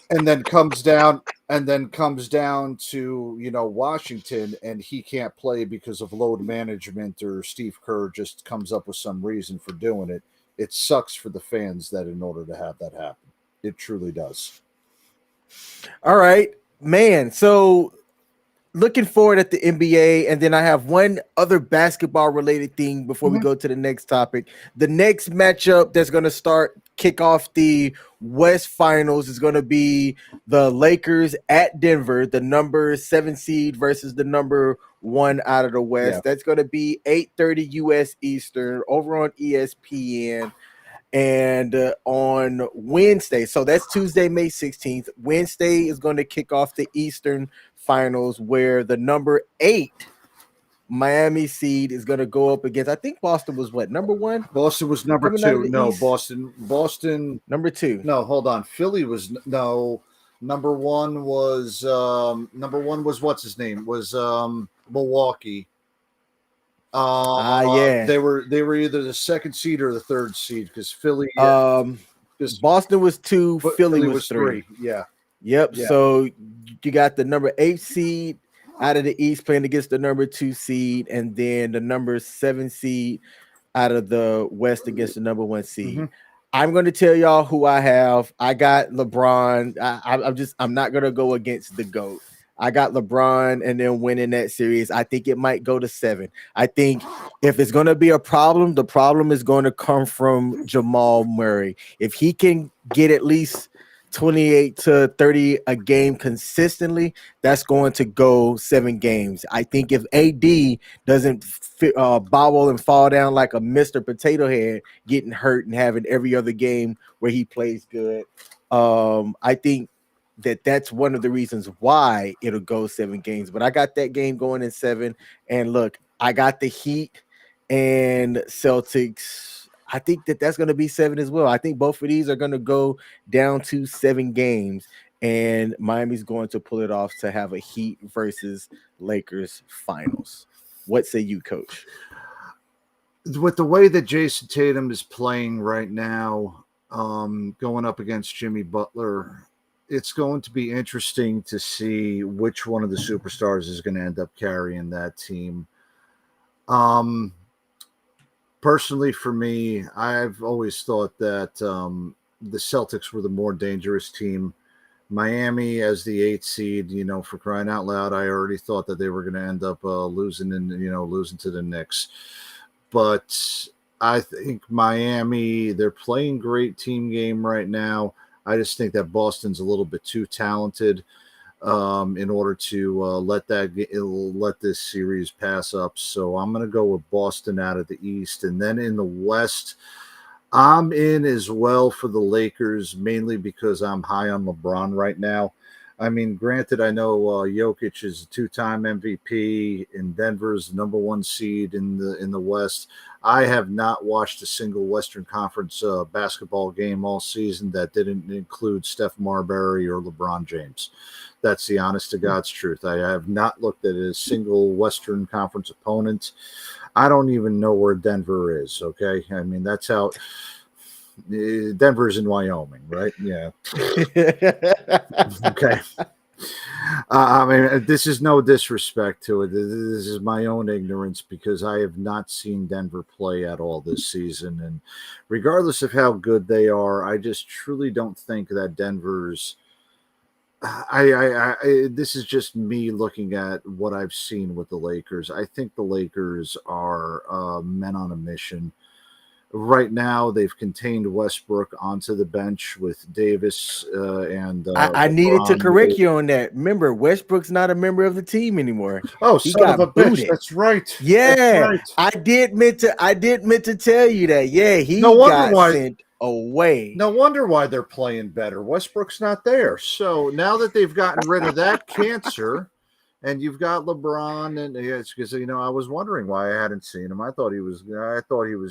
And then comes down to Washington, and he can't play because of load management, or Steve Kerr just comes up with some reason for doing it. It sucks for the fans that in order to have that happen. It truly does. All right, man. So looking forward at the NBA, and then I have one other basketball related thing before we go to the next topic. The next matchup that's going to kick off the West Finals is going to be the Lakers at Denver, the number 7 seed versus the number 1 out of the West. Yeah. That's going to be 8:30 U.S. Eastern over on ESPN. And on Wednesday, so that's Tuesday, May 16th. Wednesday is going to kick off the Eastern Finals, where the number 8 Miami seed is going to go up against, I think Boston was what, number 1? Boston was number 2. No, East. Boston number 2. No, hold on. Philly was number 1 was what's his name? Was Milwaukee. Yeah. They were either the 2nd seed or the 3rd seed because Philly Boston was 2, Philly was 3. Yeah. Yep. Yeah. So you got the number 8 seed out of the East playing against the number 2 seed, and then the number 7 seed out of the West against the number 1 seed. Mm-hmm. I'm going to tell y'all who I have. I got LeBron. I'm not going to go against the GOAT. I got LeBron and then winning that series. I think it might go to 7. I think if it's going to be a problem, the problem is going to come from Jamal Murray. If he can get at least 28 to 30 a game consistently, that's going to go 7 games. I think if AD doesn't bobble and fall down like a Mr. Potato Head, getting hurt and having every other game where he plays good, I think that's one of the reasons why it'll go 7 games. But I got that game going in 7. And look, I got the Heat and Celtics. I think that's going to be 7 as well. I think both of these are going to go down to 7 games, and Miami's going to pull it off to have a Heat versus Lakers finals. What say you, Coach? With the way that Jason Tatum is playing right now, going up against Jimmy Butler, it's going to be interesting to see which one of the superstars is going to end up carrying that team. Personally, for me, I've always thought that the Celtics were the more dangerous team. Miami as the 8th seed, for crying out loud, I already thought that they were going to end up losing to the Knicks. But I think Miami, they're playing great team game right now. I just think that Boston's a little bit too talented. in order to let this series pass up. So I'm going to go with Boston out of the East. And then in the West, I'm in as well for the Lakers, mainly because I'm high on LeBron right now. I mean, granted, I know Jokic is a two-time MVP, and Denver's the number one seed in the West. I have not watched a single Western Conference basketball game all season that didn't include Steph Marbury or LeBron James. That's the honest to God's truth. I have not looked at a single Western Conference opponent. I don't even know where Denver is, okay? I mean, that's how Denver's in Wyoming, right? Yeah. Okay. I mean, this is no disrespect to it. This is my own ignorance because I have not seen Denver play at all this season. And regardless of how good they are, I just truly don't think that Denver's this is just me looking at what I've seen with the Lakers. I think the Lakers are men on a mission. Right now, they've contained Westbrook onto the bench with Davis and. I needed to correct you on that. Remember, Westbrook's not a member of the team anymore. Oh, he son got of a booted. bitch! That's right. Yeah, that's right. I did meant to tell you that. Yeah, he got sent away. No wonder why they're playing better. Westbrook's not there, so now that they've gotten rid of that cancer. And you've got LeBron, and it's because I was wondering why I hadn't seen him. I thought he was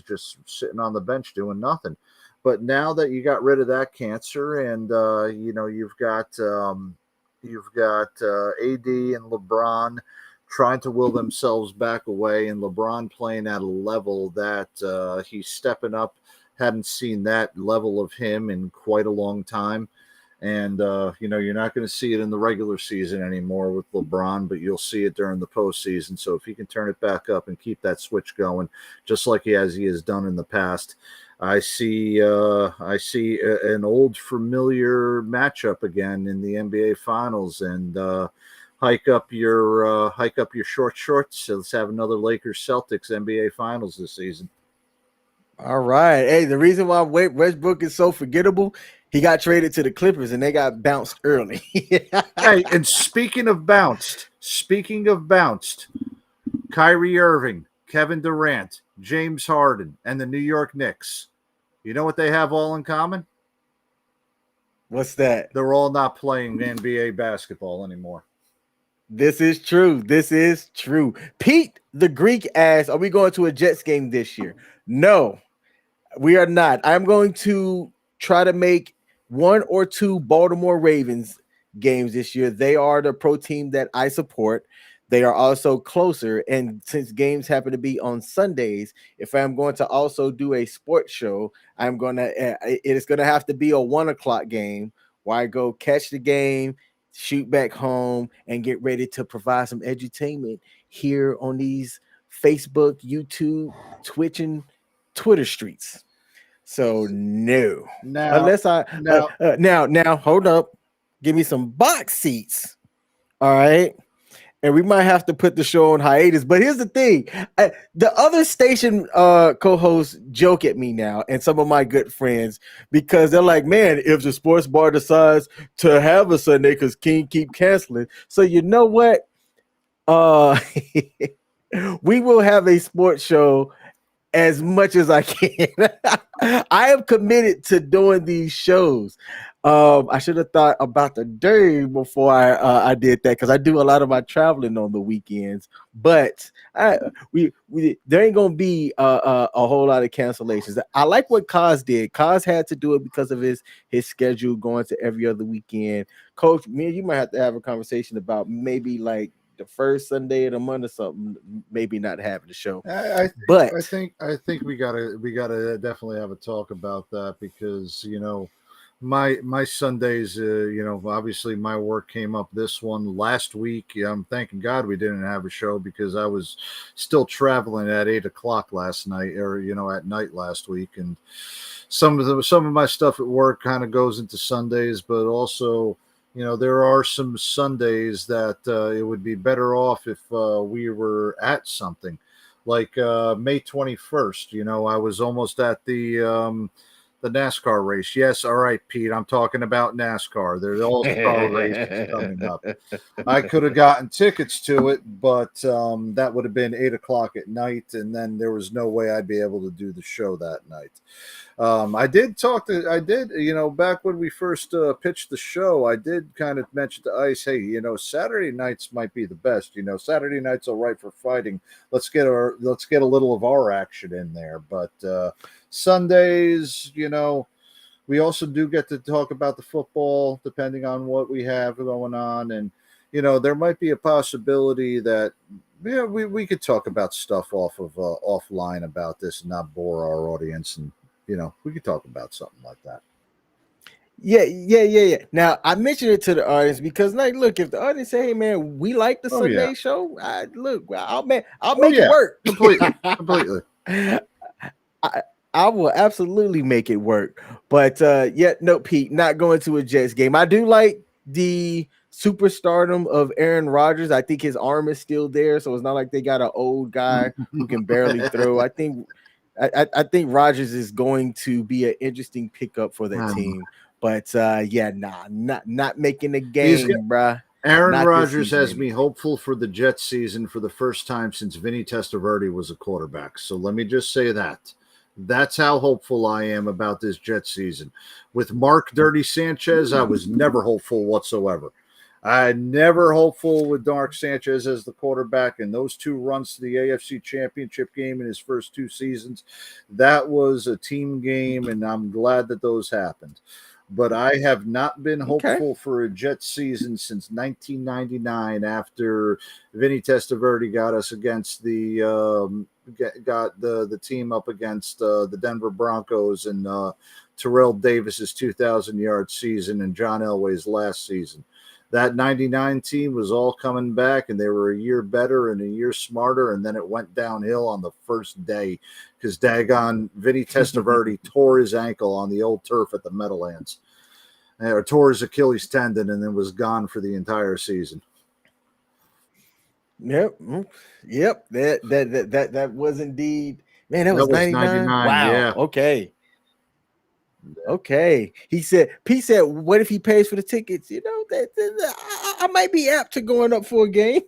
just sitting on the bench doing nothing. But now that you got rid of that cancer, and you've got AD and LeBron trying to will themselves back away, and LeBron playing at a level that he's stepping up. Hadn't seen that level of him in quite a long time. And, you're not going to see it in the regular season anymore with LeBron, but you'll see it during the postseason. So if he can turn it back up and keep that switch going, just like he has done in the past, I see an old familiar matchup again in the NBA Finals. And hike up your short shorts. So let's have another Lakers Celtics NBA Finals this season. All right. Hey, the reason why Westbrook is so forgettable, he got traded to the Clippers and they got bounced early. Hey, and speaking of bounced, Kyrie Irving, Kevin Durant, James Harden, and the New York Knicks, you know what they have all in common? What's that? They're all not playing NBA basketball anymore. This is true. Pete the Greek asks, are we going to a Jets game this year? No, we are not. I'm going to try to make 1 or 2 Baltimore Ravens games this year. They are the pro team that I support. They are also closer. And since games happen to be on Sundays, if I'm going to also do a sports show, it is going to have to be a 1:00 game where I go catch the game, shoot back home, and get ready to provide some edutainment here on these Facebook, YouTube, Twitch, and Twitter streets. So no. Now, unless I now hold up, give me some box seats. All right. And we might have to put the show on hiatus. But here's the thing. The other station co-hosts joke at me now, and some of my good friends, because they're like, man, if the sports bar decides to have a Sunday because King keep canceling. So you know what? We will have a sports show as much as I can. I am committed to doing these shows. I should have thought about the day before I did that, because I do a lot of my traveling on the weekends. But there ain't gonna be a whole lot of cancellations. I like what Kaz did. Kaz had to do it because of his schedule going to every other weekend. Coach, me and you might have to have a conversation about maybe like the first Sunday of the month or something, maybe not having the show. I think we gotta definitely have a talk about that, because my Sundays, obviously my work came up this one last week. I'm thanking God we didn't have a show, because I was still traveling at 8:00 last night, or at night last week, and some of my stuff at work kind of goes into Sundays, but also there are some Sundays that it would be better off if we were at something like May 21st. I was almost at the The NASCAR race. Yes. All right, Pete. I'm talking about NASCAR. There's the All-Star race coming up. I could have gotten tickets to it, but that would have been 8:00 at night, and then there was no way I'd be able to do the show that night. I did, back when we first pitched the show, I did kind of mention to Ice, hey, Saturday nights might be the best. Saturday nights are right for fighting. Let's get a little of our action in there. But Sundays, we also do get to talk about the football, depending on what we have going on, and there might be a possibility that we could talk about stuff offline about this and not bore our audience, and we could talk about something like that. Yeah. Now I mentioned it to the audience because, look, if the audience say, "Hey, man, we like the Sunday show," I'll make it work completely. I will absolutely make it work. But no, Pete, not going to a Jets game. I do like the superstardom of Aaron Rodgers. I think his arm is still there, so it's not like they got an old guy who can barely throw. I think Rodgers is going to be an interesting pickup for that team. But not making the game, bruh. Aaron Rodgers has me hopeful for the Jets season for the first time since Vinny Testaverde was a quarterback. So let me just say that. That's how hopeful I am about this Jets season. With Mark Dirty Sanchez, I was never hopeful whatsoever. I never hopeful with Mark Sanchez as the quarterback, and those 2 runs to the AFC Championship game in his first 2 seasons. That was a team game, and I'm glad that those happened. But I have not been hopeful for a Jets season since 1999 after Vinny Testaverde got us against the team up against the Denver Broncos and Terrell Davis's 2,000-yard season and John Elway's last season. That 99 team was all coming back, and they were a year better and a year smarter, and then it went downhill on the first day because daggone Vinny Testaverde tore his ankle on the old turf at the Meadowlands, or tore his Achilles tendon, and then was gone for the entire season. Yep. That was indeed, man. That was 99. Wow. Yeah. Okay. Pete said, what if he pays for the tickets? I might be apt to going up for a game.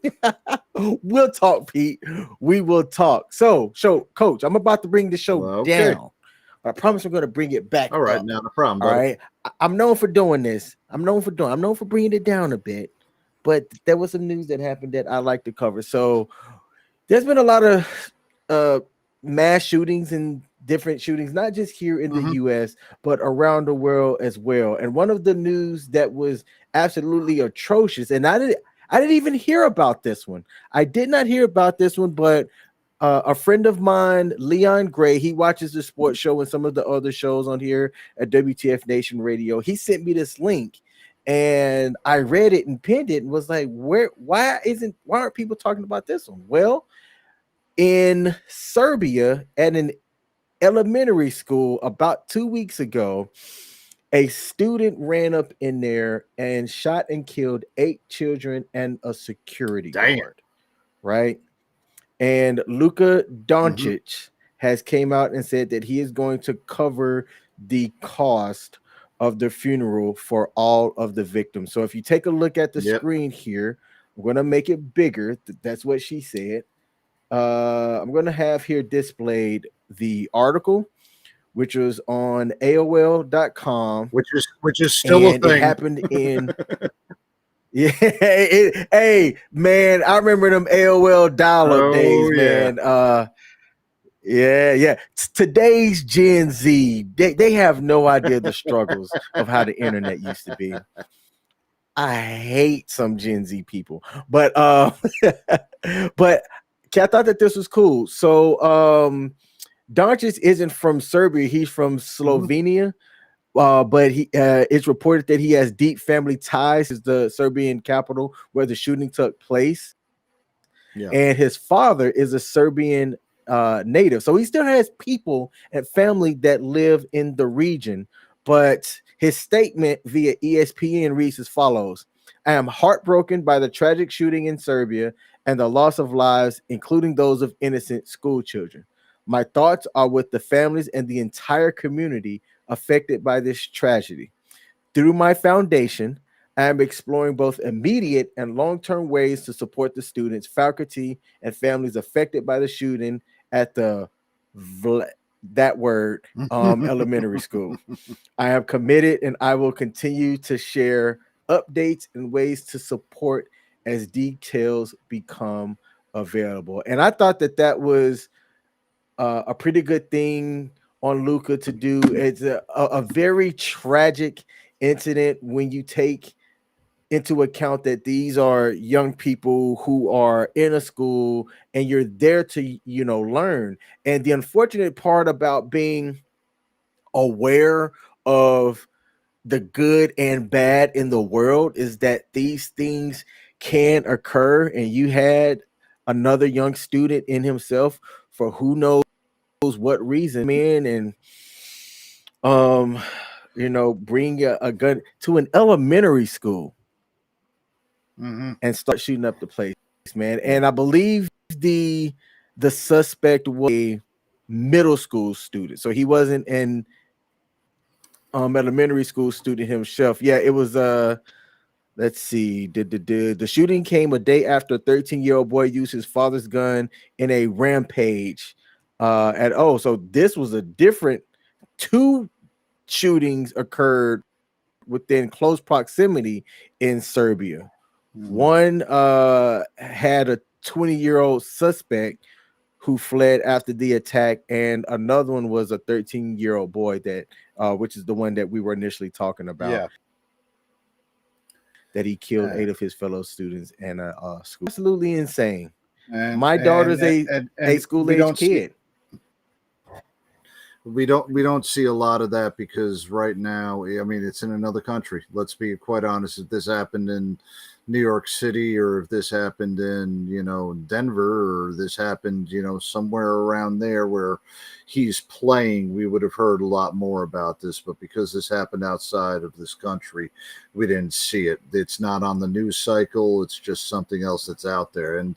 We'll talk, Pete. We will talk. So, Coach, I'm about to bring the show down. But I promise I'm going to bring it back. All right, up. now no problem. All right. I'm known for doing this. I'm known for bringing it down a bit. But there was some news that happened that I like to cover. So there's been a lot of mass shootings and different shootings, not just here in the U.S., but around the world as well. And one of the news that was absolutely atrocious, and I didn't even hear about this one. I did not hear about this one, but a friend of mine, Leon Gray, he watches the sports show and some of the other shows on here at WTF Nation Radio. He sent me this link. And I read it and pinned it and was like, why aren't people talking about this one? Well, in Serbia at an elementary school about 2 weeks ago, a student ran up in there and shot and killed 8 children and a security guard. Right. And Luka Doncic has came out and said that he is going to cover the cost of the funeral for all of the victims. So if you take a look at the screen here, I'm going to make it bigger. That's what she said. I'm going to have here displayed the article, which was on AOL.com, which is still a thing. It happened in hey man, I remember them AOL dial-up days, man. Yeah. Today's Gen Z, they have no idea the struggles of how the internet used to be. I hate some Gen Z people, but I thought that this was cool. So Doncic isn't from Serbia; he's from Slovenia. But it's reported that he has deep family ties to the Serbian capital where the shooting took place. Yeah. And his father is a Serbian native, so he still has people and family that live in the region. But his statement via ESPN reads as follows: I am heartbroken by the tragic shooting in Serbia and the loss of lives, including those of innocent school children. My thoughts are with the families and the entire community affected by this tragedy. Through my foundation, I am exploring both immediate and long-term ways to support the students, faculty, and families affected by the shooting at the elementary school. I am committed, and I will continue to share updates and ways to support as details become available. And I thought that was a pretty good thing on Luka to do. It's a very tragic incident when you take into account that these are young people who are in a school and you're there to, learn. And the unfortunate part about being aware of the good and bad in the world is that these things can occur. And you had another young student in himself for who knows what reason, man, and bring a gun to an elementary school and start shooting up the place, man. And I believe the suspect was a middle school student, so he wasn't an elementary school student himself. Yeah, it was let's see. The shooting came a day after a 13-year-old boy used his father's gun in a rampage. So this was a different. Two shootings occurred within close proximity in Serbia. One had a 20-year-old suspect who fled after the attack, and another one was a 13-year-old boy that which is the one that we were initially talking about. Yeah. That he killed 8 of his fellow students in a school. Absolutely insane. And, my daughter's a school-age kid. We don't see a lot of that because right now, I mean, it's in another country. Let's be quite honest. If this happened in New York City, or if this happened in, Denver, or this happened, somewhere around there where he's playing, we would have heard a lot more about this. But because this happened outside of this country, we didn't see it. It's not on the news cycle. It's just something else that's out there. And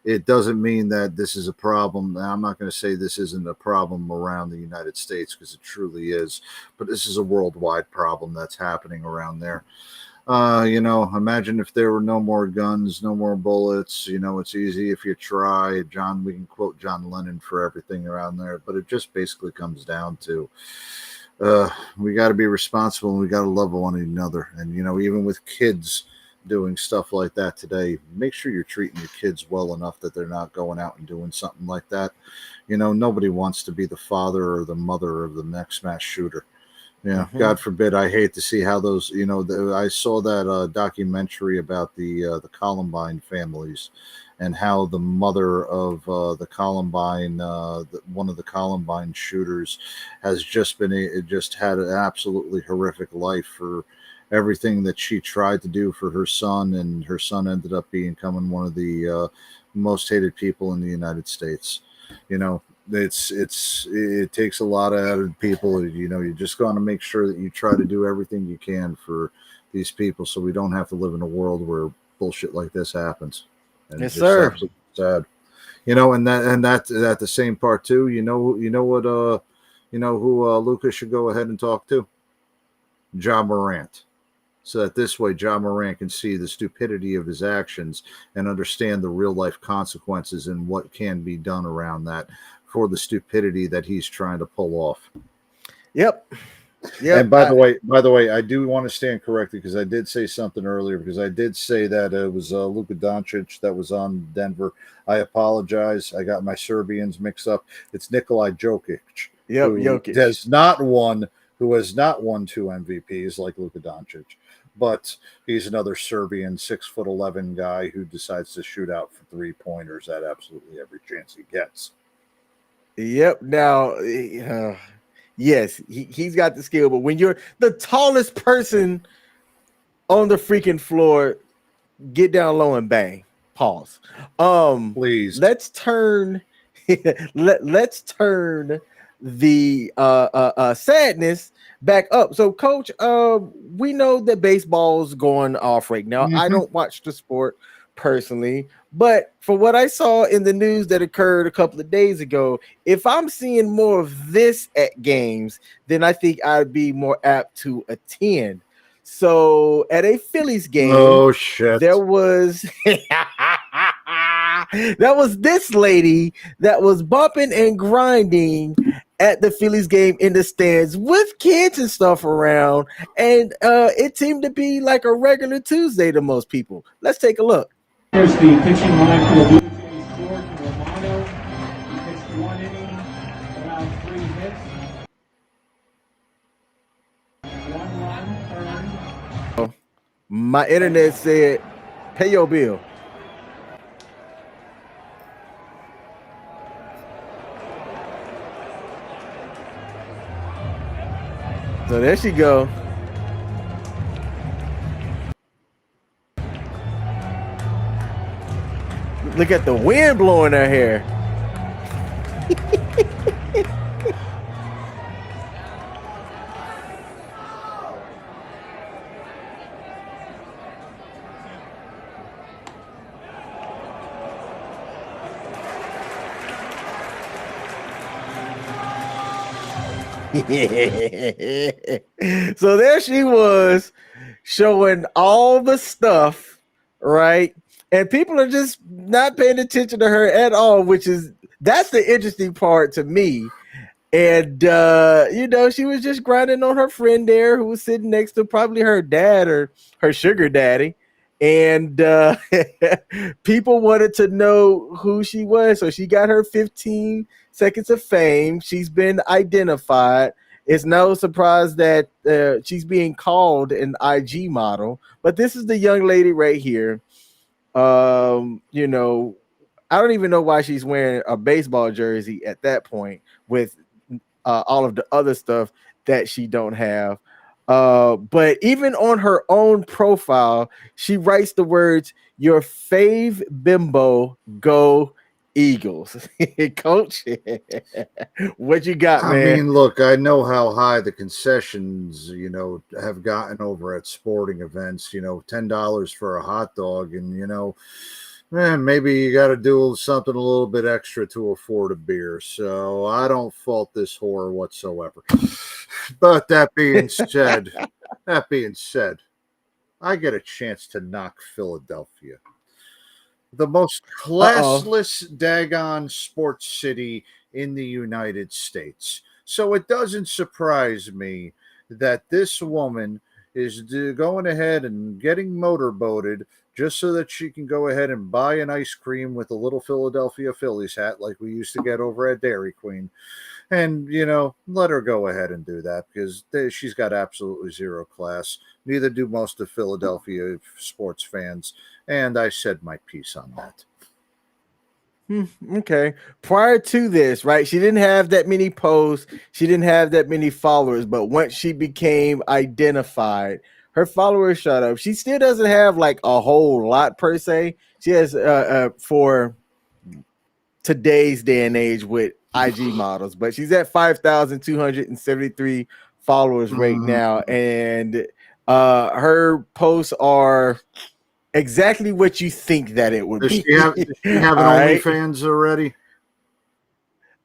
it doesn't mean that this is a problem. Now, I'm not going to say this isn't a problem around the United States, because it truly is, but this is a worldwide problem that's happening around there. Imagine if there were no more guns, no more bullets. It's easy if you try. We can quote John Lennon for everything around there, but it just basically comes down to we got to be responsible and we got to love one another. And, even with kids doing stuff like that today, make sure you're treating your kids well enough that they're not going out and doing something like that. Nobody wants to be the father or the mother of the next mass shooter. God forbid. I hate to see how those, I saw that documentary about the Columbine families and how the mother of the Columbine, one of the Columbine shooters, has just had an absolutely horrific life for everything that she tried to do for her son, and her son ended up becoming one of the most hated people in the United States. It takes a lot out of people. You just got to make sure that you try to do everything you can for these people, so we don't have to live in a world where bullshit like this happens. And yes, sir. Sad. And that at the same part too. Who Lucas should go ahead and talk to? Ja Morant. So that this way, Ja Morant can see the stupidity of his actions and understand the real life consequences and what can be done around that for the stupidity that he's trying to pull off. Yep. Yeah. And by the way, I do want to stand corrected because I did say something earlier, because I did say that it was Luka Doncic that was on Denver. I apologize. I got my Serbians mixed up. It's Nikola Jokic. Yep, Jokic. Who has not won 2 MVPs like Luka Doncic. But he's another Serbian 6'11" guy who decides to shoot out for 3-pointers at absolutely every chance he gets. Yep. Now, yes, he's got the skill, but when you're the tallest person on the freaking floor, get down low and bang. Pause. Please. Let's turn. let's turn the sadness back up. So, Coach, we know that baseball's going off right now. I don't watch the sport personally, but for what I saw in the news that occurred a couple of days ago, if I'm seeing more of this at games, then I think I'd be more apt to attend. So at a Phillies game, oh shit, there was that was this lady that was bumping and grinding at the Phillies game in the stands with kids and stuff around, and it seemed to be like a regular Tuesday to most people. Let's take a look. Here's the pitching line for the Blue Jays. George Romano. He pitched 1 inning, allowed 3 hits, 1 run earned. My internet said, "Pay your bill." So there she go. Look at the wind blowing her hair. So there she was, showing all the stuff, right? And people are just not paying attention to her at all, that's the interesting part to me. And she was just grinding on her friend there who was sitting next to probably her dad or her sugar daddy. And people wanted to know who she was. So she got her 15 seconds of fame. She's been identified. It's no surprise that she's being called an IG model. But this is the young lady right here. I don't even know why she's wearing a baseball jersey at that point with all of the other stuff that she don't have. But even on her own profile, she writes the words, "Your fave bimbo, go Eagles." Coach, what you got, man? I mean, look, I know how high the concessions, have gotten over at sporting events, $10 for a hot dog. And, maybe you got to do something a little bit extra to afford a beer. So I don't fault this whore whatsoever. But that being said, I get a chance to knock Philadelphia, the most classless daggone sports city in the United States. So it doesn't surprise me that this woman is going ahead and getting motorboated just so that she can go ahead and buy an ice cream with a little Philadelphia Phillies hat like we used to get over at Dairy Queen. And, let her go ahead and do that because she's got absolutely zero class. Neither do most of Philadelphia sports fans. And I said my piece on that. Okay. Prior to this, right, she didn't have that many posts. She didn't have that many followers. But once she became identified, her followers shot up. She still doesn't have like a whole lot per se. She has for today's day and age with IG models, but she's at 5,273 followers right now, and her posts are exactly what you think that it would be. Does she have an OnlyFans already?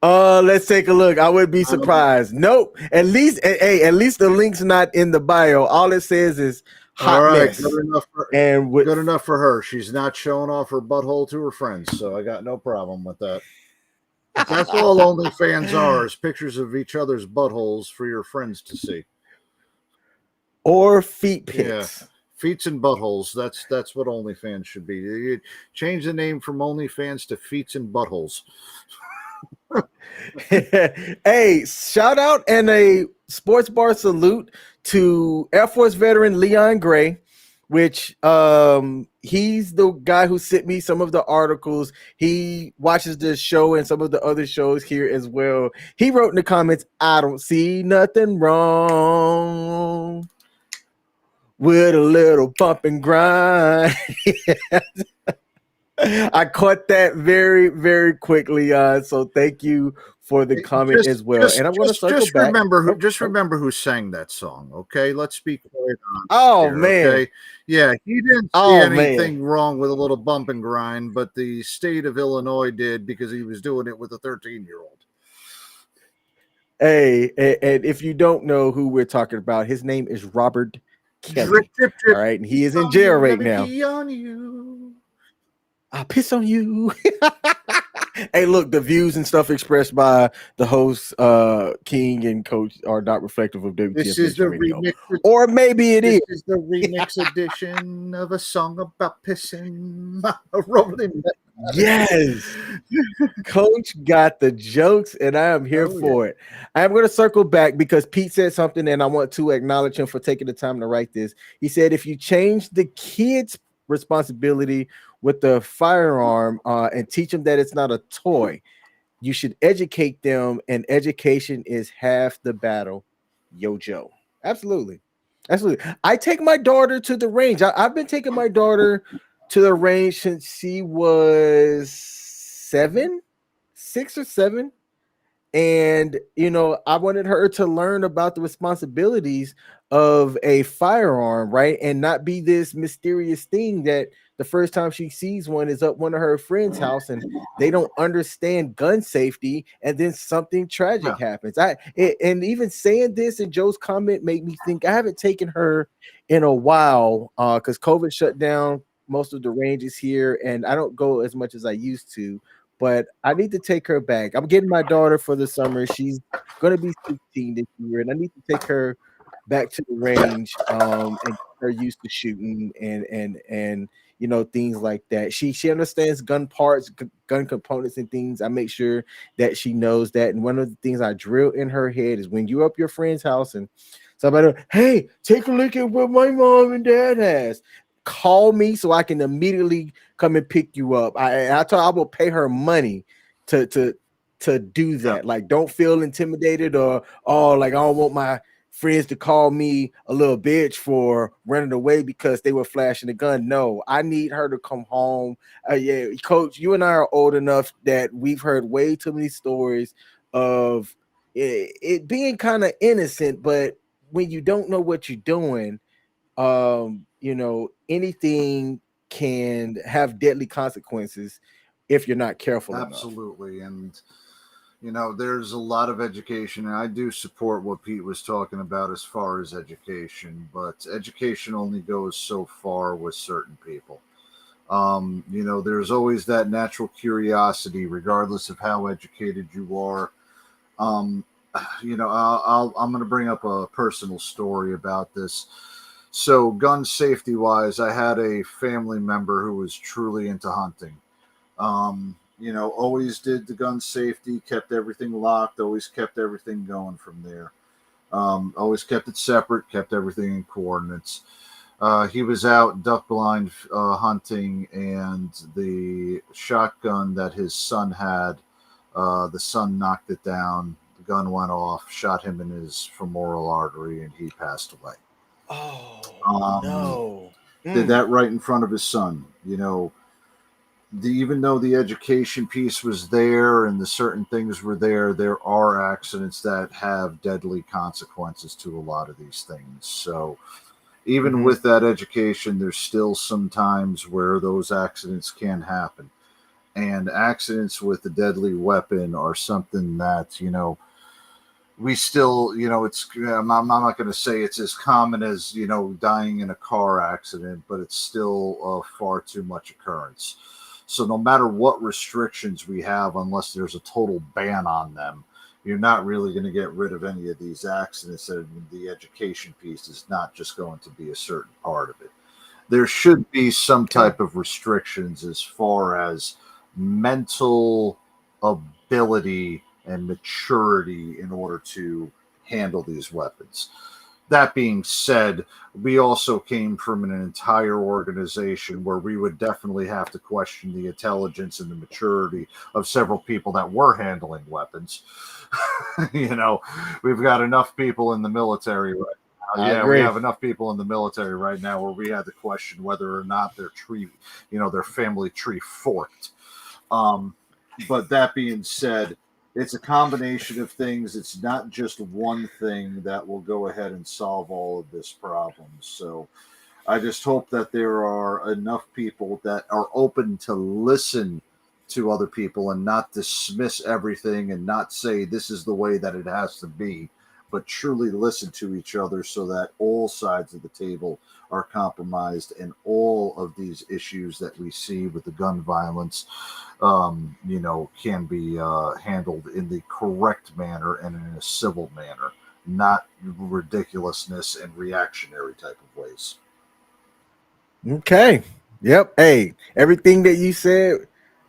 Let's take a look. I would be surprised. Nope. At least the link's not in the bio. All it says is hot mess. Good enough for her. She's not showing off her butthole to her friends, so I got no problem with that. That's all OnlyFans are, is pictures of each other's buttholes for your friends to see. Or feet pics. Yeah. Feets and buttholes. That's what OnlyFans should be. You change the name from OnlyFans to Feets and Buttholes. Hey, shout out and a sports bar salute to Air Force veteran Leon Gray, which he's the guy who sent me some of the articles. He watches this show and some of the other shows here as well. He wrote in the comments, "I don't see nothing wrong with a little bump and grind." I caught that very, very quickly. So thank you for the comment as well. And I'm going to circle back. Remember who sang that song, okay? Let's be clear. Oh, man. Okay? Yeah, he didn't see anything wrong with a little bump and grind, but the state of Illinois did because he was doing it with a 13-year-old. Hey, and if you don't know who we're talking about, his name is Robert Kelly. Drip, drip, drip. All right, and he is in jail right now. On you. I'll piss on you. Hey, look, the views and stuff expressed by the hosts, King and Coach, are not reflective of WTF. This is the Radio. remix, or maybe it is. This is the remix edition of a song about pissing. Rolling. Yes, Coach got the jokes, and I am here for it. I am going to circle back because Pete said something, and I want to acknowledge him for taking the time to write this. He said, if you change the kids' responsibility with the firearm and teach them that it's not a toy, you should educate them, and education is half the battle. Yo, Joe. Absolutely. I take my daughter to the range. I've been taking my daughter to the range since she was 6 or 7. And, you know, I wanted her to learn about the responsibilities of a firearm, right? And not be this mysterious thing that the first time she sees one is up one of her friends' house and they don't understand gun safety, and then something tragic happens. And even saying this and Joe's comment made me think I haven't taken her in a while because COVID shut down most of the ranges here, and I don't go as much as I used to. But I need to take her back. I'm getting my daughter for the summer. She's going to be 16 this year, and I need to take her back to the range and get her used to shooting and you know, things like that. She understands gun parts, gun components and things. I make sure that she knows that. And one of the things I drill in her head is when you're up your friend's house and somebody, hey, take a look at what my mom and dad has. Call me so I can immediately come and pick you up. I will pay her money to do that. Like, don't feel intimidated or like I don't want my friends to call me a little bitch for running away because they were flashing a gun. No, I need her to come home. Yeah, Coach, you and I are old enough that we've heard way too many stories of it being kind of innocent, but when you don't know what you're doing, you know, anything can have deadly consequences if you're not careful. Absolutely. And you know, there's a lot of education, and I do support what Pete was talking about as far as education, but education only goes so far with certain people. You know, there's always that natural curiosity, regardless of how educated you are. You know, I'm going to bring up a personal story about this. So gun safety wise, I had a family member who was truly into hunting. You know, always did the gun safety, kept everything locked, always kept everything going from there. Always kept it separate, kept everything in coordinates. He was out duck blind hunting, and the shotgun that his son had, the son knocked it down. The gun went off, shot him in his femoral artery, and he passed away. Oh, no. Did that right in front of his son. You know, even though the education piece was there and the certain things were there are accidents that have deadly consequences to a lot of these things. So even with that education, there's still some times where those accidents can happen. And accidents with a deadly weapon are something that, you know, we still, you know, it's, I'm not going to say it's as common as, you know, dying in a car accident, but it's still far too much occurrence. So no matter what restrictions we have, unless there's a total ban on them, you're not really going to get rid of any of these accidents. And the education piece is not just going to be a certain part of it. There should be some type of restrictions as far as mental ability and maturity in order to handle these weapons. That being said, we also came from an entire organization where we would definitely have to question the intelligence and the maturity of several people that were handling weapons. You know, we've got enough people in the military right now. Yeah, we have enough people in the military right now where we had to question whether or not their tree, you know, their family tree forked. But that being said, it's a combination of things. It's not just one thing that will go ahead and solve all of this problem. So I just hope that there are enough people that are open to listen to other people and not dismiss everything and not say this is the way that it has to be, but truly listen to each other so that all sides of the table are compromised and all of these issues that we see with the gun violence, can be handled in the correct manner and in a civil manner, not ridiculousness and reactionary type of ways. Okay. Yep. Hey, everything that you said,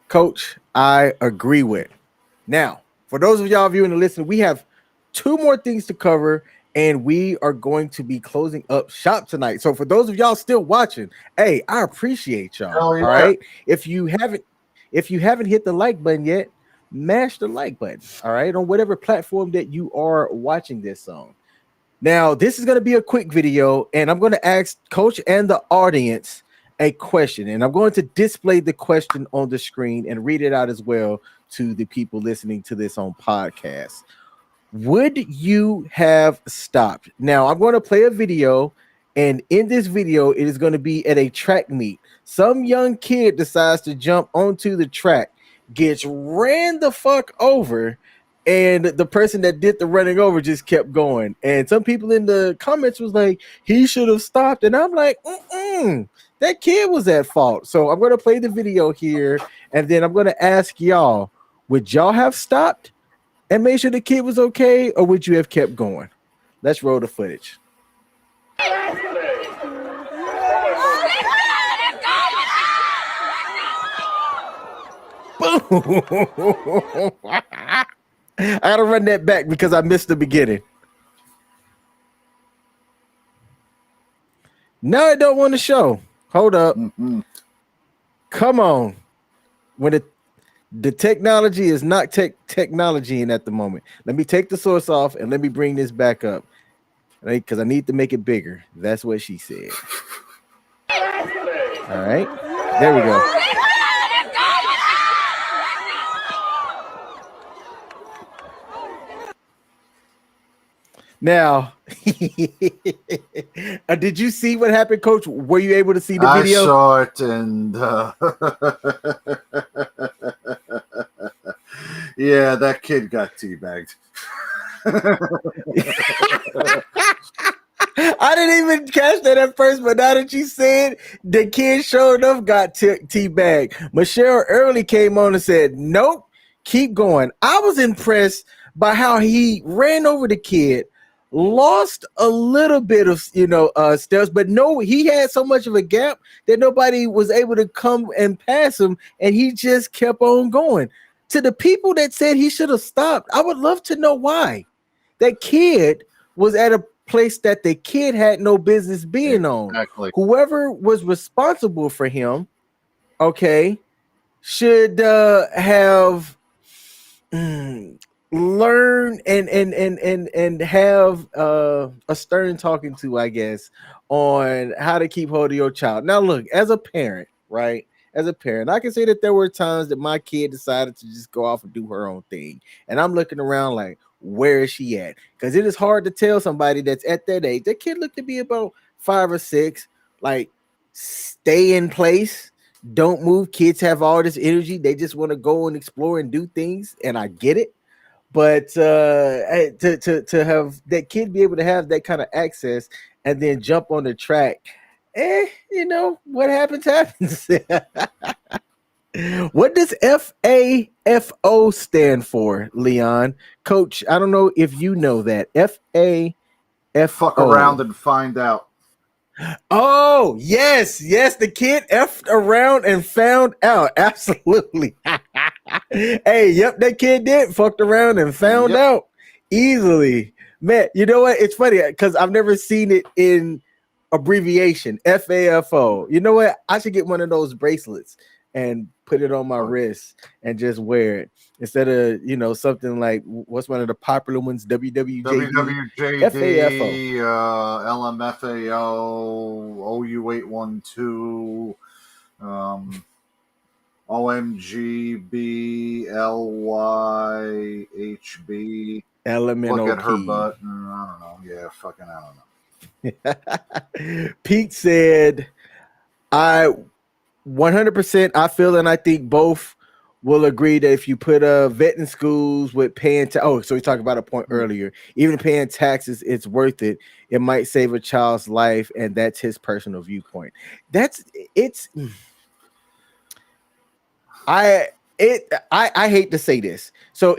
Coach, I agree with. Now, for those of y'all viewing and listening, we have 2 more things to cover, and we are going to be closing up shop tonight. So for those of y'all still watching, hey, I appreciate y'all. Hell yeah. All right. If you haven't hit the like button yet, mash the like button. All right, on whatever platform that you are watching this on. Now, this is going to be a quick video, and I'm going to ask Coach and the audience a question, and I'm going to display the question on the screen and read it out as well to the people listening to this on podcast. Would you have stopped? Now, I'm going to play a video, and in this video, it is going to be at a track meet. Some young kid decides to jump onto the track, gets ran the fuck over, and the person that did the running over just kept going. And some people in the comments was like, he should have stopped. And I'm like, that kid was at fault. So I'm going to play the video here, and then I'm going to ask y'all, would y'all have stopped and made sure the kid was okay, or would you have kept going? Let's roll the footage. Boom. I gotta run that back because I missed the beginning. No, I don't want to show. Hold up. Come on. When the technology is not technology in at the moment. Let me take the source off and let me bring this back up. Right? Because I need to make it bigger. That's what she said. All right. There we go. Now, did you see what happened, Coach? Were you able to see the video? I saw it, and yeah, that kid got teabagged. I didn't even catch that at first, but now that you said, the kid sure enough got teabagged. Michelle Early came on and said, nope, keep going. I was impressed by how he ran over the kid, lost a little bit of steps, but no, he had so much of a gap that nobody was able to come and pass him, and he just kept on going. To the people that said he should have stopped, I would love to know why. That kid was at a place that the kid had no business being on. Whoever was responsible for him, okay, should have learn and have a stern talking to, I guess, on how to keep hold of your child. Now, look, as a parent, right? As a parent, I can say that there were times that my kid decided to just go off and do her own thing. And I'm looking around like, where is she at? Because it is hard to tell somebody that's at that age. That kid looked to be about 5 or 6, like, stay in place. Don't move. Kids have all this energy. They just want to go and explore and do things. And I get it. But to have that kid be able to have that kind of access and then jump on the track, what happens. What does FAFO stand for, Leon? Coach, I don't know if you know that. FAFO. Fuck around and find out. Oh, yes, the kid effed around and found out. Absolutely. Hey, yep, that kid did fucked around and found out easily. Man, you know what? It's funny because I've never seen it in abbreviation, FAFO. You know what? I should get one of those bracelets and put it on my wrist and just wear it instead of, something like, what's one of the popular ones? WWJD, FAFO, LMFAO, OU812. OMGBLYHB. Elemental Look at her key. butt. I don't know. Yeah, fucking I don't know. Pete said, I 100% I feel and I think both will agree that if you put a vet in schools with paying so we talked about a point earlier, even paying taxes, it's worth it. It might save a child's life, and that's his personal viewpoint. I hate to say this. So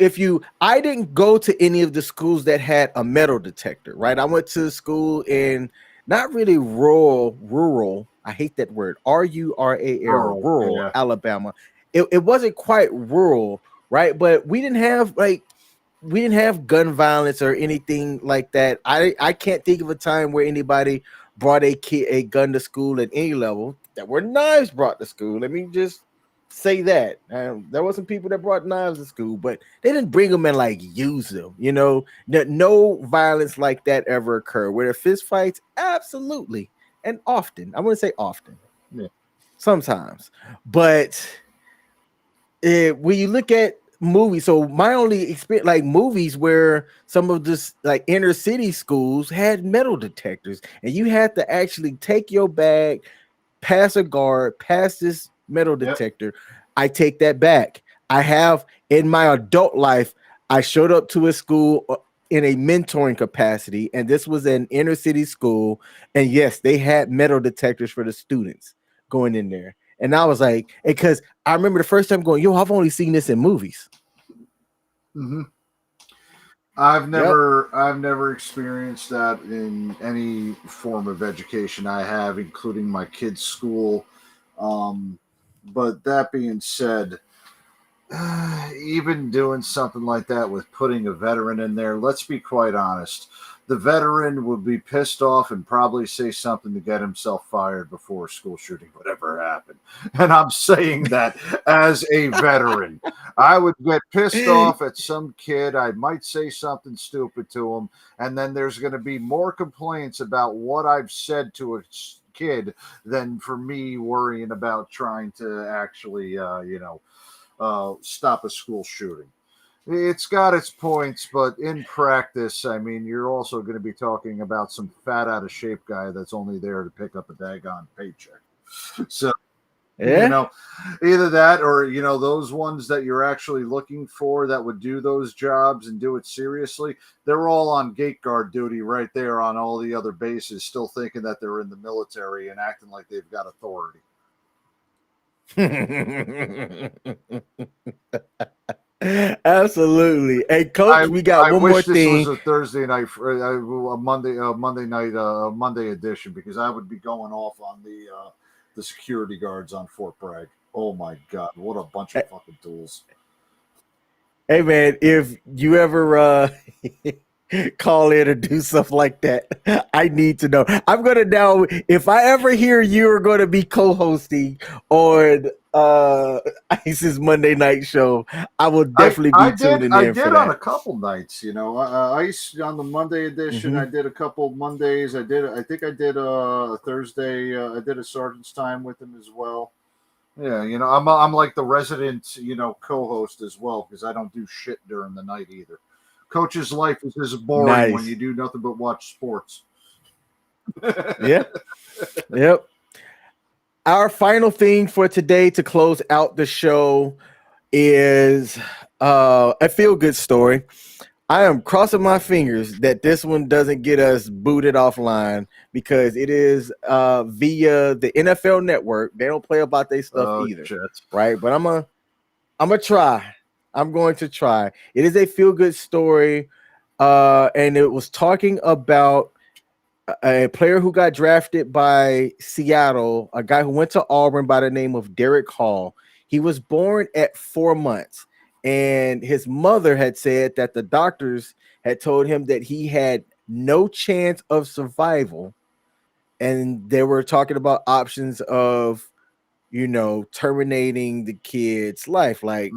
I didn't go to any of the schools that had a metal detector, right? I went to school in not really rural. I hate that word. RURAL, rural yeah. Alabama. It wasn't quite rural, right? But we didn't have gun violence or anything like that. I can't think of a time where anybody brought a gun to school at any level. There were knives brought to school. Let me just say that. There wasn't people that brought knives to school, but they didn't bring them and like use them. No violence like that ever occurred. Were there fist fights? Absolutely, and often. I wouldn't say often. Yeah. Sometimes, but when you look at movies, so my only experience, like movies where some of this like inner city schools had metal detectors, and you had to actually take your bag, pass a guard, pass this metal detector. I take that back. I have in my adult life, I showed up to a school in a mentoring capacity, and this was an inner city school, and yes, they had metal detectors for the students going in there. And I was like, because I remember the first time going, I've only seen this in movies. Mm-hmm. I've never experienced that in any form of education I have, including my kids' school. But that being said, even doing something like that with putting a veteran in there, let's be quite honest, the veteran would be pissed off and probably say something to get himself fired before a school shooting would ever happen. And I'm saying that as a veteran. I would get pissed off at some kid. I might say something stupid to him, and then there's going to be more complaints about what I've said to a kid than for me worrying about trying to actually, stop a school shooting. It's got its points, but in practice, I mean, you're also going to be talking about some fat out of shape guy that's only there to pick up a daggone paycheck. So, either that or, those ones that you're actually looking for that would do those jobs and do it seriously, they're all on gate guard duty right there on all the other bases, still thinking that they're in the military and acting like they've got authority. Absolutely. Hey, Coach, we got one more thing. This was a Thursday night, a Monday edition, because I would be going off on the security guards on Fort Bragg. Oh my God, what a bunch of fucking tools! Hey man, if you ever call in or do stuff like that, I need to know. I'm gonna now, if I ever hear you're gonna be co-hosting on ICE's Monday night show, I will definitely be tuning in. I did on a couple nights, ICE on the Monday edition. Mm-hmm. I did a couple Mondays. I think I did a Thursday. I did a Sergeant's Time with him as well. Yeah, I'm like the resident, co-host as well, because I don't do shit during the night either. Coach's life is just boring when you do nothing but watch sports. Yep. Our final thing for today to close out the show is a feel-good story. I am crossing my fingers that this one doesn't get us booted offline, because it is via the NFL Network. They don't play about their stuff either, right? But I'm gonna try. I'm going to try. It is a feel-good story, and it was talking about a player who got drafted by Seattle, a guy who went to Auburn by the name of Derek Hall. He was born at 4 months, and his mother had said that the doctors had told him that he had no chance of survival, and they were talking about options of, terminating the kid's life. Like,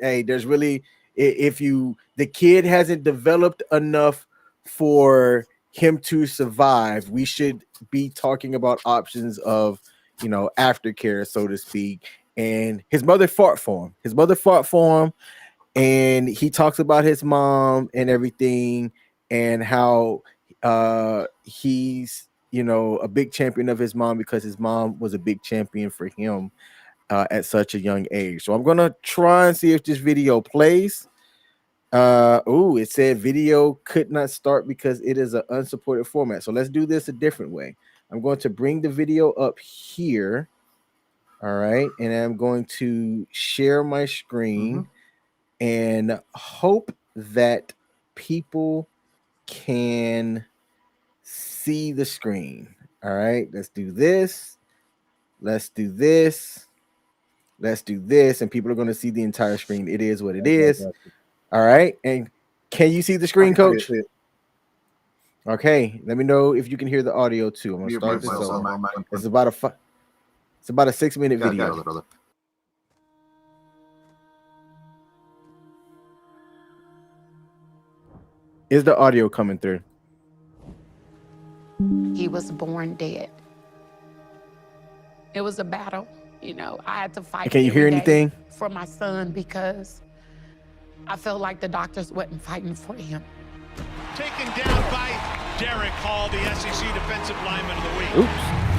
hey, there's really, the kid hasn't developed enough for him to survive, we should be talking about options of, aftercare, so to speak. and his mother fought for him. And he talks about his mom and everything, and how he's, you know, a big champion of his mom because his mom was a big champion for him at such a young age. So I'm gonna try and see if this video plays. It said video could not start because it is an unsupported format. So let's do this a different way. I'm going to bring the video up here. All right, and I'm going to share my screen and hope that people can see the screen. All right, let's do this. Let's do this. Let's do this, and people are going to see the entire screen. It is what it is. All right, and can you see the screen, Coach? Okay, let me know if you can hear the audio too. I'm gonna start this over. It's about a 6-minute video. Is the audio coming through? He was born dead. It was a battle, you know. I had to fight. Can you hear anything for my son because I felt like the doctors wasn't fighting for him. Taken down by Derek Hall, the SEC Defensive Lineman of the Week. Oops.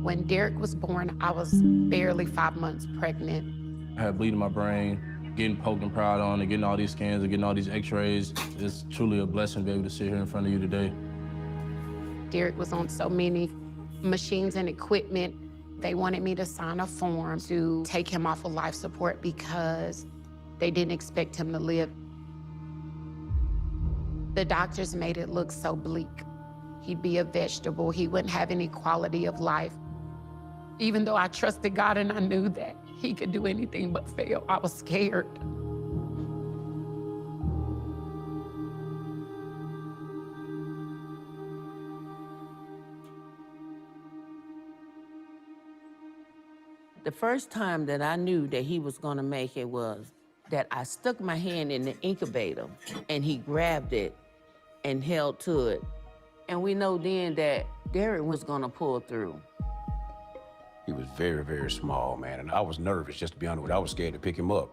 When Derek was born, I was barely 5 months pregnant. I had bleeding in my brain, getting poked and proud on, and getting all these scans and getting all these x-rays. It's truly a blessing to be able to sit here in front of you today. Derek was on so many machines and equipment. They wanted me to sign a form to take him off of life support because they didn't expect him to live. The doctors made it look so bleak. He'd be a vegetable. He wouldn't have any quality of life. Even though I trusted God and I knew that he could do anything but fail, I was scared. The first time that I knew that he was gonna make it was that I stuck my hand in the incubator and he grabbed it and held to it. And we know then that Derek was gonna pull through. He was very, very small, man, and I was nervous, just to be honest with you. I was scared to pick him up.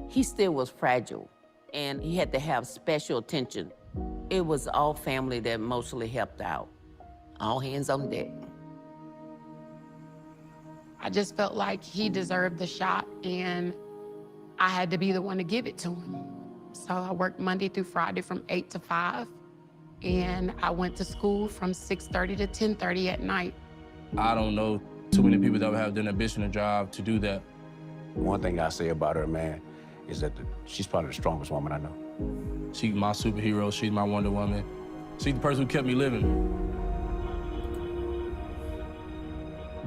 He still was fragile, and he had to have special attention. It was all family that mostly helped out. All hands on deck. I just felt like he deserved the shot, and I had to be the one to give it to him. So I worked Monday through Friday from 8 to 5, and I went to school from 6:30 to 10:30 at night. I don't know too many people that would have the ambition and drive to do that. One thing I say about her, man, is that she's probably the strongest woman I know. She's my superhero. She's my Wonder Woman. She's the person who kept me living.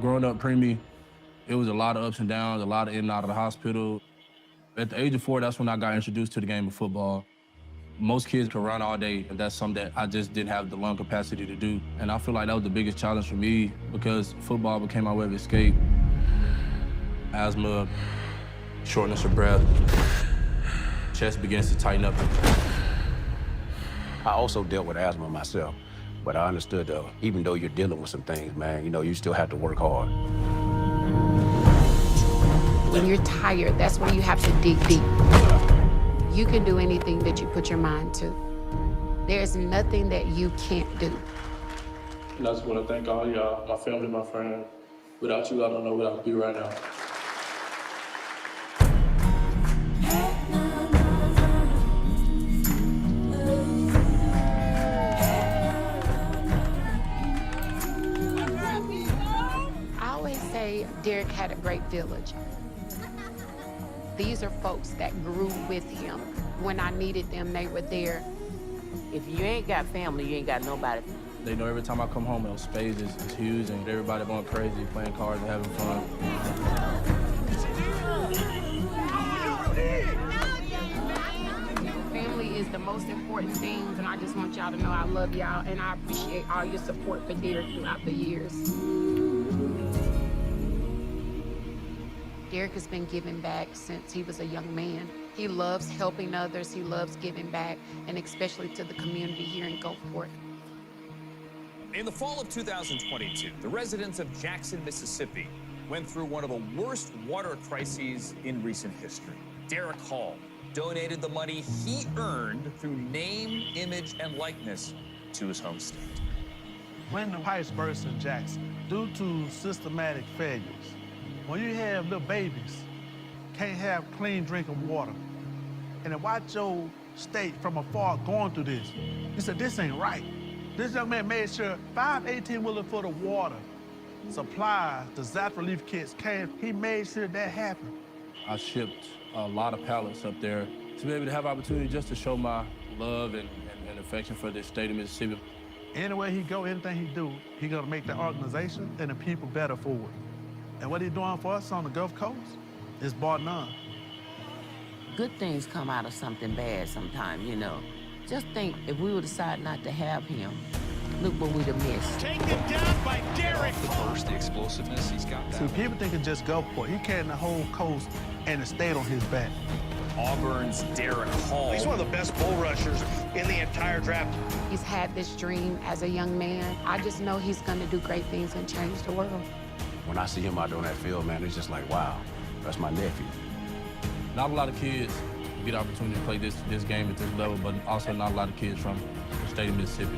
Growing up preemie, it was a lot of ups and downs, a lot of in and out of the hospital. At the age of 4, that's when I got introduced to the game of football. Most kids can run all day, and that's something that I just didn't have the lung capacity to do. And I feel like that was the biggest challenge for me because football became my way of escape. Asthma, shortness of breath, chest begins to tighten up. I also dealt with asthma myself, but I understood, though, even though you're dealing with some things, man, you know, you still have to work hard. When you're tired, that's when you have to dig deep. You can do anything that you put your mind to. There's nothing that you can't do. And I just want to thank all y'all, my family, my friends. Without you, I don't know what I would be right now. I always say Derek had a great village. These are folks that grew with him. When I needed them, they were there. If you ain't got family, you ain't got nobody. They know every time I come home, those space is huge, and everybody going crazy, playing cards and having fun. Family is the most important thing, and I just want y'all to know I love y'all, and I appreciate all your support for Derek throughout the years. Derek has been giving back since he was a young man. He loves helping others. He loves giving back, and especially to the community here in Gulfport. In the fall of 2022, the residents of Jackson, Mississippi went through one of the worst water crises in recent history. Derek Hall donated the money he earned through name, image, and likeness to his home state. When the pipes burst in Jackson, due to systematic failures, when you have little babies, can't have clean drinking water, and to watch your state from afar going through this, you said, this ain't right. This young man made sure 5 18-wheeler for the water, supplies, disaster relief kits came. He made sure that happened. I shipped a lot of pallets up there to be able to have opportunity just to show my love and affection for this state of Mississippi. Anywhere he go, anything he do, he gonna make the organization and the people better for it. And what he doing for us on the Gulf Coast is bar none. Good things come out of something bad sometimes, you know. Just think, if we would decide not to have him, look what we'd have missed. Taken down by Derek. The burst, the explosiveness, he's got that. See, people think it's just Gulfport. He carried the whole coast and the state on his back. Auburn's Derek Hall. He's one of the best bull rushers in the entire draft. He's had this dream as a young man. I just know he's going to do great things and change the world. When I see him out there on that field, man, it's just like, wow, that's my nephew. Not a lot of kids get the opportunity to play this game at this level, but also not a lot of kids from the state of Mississippi.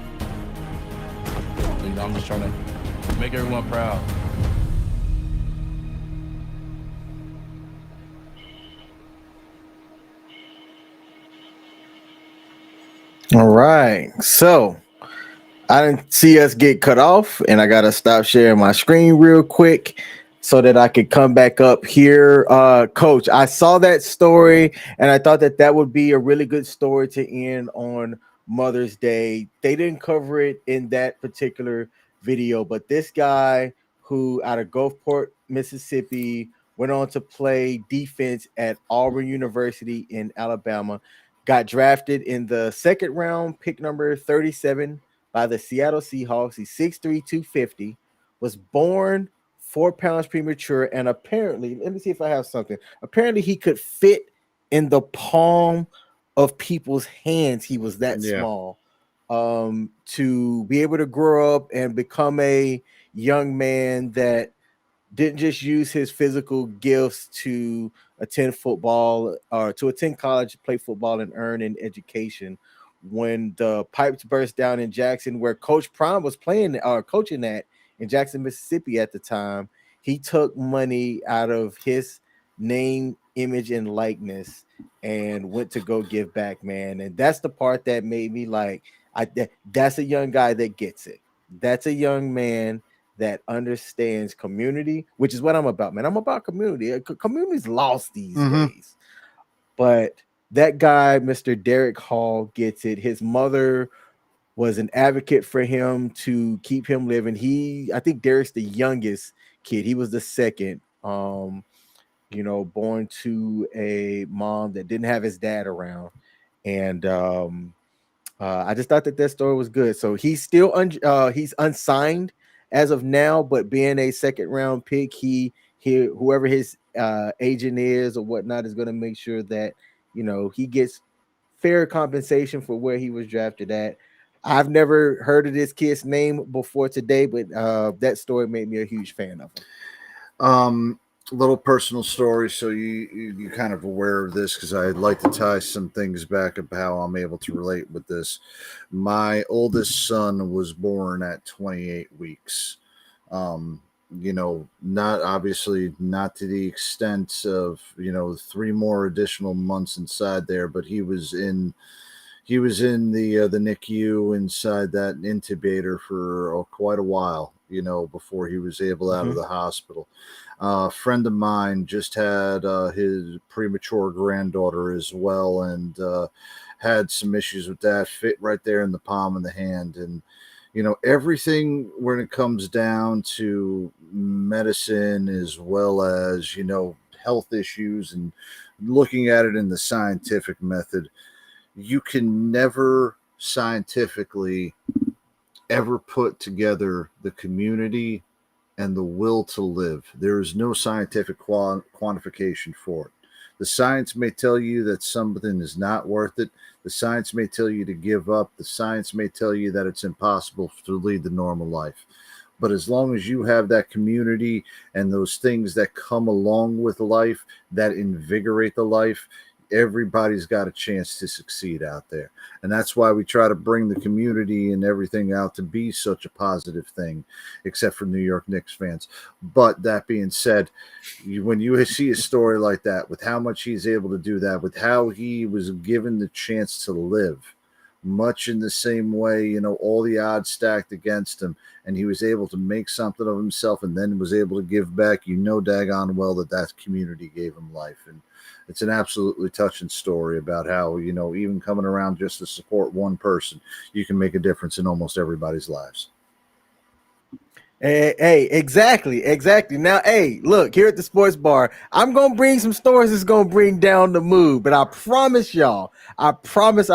So, you know, I'm just trying to make everyone proud. All right, so I didn't see us get cut off, and I gotta stop sharing my screen real quick so that I could come back up here. Coach, I saw that story, and I thought that would be a really good story to end on Mother's Day. They didn't cover it in that particular video, but this guy who out of Gulfport, Mississippi, went on to play defense at Auburn University in Alabama, got drafted in the second round, pick number 37 by the Seattle Seahawks. He's 6'3", 250, was born 4 pounds premature, and apparently, let me see if I have something. Apparently, he could fit in the palm of people's hands. He was that small. To be able to grow up and become a young man that didn't just use his physical gifts to attend football or to attend college, play football, and earn an education. When the pipes burst down in Jackson, where Coach Prime was playing or coaching at in Jackson, Mississippi at the time, he took money out of his name, image, and likeness and went to go give back, man. And that's the part that made me like, that's a young guy that gets it. That's a young man that understands community, which is what I'm about, man. I'm about community. Community's lost these days. But that guy, Mr. Derek Hall, gets it. His mother was an advocate for him to keep him living. I think Derek's the youngest kid. He was the second, born to a mom that didn't have his dad around. And I just thought that story was good. So he's still he's unsigned as of now, but being a second round pick, whoever his agent is or whatnot is going to make sure that he gets fair compensation for where he was drafted at. I've never heard of this kid's name before today, but that story made me a huge fan of him. Little personal story, so you kind of aware of this, because I'd like to tie some things back of how I'm able to relate with this. My oldest son was born at 28 weeks. Not obviously not to the extent of 3 more additional months inside there, but he was in the NICU inside that incubator for quite a while, before he was able out of the hospital. A friend of mine just had his premature granddaughter as well, and had some issues with that. Fit right there in the palm of the hand. And everything when it comes down to medicine, as well as health issues and looking at it in the scientific method, you can never scientifically ever put together the community and the will to live. There is no scientific quantification for it. The science may tell you that something is not worth it. The science may tell you to give up. The science may tell you that it's impossible to lead the normal life. But as long as you have that community and those things that come along with life that invigorate the life, everybody's got a chance to succeed out there. And that's why we try to bring the community and everything out to be such a positive thing, except for New York Knicks fans. But that being said, when you see a story like that, with how much he's able to do that, with how he was given the chance to live, much in the same way, all the odds stacked against him, and he was able to make something of himself and then was able to give back, daggone well that community gave him life. And it's an absolutely touching story about how, even coming around just to support one person, you can make a difference in almost everybody's lives. Hey, exactly. Now, hey, look, here at the Sports Bar, I'm going to bring some stories that's going to bring down the mood, but I promise y'all, I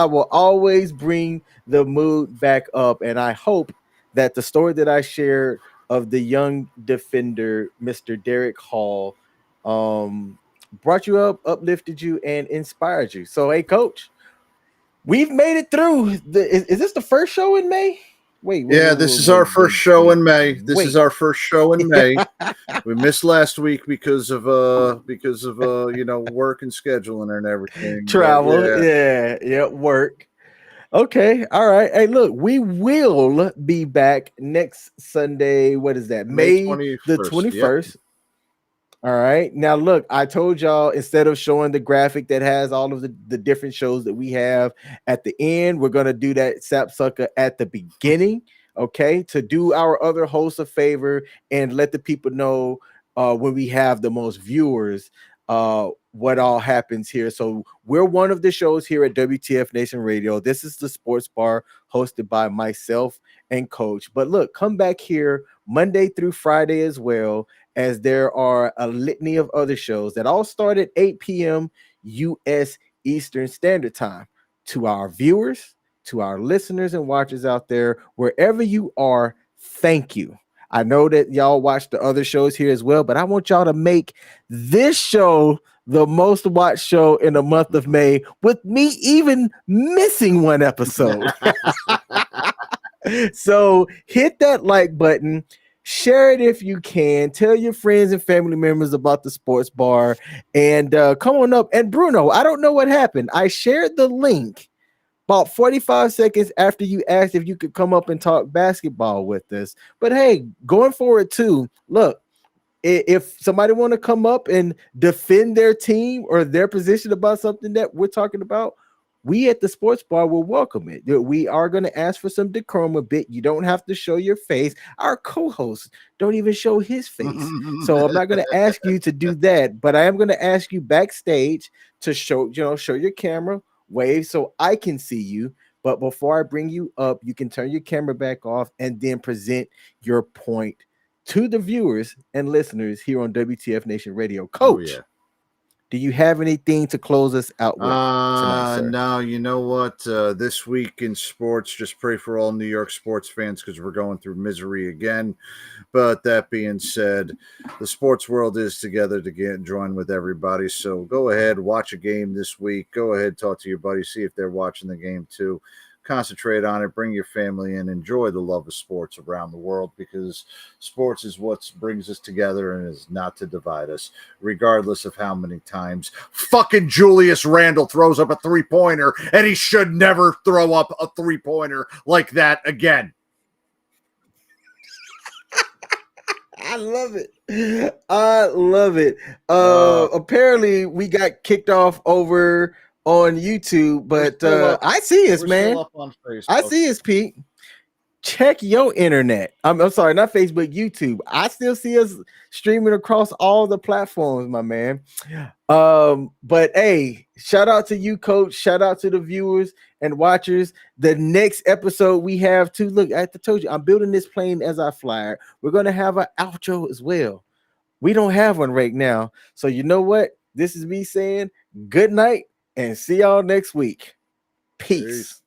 will always bring the mood back up, and I hope that the story that I shared of the young defender, Mr. Derek Hall, brought you up, uplifted you, and inspired you. So, hey, Coach, we've made it through. Is this the first show in May? Wait, this is our first show in May. This is our first show in May. We missed last week because of work and scheduling and everything. Travel, work. Okay, all right. Hey, look, we will be back next Sunday. What is that? May 21st, the 21st. Yep. All right. Now, look, I told y'all, instead of showing the graphic that has all of the different shows that we have at the end, we're going to do that sapsucker at the beginning, okay, to do our other hosts a favor and let the people know when we have the most viewers what all happens here. So we're one of the shows here at WTF Nation Radio. This is the Sports Bar hosted by myself and Coach. But look, come back here Monday through Friday as well, as there are a litany of other shows that all start at 8 p.m. U.S. Eastern Standard Time. To our viewers, to our listeners and watchers out there, wherever you are, thank you. I know that y'all watch the other shows here as well, but I want y'all to make this show the most watched show in the month of May, with me even missing one episode. So hit that like button. Share it if you can. Tell your friends and family members about the Sports Bar, and come on up. And Bruno, I don't know what happened. I shared the link about 45 seconds after you asked if you could come up and talk basketball with us. But hey, going forward too, look, if somebody want to come up and defend their team or their position about something that we're talking about, we at the Sports Bar will welcome it. We are going to ask for some decorum a bit. You don't have to show your face. Our co-host don't even show his face. So I'm not going to ask you to do that, but I am going to ask you backstage to show your camera, wave so I can see you. But before I bring you up, you can turn your camera back off and then present your point to the viewers and listeners here on WTF Nation Radio. Coach, do you have anything to close us out with tonight, sir? No, you know what? This week in sports, just pray for all New York sports fans because we're going through misery again. But that being said, the sports world is together to join with everybody. So go ahead, watch a game this week. Go ahead, talk to your buddies, see if they're watching the game too. Concentrate on it, bring your family in, enjoy the love of sports around the world, because sports is what brings us together and is not to divide us, regardless of how many times fucking Julius Randle throws up a three-pointer, and he should never throw up a three-pointer like that again. I love it. Apparently we got kicked off over on YouTube, but I see us, man. I see us, Pete. Check your internet. I'm sorry, not Facebook, YouTube. I still see us streaming across all the platforms, my man. But hey, shout out to you, Coach. Shout out to the viewers and watchers. The next episode we have to look. I told you, I'm building this plane as I fly. We're gonna have an outro as well. We don't have one right now, so you know what? This is me saying good night and see y'all next week. Peace.